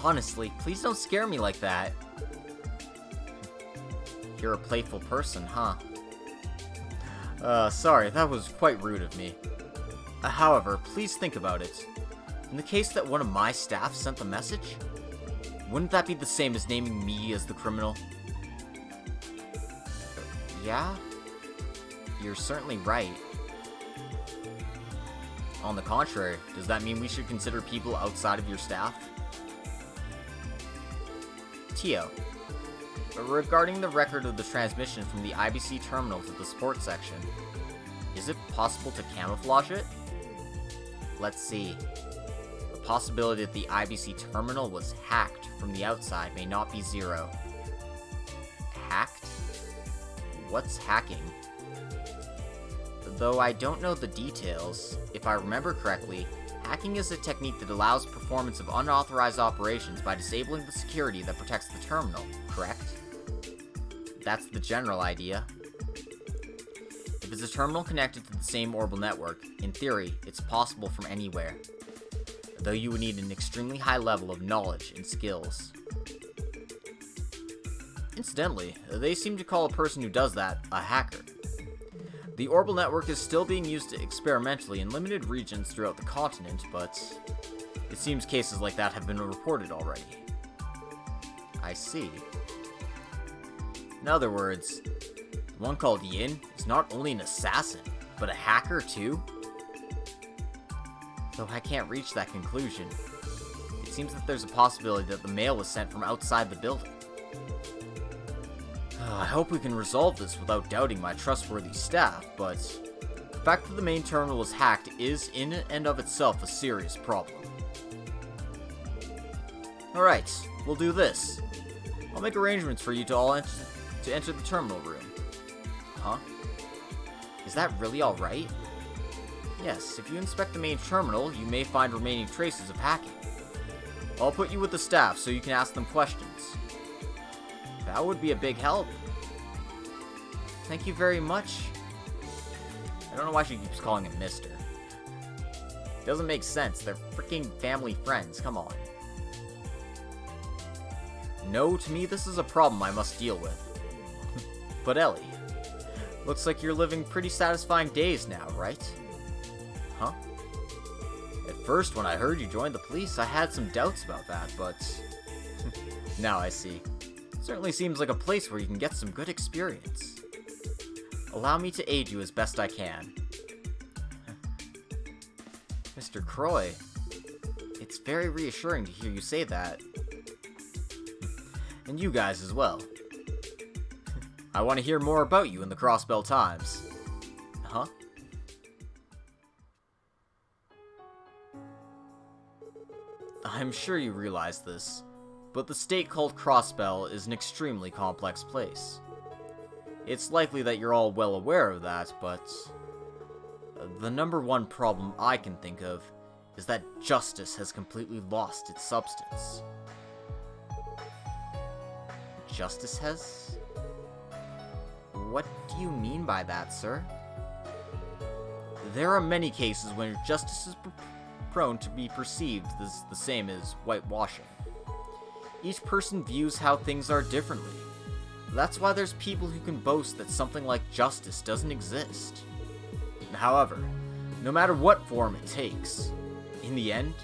Honestly, please don't scare me like that. You're a playful person, huh? Sorry, that was quite rude of me. However, please think about it. In the case that one of my staff sent the message, wouldn't that be the same as naming me as the criminal? Yeah? You're certainly right. On the contrary, does that mean we should consider people outside of your staff? Tio, regarding the record of the transmission from the IBC terminal to the support section, is it possible to camouflage it? Let's see. The possibility that the IBC terminal was hacked from the outside may not be zero. Hacked? What's hacking? Though I don't know the details, if I remember correctly, hacking is a technique that allows performance of unauthorized operations by disabling the security that protects the terminal, correct? That's the general idea. If it's a terminal connected to the same orbital network, in theory, it's possible from anywhere, though you would need an extremely high level of knowledge and skills. Incidentally, they seem to call a person who does that a hacker. The Orbital Network is still being used experimentally in limited regions throughout the continent, but it seems cases like that have been reported already. I see. In other words, the one called Yin is not only an assassin, but a hacker too? Though I can't reach that conclusion. It seems that there's a possibility that the mail was sent from outside the building. I hope we can resolve this without doubting my trustworthy staff, but the fact that the main terminal was hacked is in and of itself a serious problem. Alright, we'll do this. I'll make arrangements for you to all enter the terminal room. Huh? Is that really alright? Yes, if you inspect the main terminal, you may find remaining traces of hacking. I'll put you with the staff so you can ask them questions. That would be a big help. Thank you very much. I don't know why she keeps calling him Mister. Doesn't make sense. They're freaking family friends. Come on. No, to me, this is a problem I must deal with. But Ellie, looks like you're living pretty satisfying days now, right? Huh? At first, when I heard you joined the police, I had some doubts about that, but now I see. Certainly seems like a place where you can get some good experience. Allow me to aid you as best I can. Mr. Croy, it's very reassuring to hear you say that. And you guys as well. I want to hear more about you in the Crossbell Times. Huh? I'm sure you realize this, but the state called Crossbell is an extremely complex place. It's likely that you're all well aware of that, but the number one problem I can think of is that justice has completely lost its substance. Justice has? What do you mean by that, sir? There are many cases where justice is prone to be perceived as the same as whitewashing. Each person views how things are differently. That's why there's people who can boast that something like justice doesn't exist. However, no matter what form it takes, in the end,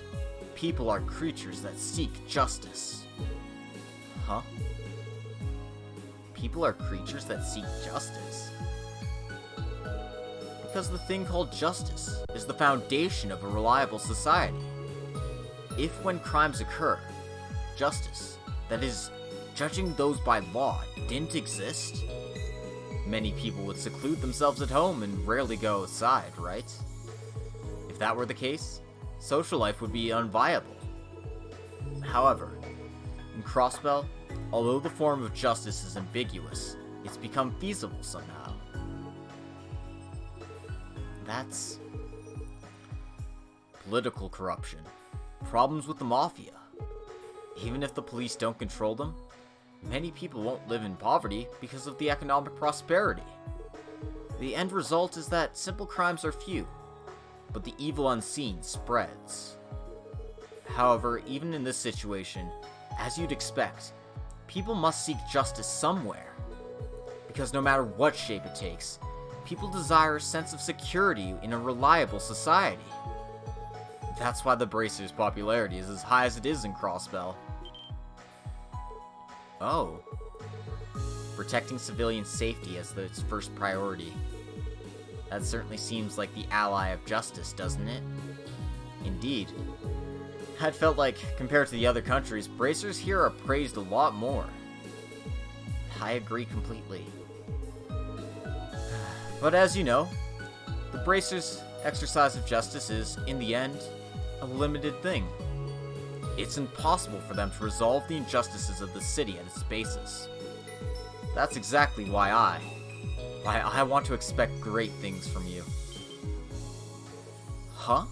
people are creatures that seek justice. Huh? People are creatures that seek justice? Because the thing called justice is the foundation of a reliable society. If when crimes occur, justice, that is, judging those by law, didn't exist, many people would seclude themselves at home and rarely go outside, right? If that were the case, social life would be unviable. However, in Crossbell, although the form of justice is ambiguous, it's become feasible somehow. That's political corruption, problems with the mafia. Even if the police don't control them, many people won't live in poverty because of the economic prosperity. The end result is that simple crimes are few, but the evil unseen spreads. However, even in this situation, as you'd expect, people must seek justice somewhere. Because no matter what shape it takes, people desire a sense of security in a reliable society. That's why the Bracers' popularity is as high as it is in Crossbell. Oh. Protecting civilian safety as its first priority. That certainly seems like the ally of justice, doesn't it? Indeed. I'd felt like, compared to the other countries, Bracers here are praised a lot more. I agree completely. But as you know, the Bracers' exercise of justice is, in the end, a limited thing. It's impossible for them to resolve the injustices of the city at its basis. That's exactly why I want to expect great things from you. Huh?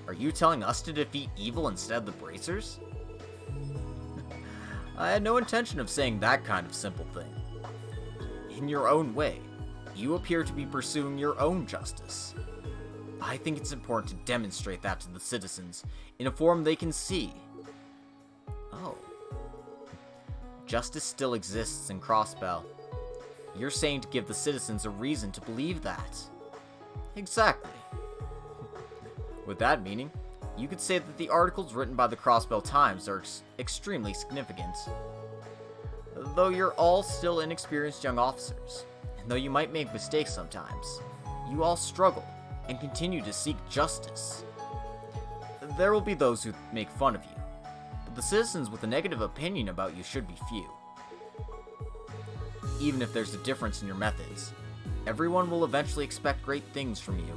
Are you telling us to defeat evil instead of the Bracers? I had no intention of saying that kind of simple thing. In your own way, you appear to be pursuing your own justice. I think it's important to demonstrate that to the citizens in a form they can see. Oh. Justice still exists in Crossbell. You're saying to give the citizens a reason to believe that. Exactly. With that meaning, you could say that the articles written by the Crossbell Times are extremely significant. Though you're all still inexperienced young officers, and though you might make mistakes sometimes, you all struggle and continue to seek justice. There will be those who make fun of you, but the citizens with a negative opinion about you should be few. Even if there's a difference in your methods, everyone will eventually expect great things from you.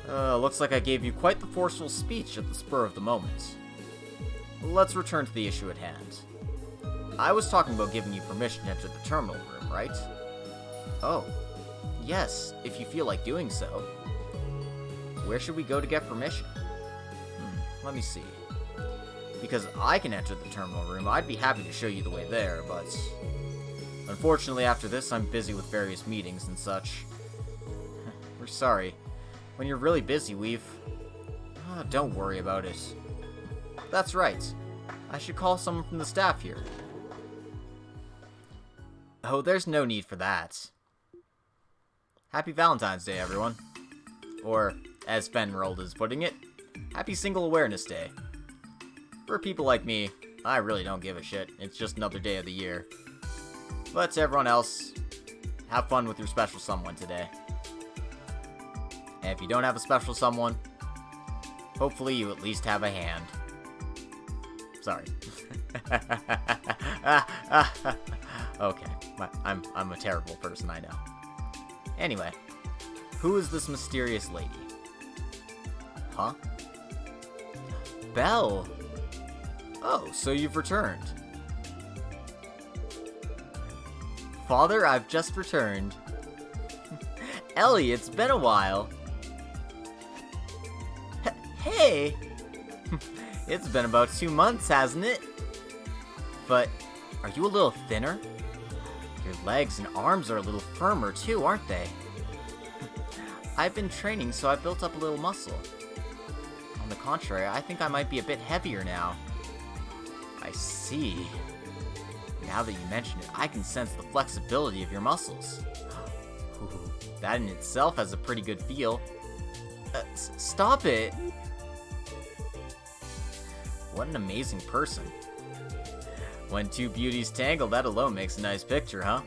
Looks like I gave you quite the forceful speech at the spur of the moment. Let's return to the issue at hand. I was talking about giving you permission to enter the terminal room, right? Oh, yes, if you feel like doing so. Where should we go to get permission? Let me see. Because I can enter the terminal room, I'd be happy to show you the way there, but unfortunately after this I'm busy with various meetings and such. We're sorry. When you're really busy, don't worry about it. That's right. I should call someone from the staff here. Oh, there's no need for that. Happy Valentine's Day, everyone. Or, as Fenrold is putting it, Happy Single Awareness Day. For people like me, I really don't give a shit. It's just another day of the year. But to everyone else, have fun with your special someone today. And if you don't have a special someone, hopefully you at least have a hand. Sorry. Okay, I'm a terrible person, I know. Anyway, who is this mysterious lady? Huh? Belle! Oh, so you've returned. Father, I've just returned. Ellie, it's been a while. Hey! It's been about 2 months, hasn't it? But, are you a little thinner? Your legs and arms are a little firmer too, aren't they? I've been training, so I built up a little muscle. On the contrary, I think I might be a bit heavier now. I see. Now that you mention it, I can sense the flexibility of your muscles. Ooh, that in itself has a pretty good feel. Stop it! What an amazing person. When two beauties tangle, that alone makes a nice picture, huh?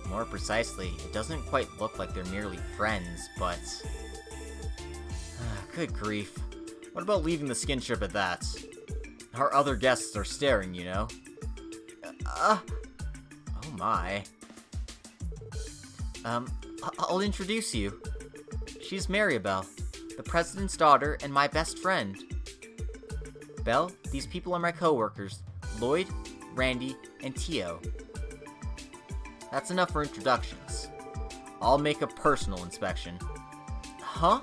More precisely, it doesn't quite look like they're merely friends, but... Good grief. What about leaving the skinship at that? Our other guests are staring, you know? Oh my. I'll introduce you. She's Maribel, the president's daughter and my best friend. Belle, these people are my co-workers, Lloyd, Randy, and Tio. That's enough for introductions. I'll make a personal inspection. Huh?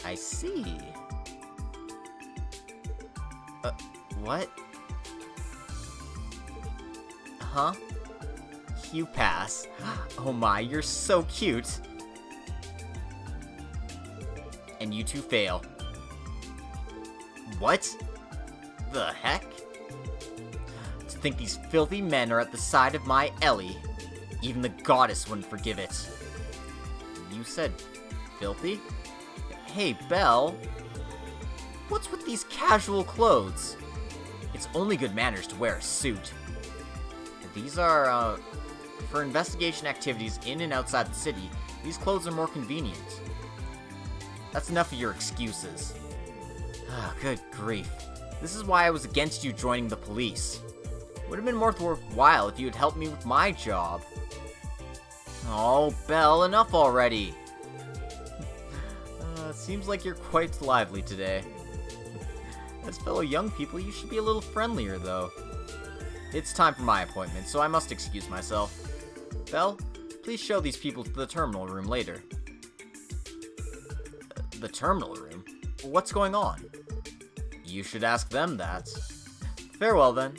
I see. What? Huh? You pass. Oh my, you're so cute. And you two fail. What? The heck? To think these filthy men are at the side of my Ellie. Even the goddess wouldn't forgive it. You said filthy? Hey, Belle. What's with these casual clothes? It's only good manners to wear a suit. These are, for investigation activities in and outside the city, these clothes are more convenient. That's enough of your excuses. Good grief. This is why I was against you joining the police. Would have been more worthwhile if you had helped me with my job. Oh, Belle, enough already. Seems like you're quite lively today. As fellow young people, you should be a little friendlier, though. It's time for my appointment, so I must excuse myself. Belle, please show these people to the terminal room later. The terminal room? What's going on? You should ask them that. Farewell, then.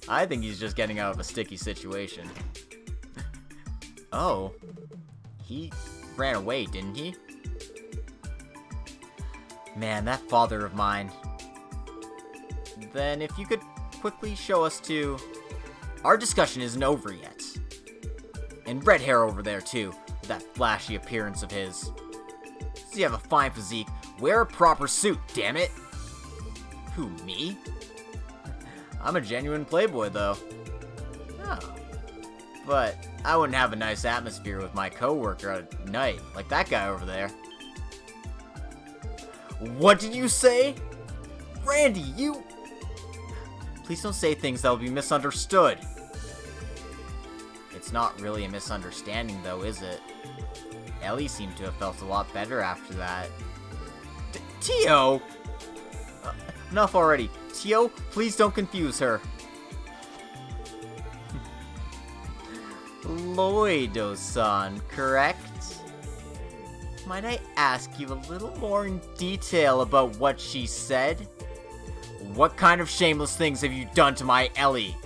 I think he's just getting out of a sticky situation. Oh, he ran away, didn't he? Man, that father of mine. Then if you could quickly show us to... Our discussion isn't over yet. And red hair over there too, with that flashy appearance of his. Does he have a fine physique? Wear a proper suit, damn it! Who, me? I'm a genuine playboy, though. Oh. But I wouldn't have a nice atmosphere with my coworker at night, like that guy over there. What did you say? Randy, you... Please don't say things that will be misunderstood. It's not really a misunderstanding, though, is it? Ellie seemed to have felt a lot better after that. Tio! Enough already. Tio, please don't confuse her. Lloyd-o-san, correct? Might I ask you a little more in detail about what she said? What kind of shameless things have you done to my Ellie?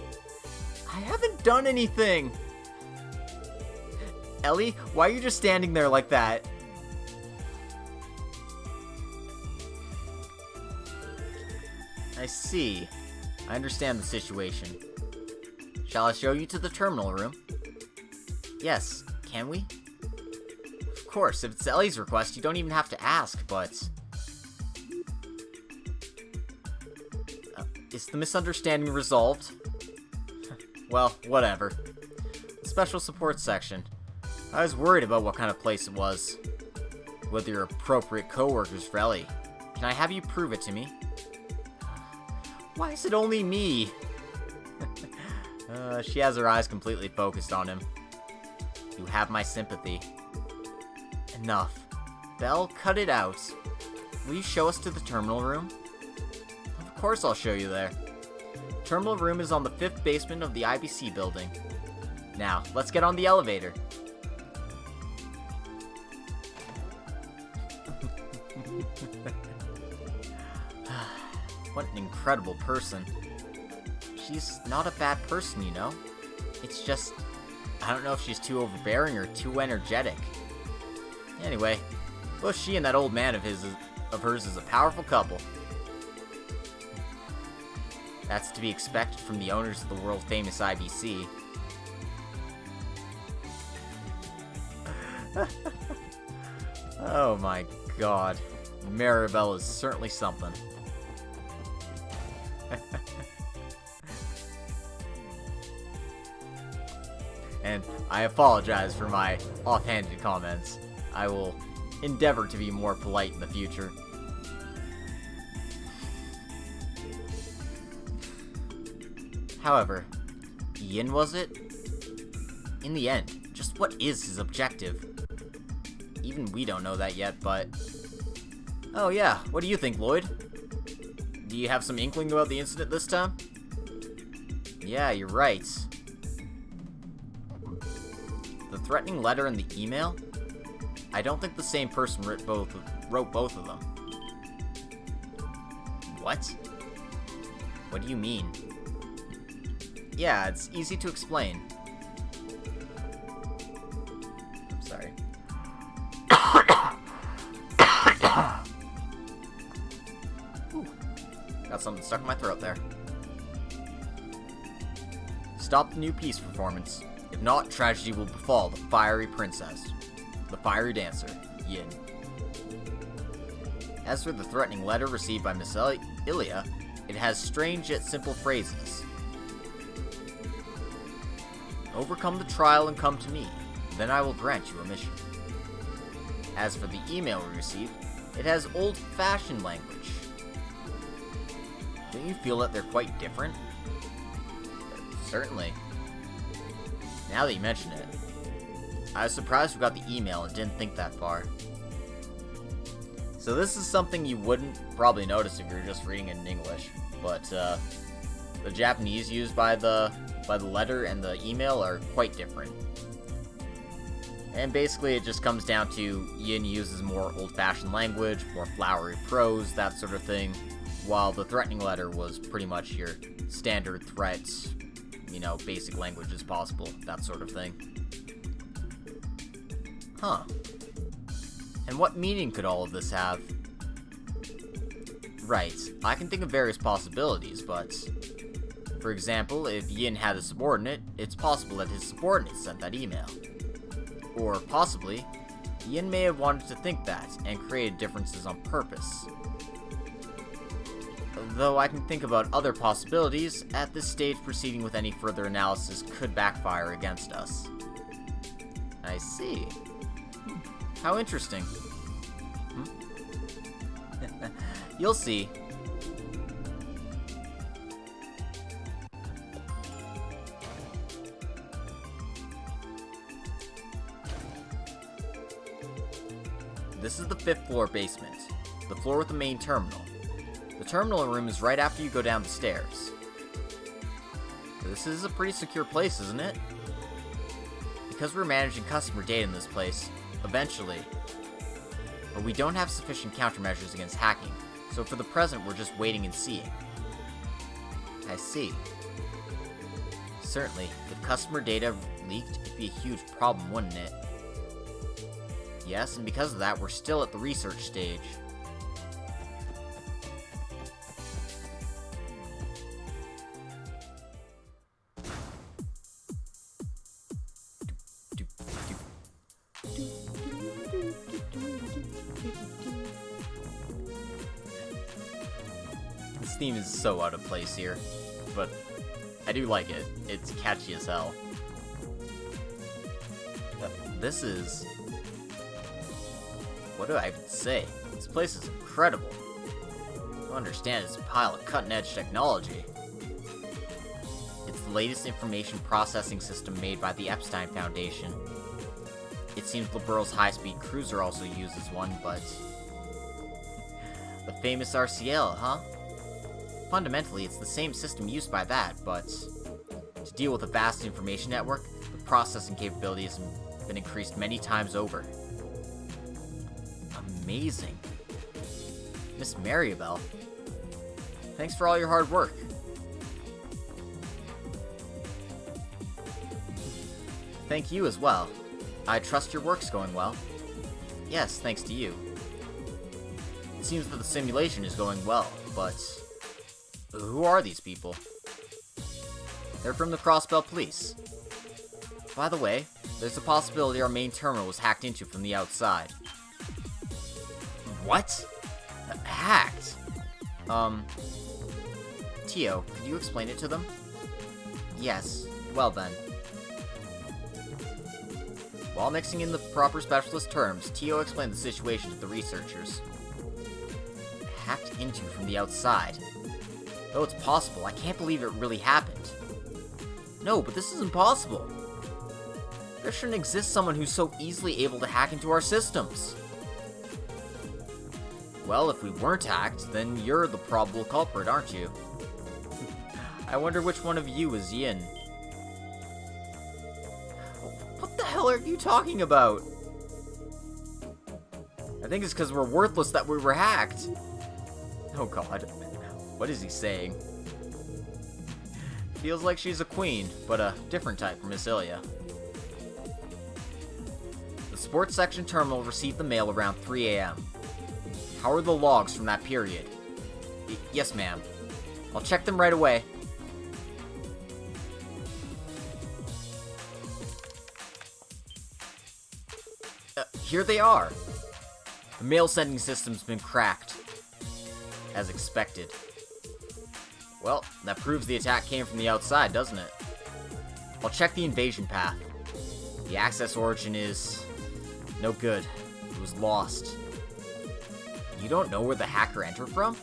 I haven't done anything. Ellie, why are you just standing there like that? I see. I understand the situation. Shall I show you to the terminal room? Yes, can we? Of course, if it's Ellie's request, you don't even have to ask, but... is the misunderstanding resolved? Well, whatever. The special support section. I was worried about what kind of place it was. Whether you're appropriate co-workers for Ellie. Can I have you prove it to me? Why is it only me? She has her eyes completely focused on him. You have my sympathy. Enough. Belle, cut it out. Will you show us to the terminal room? Of course I'll show you there. Terminal room is on the 5th basement of the IBC building. Now, let's get on the elevator. What an incredible person. She's not a bad person, you know? It's just, I don't know if she's too overbearing or too energetic. Anyway, both she and that old man of hers is a powerful couple. That's to be expected from the owners of the world-famous IBC. Oh my god. Maribel is certainly something. And I apologize for my offhanded comments. I will endeavor to be more polite in the future. However, Yin, was it? In the end, just what is his objective? Even we don't know that yet, but... Oh yeah, what do you think, Lloyd? Do you have some inkling about the incident this time? Yeah, you're right. The threatening letter and the email? I don't think the same person wrote both of them. What? What do you mean? Yeah, it's easy to explain. I'm sorry. Ooh, got something stuck in my throat there. Stop the new piece performance. If not, tragedy will befall the fiery princess. The fiery dancer, Yin. As for the threatening letter received by Miss Ilya, it has strange yet simple phrases. Overcome the trial and come to me, then I will grant you a mission. As for the email we received, it has old-fashioned language. Don't you feel that they're quite different? Certainly. Now that you mention it, I was surprised we got the email and didn't think that far. So this is something you wouldn't probably notice if you were just reading it in English, but the Japanese used by the letter and the email are quite different. And basically it just comes down to Yin uses more old-fashioned language, more flowery prose, that sort of thing, while the threatening letter was pretty much your standard threats, you know, basic language as possible, that sort of thing. Huh. And what meaning could all of this have? Right, I can think of various possibilities, but... For example, if Yin had a subordinate, it's possible that his subordinate sent that email. Or possibly, Yin may have wanted to think that, and created differences on purpose. Though I can think about other possibilities, at this stage proceeding with any further analysis could backfire against us. I see. How interesting. You'll see. This is the 5th floor basement, the floor with the main terminal. The terminal room is right after you go down the stairs. This is a pretty secure place, isn't it? Because we're managing customer data in this place, eventually. But we don't have sufficient countermeasures against hacking, so for the present we're just waiting and seeing. I see. Certainly, if customer data leaked, it'd be a huge problem, wouldn't it? Yes, and because of that, we're still at the research stage. This theme is so out of place here, but I do like it. It's catchy as hell. This is... What do I even say? This place is incredible. I don't understand it's a pile of cutting-edge technology. It's the latest information processing system made by the Epstein Foundation. It seems LeBurle's high-speed cruiser also uses one, but... The famous RCL, huh? Fundamentally, it's the same system used by that, but... To deal with a vast information network, the processing capability has been increased many times over. Amazing. Miss Maribel, thanks for all your hard work. Thank you as well. I trust your work's going well. Yes, thanks to you. It seems that the simulation is going well, but... Who are these people? They're from the Crossbell police. By the way, there's a possibility our main terminal was hacked into from the outside. What? Hacked? Tio, could you explain it to them? Yes. Well then. While mixing in the proper specialist terms, Tio explained the situation to the researchers. Hacked into from the outside. Though it's possible, I can't believe it really happened. No, but this is impossible. There shouldn't exist someone who's so easily able to hack into our systems. Well, if we weren't hacked, then you're the probable culprit, aren't you? I wonder which one of you is Yin. What the hell are you talking about? I think it's because we're worthless that we were hacked. Oh god. What is he saying? Feels like she's a queen, but a different type from Miss Ilya. The sports section terminal received the mail around 3 a.m. How are the logs from that period? Yes, ma'am. I'll check them right away. Here they are. The mail sending system's been cracked. As expected. Well, that proves the attack came from the outside, doesn't it? I'll check the invasion path. The access origin is... no good. It was lost. You don't know where the hacker entered from?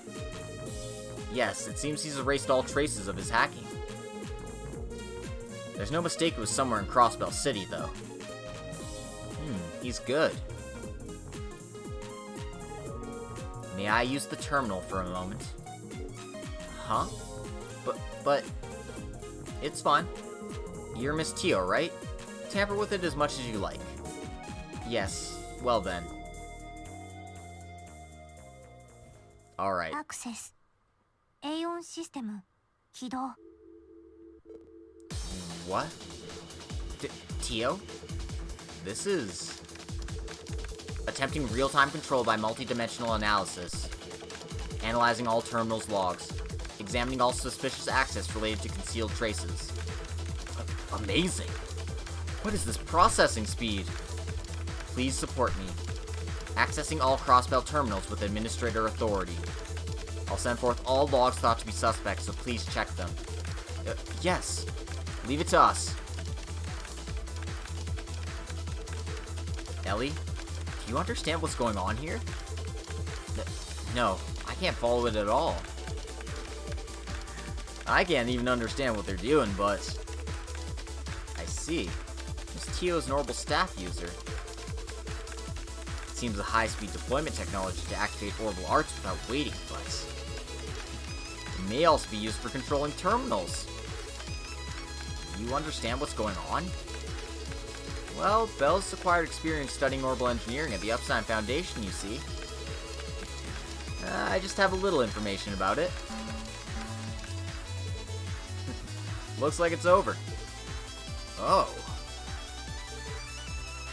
Yes, it seems he's erased all traces of his hacking. There's no mistake it was somewhere in Crossbell City, though. He's good. May I use the terminal for a moment? Huh? But... It's fine. You're Miss Tio, right? Tamper with it as much as you like. Yes, well then. Alright. Access. Aeon system. 起動. What? Tio? This is... Attempting real-time control by multi-dimensional analysis. Analyzing all terminals' logs. Examining all suspicious access related to concealed traces. Amazing! What is this processing speed? Please support me. Accessing all Crossbell terminals with administrator authority. I'll send forth all logs thought to be suspect, so please check them. Yes. Leave it to us. Ellie, do you understand what's going on here? No, I can't follow it at all. I can't even understand what they're doing, but... I see. This Tio's an orbital staff user. It seems a high-speed deployment technology to activate orbital arts without waiting, but... it may also be used for controlling terminals. Do you understand what's going on? Well, Bell's acquired experience studying orbital engineering at the Upside Foundation, you see. I just have a little information about it. Looks like it's over. Oh.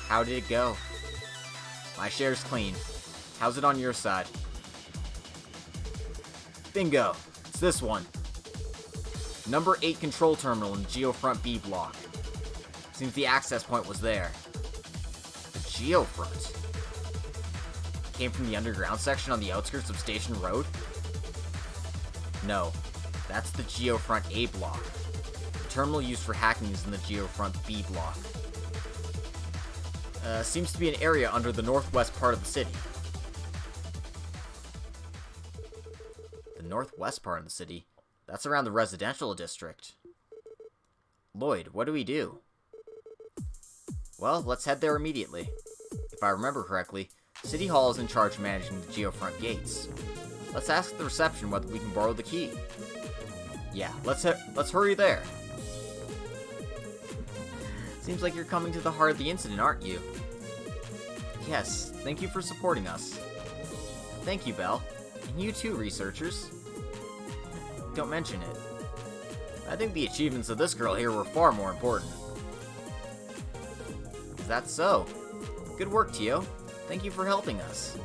How did it go? My share's clean. How's it on your side? Bingo. It's this one. Number 8 control terminal in Geofront B block. Seems the access point was there. The Geofront? Came from the underground section on the outskirts of Station Road? No. That's the Geofront A block. The terminal used for hacking is in the Geofront B block. Seems to be an area under the northwest part of the city. The northwest part of the city? That's around the residential district. Lloyd, what do we do? Well, let's head there immediately. If I remember correctly, City Hall is in charge of managing the Geofront gates. Let's ask the reception whether we can borrow the key. Yeah, let's hurry there. Seems like you're coming to the heart of the incident, aren't you? Yes, thank you for supporting us. Thank you, Belle. And you too, researchers. Don't mention it. I think the achievements of this girl here were far more important. Is that so? Good work, Tio. Thank you for helping us.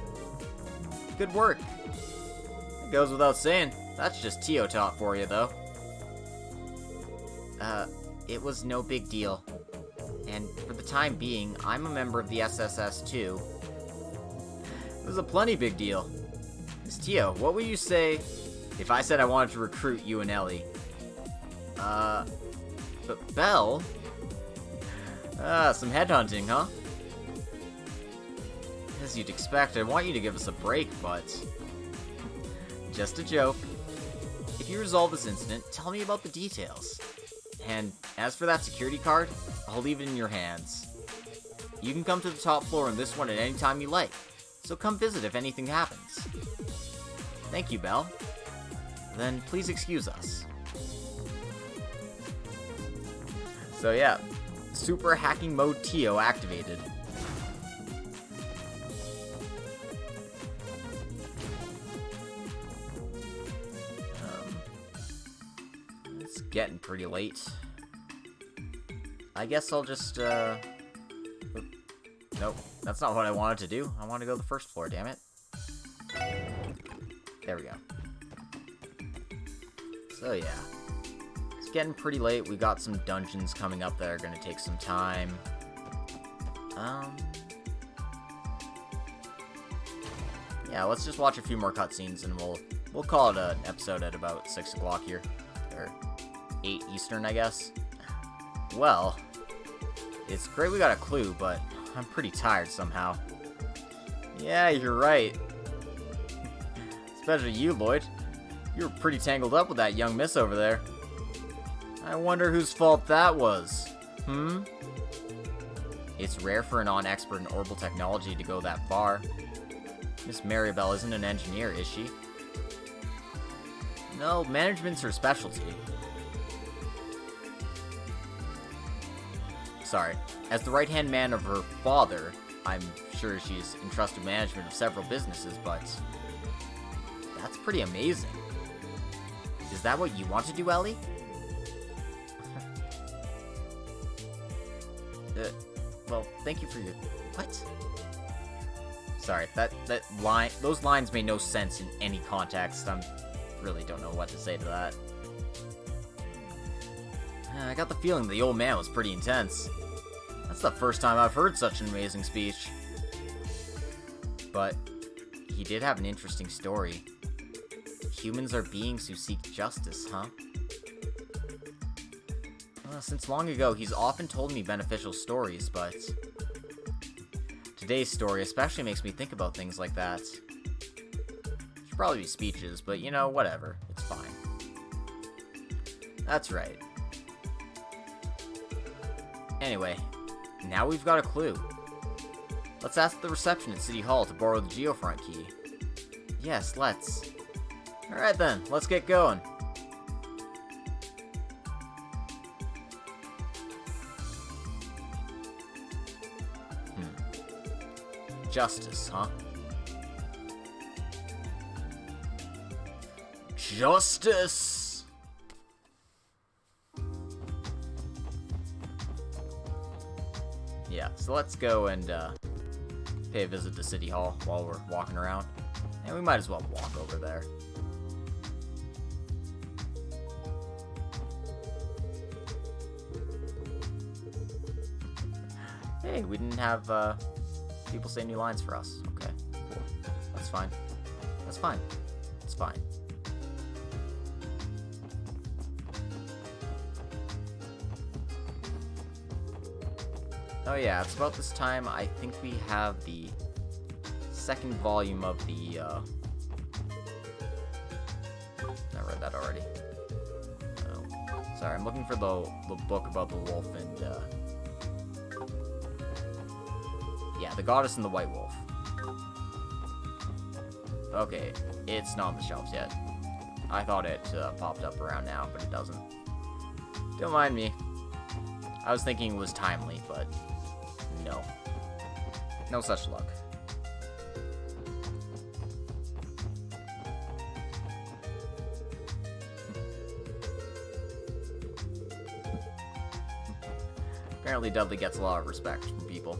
Good work. It goes without saying. That's just Tio talk for you, though. It was no big deal. And for the time being, I'm a member of the SSS too. It was a plenty big deal. Miss Tio, what would you say if I said I wanted to recruit you and Ellie? But Belle? Some headhunting, huh? As you'd expect, I want you to give us a break, but... just a joke. If you resolve this incident, tell me about the details. And as for that security card, I'll leave it in your hands. You can come to the top floor on this one at any time you like, so come visit if anything happens. Thank you, Belle. Then please excuse us. So yeah, Super Hacking Mode Tio activated. It's getting pretty late. I guess I'll just, Nope, that's not what I wanted to do. I want to go to the first floor, damn it. There we go. So yeah. It's getting pretty late. We got some dungeons coming up that are going to take some time. Yeah, let's just watch a few more cutscenes and we'll call it an episode at about 6 o'clock here. Or 8 Eastern, I guess. Well, it's great we got a clue, but I'm pretty tired somehow. Yeah, you're right. Especially you, Lloyd. You were pretty tangled up with that young miss over there. I wonder whose fault that was. It's rare for a non-expert in orbital technology to go that far. Miss Maribel isn't an engineer, is she? No, management's her specialty. Sorry. As the right-hand man of her father, I'm sure she's entrusted management of several businesses, but... that's pretty amazing. Is that what you want to do, Ellie? Well, thank you for your... what? Sorry, that line, those lines made no sense in any context. Really don't know what to say to that. I got the feeling the old man was pretty intense. That's the first time I've heard such an amazing speech. But he did have an interesting story. Humans are beings who seek justice, huh? Well, since long ago, he's often told me beneficial stories, but today's story especially makes me think about things like that. Should probably be speeches, but you know, whatever. It's fine. That's right. Anyway, now we've got a clue. Let's ask the reception at City Hall to borrow the Geofront key. Yes, let's. Alright then, let's get going. Justice, huh? Justice! Yeah, so let's go and pay a visit to City Hall while we're walking around. And we might as well walk over there. Hey, we didn't have people say new lines for us. Okay, cool. That's fine. That's fine. It's fine. Oh yeah, it's about this time I think we have the second volume of the, I read that already. Oh, sorry, I'm looking for the book about the wolf and, yeah, the goddess and the white wolf. Okay, it's not on the shelves yet. I thought it popped up around now, but it doesn't. Don't mind me. I was thinking it was timely, but no. No such luck. Apparently Dudley gets a lot of respect from people.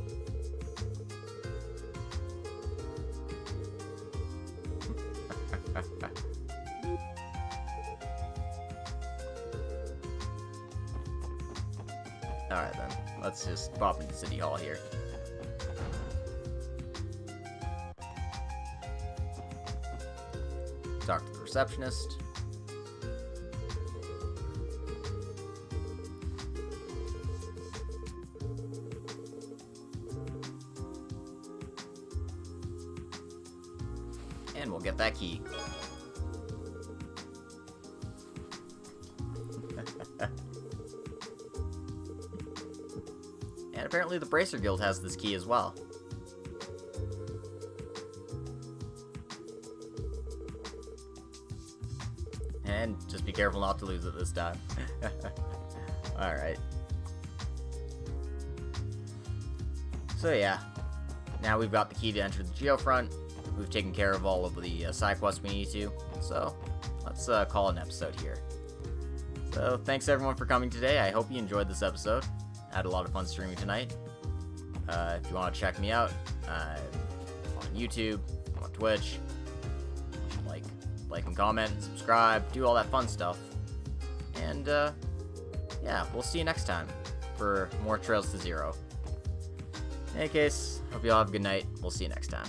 Alright then, let's just pop into City Hall here. Talk to the receptionist. And we'll get that key. And apparently the Bracer Guild has this key as well. And just be careful not to lose it this time. Alright. So yeah, now we've got the key to enter the Geofront. We've taken care of all of the side quests we need to. So let's call an episode here. So thanks everyone for coming today. I hope you enjoyed this episode. I had a lot of fun streaming tonight. If you want to check me out, I'm on YouTube, I'm on Twitch. You should like and comment, and subscribe, do all that fun stuff. And yeah, we'll see you next time for more Trails to Zero. In any case, hope you all have a good night. We'll see you next time.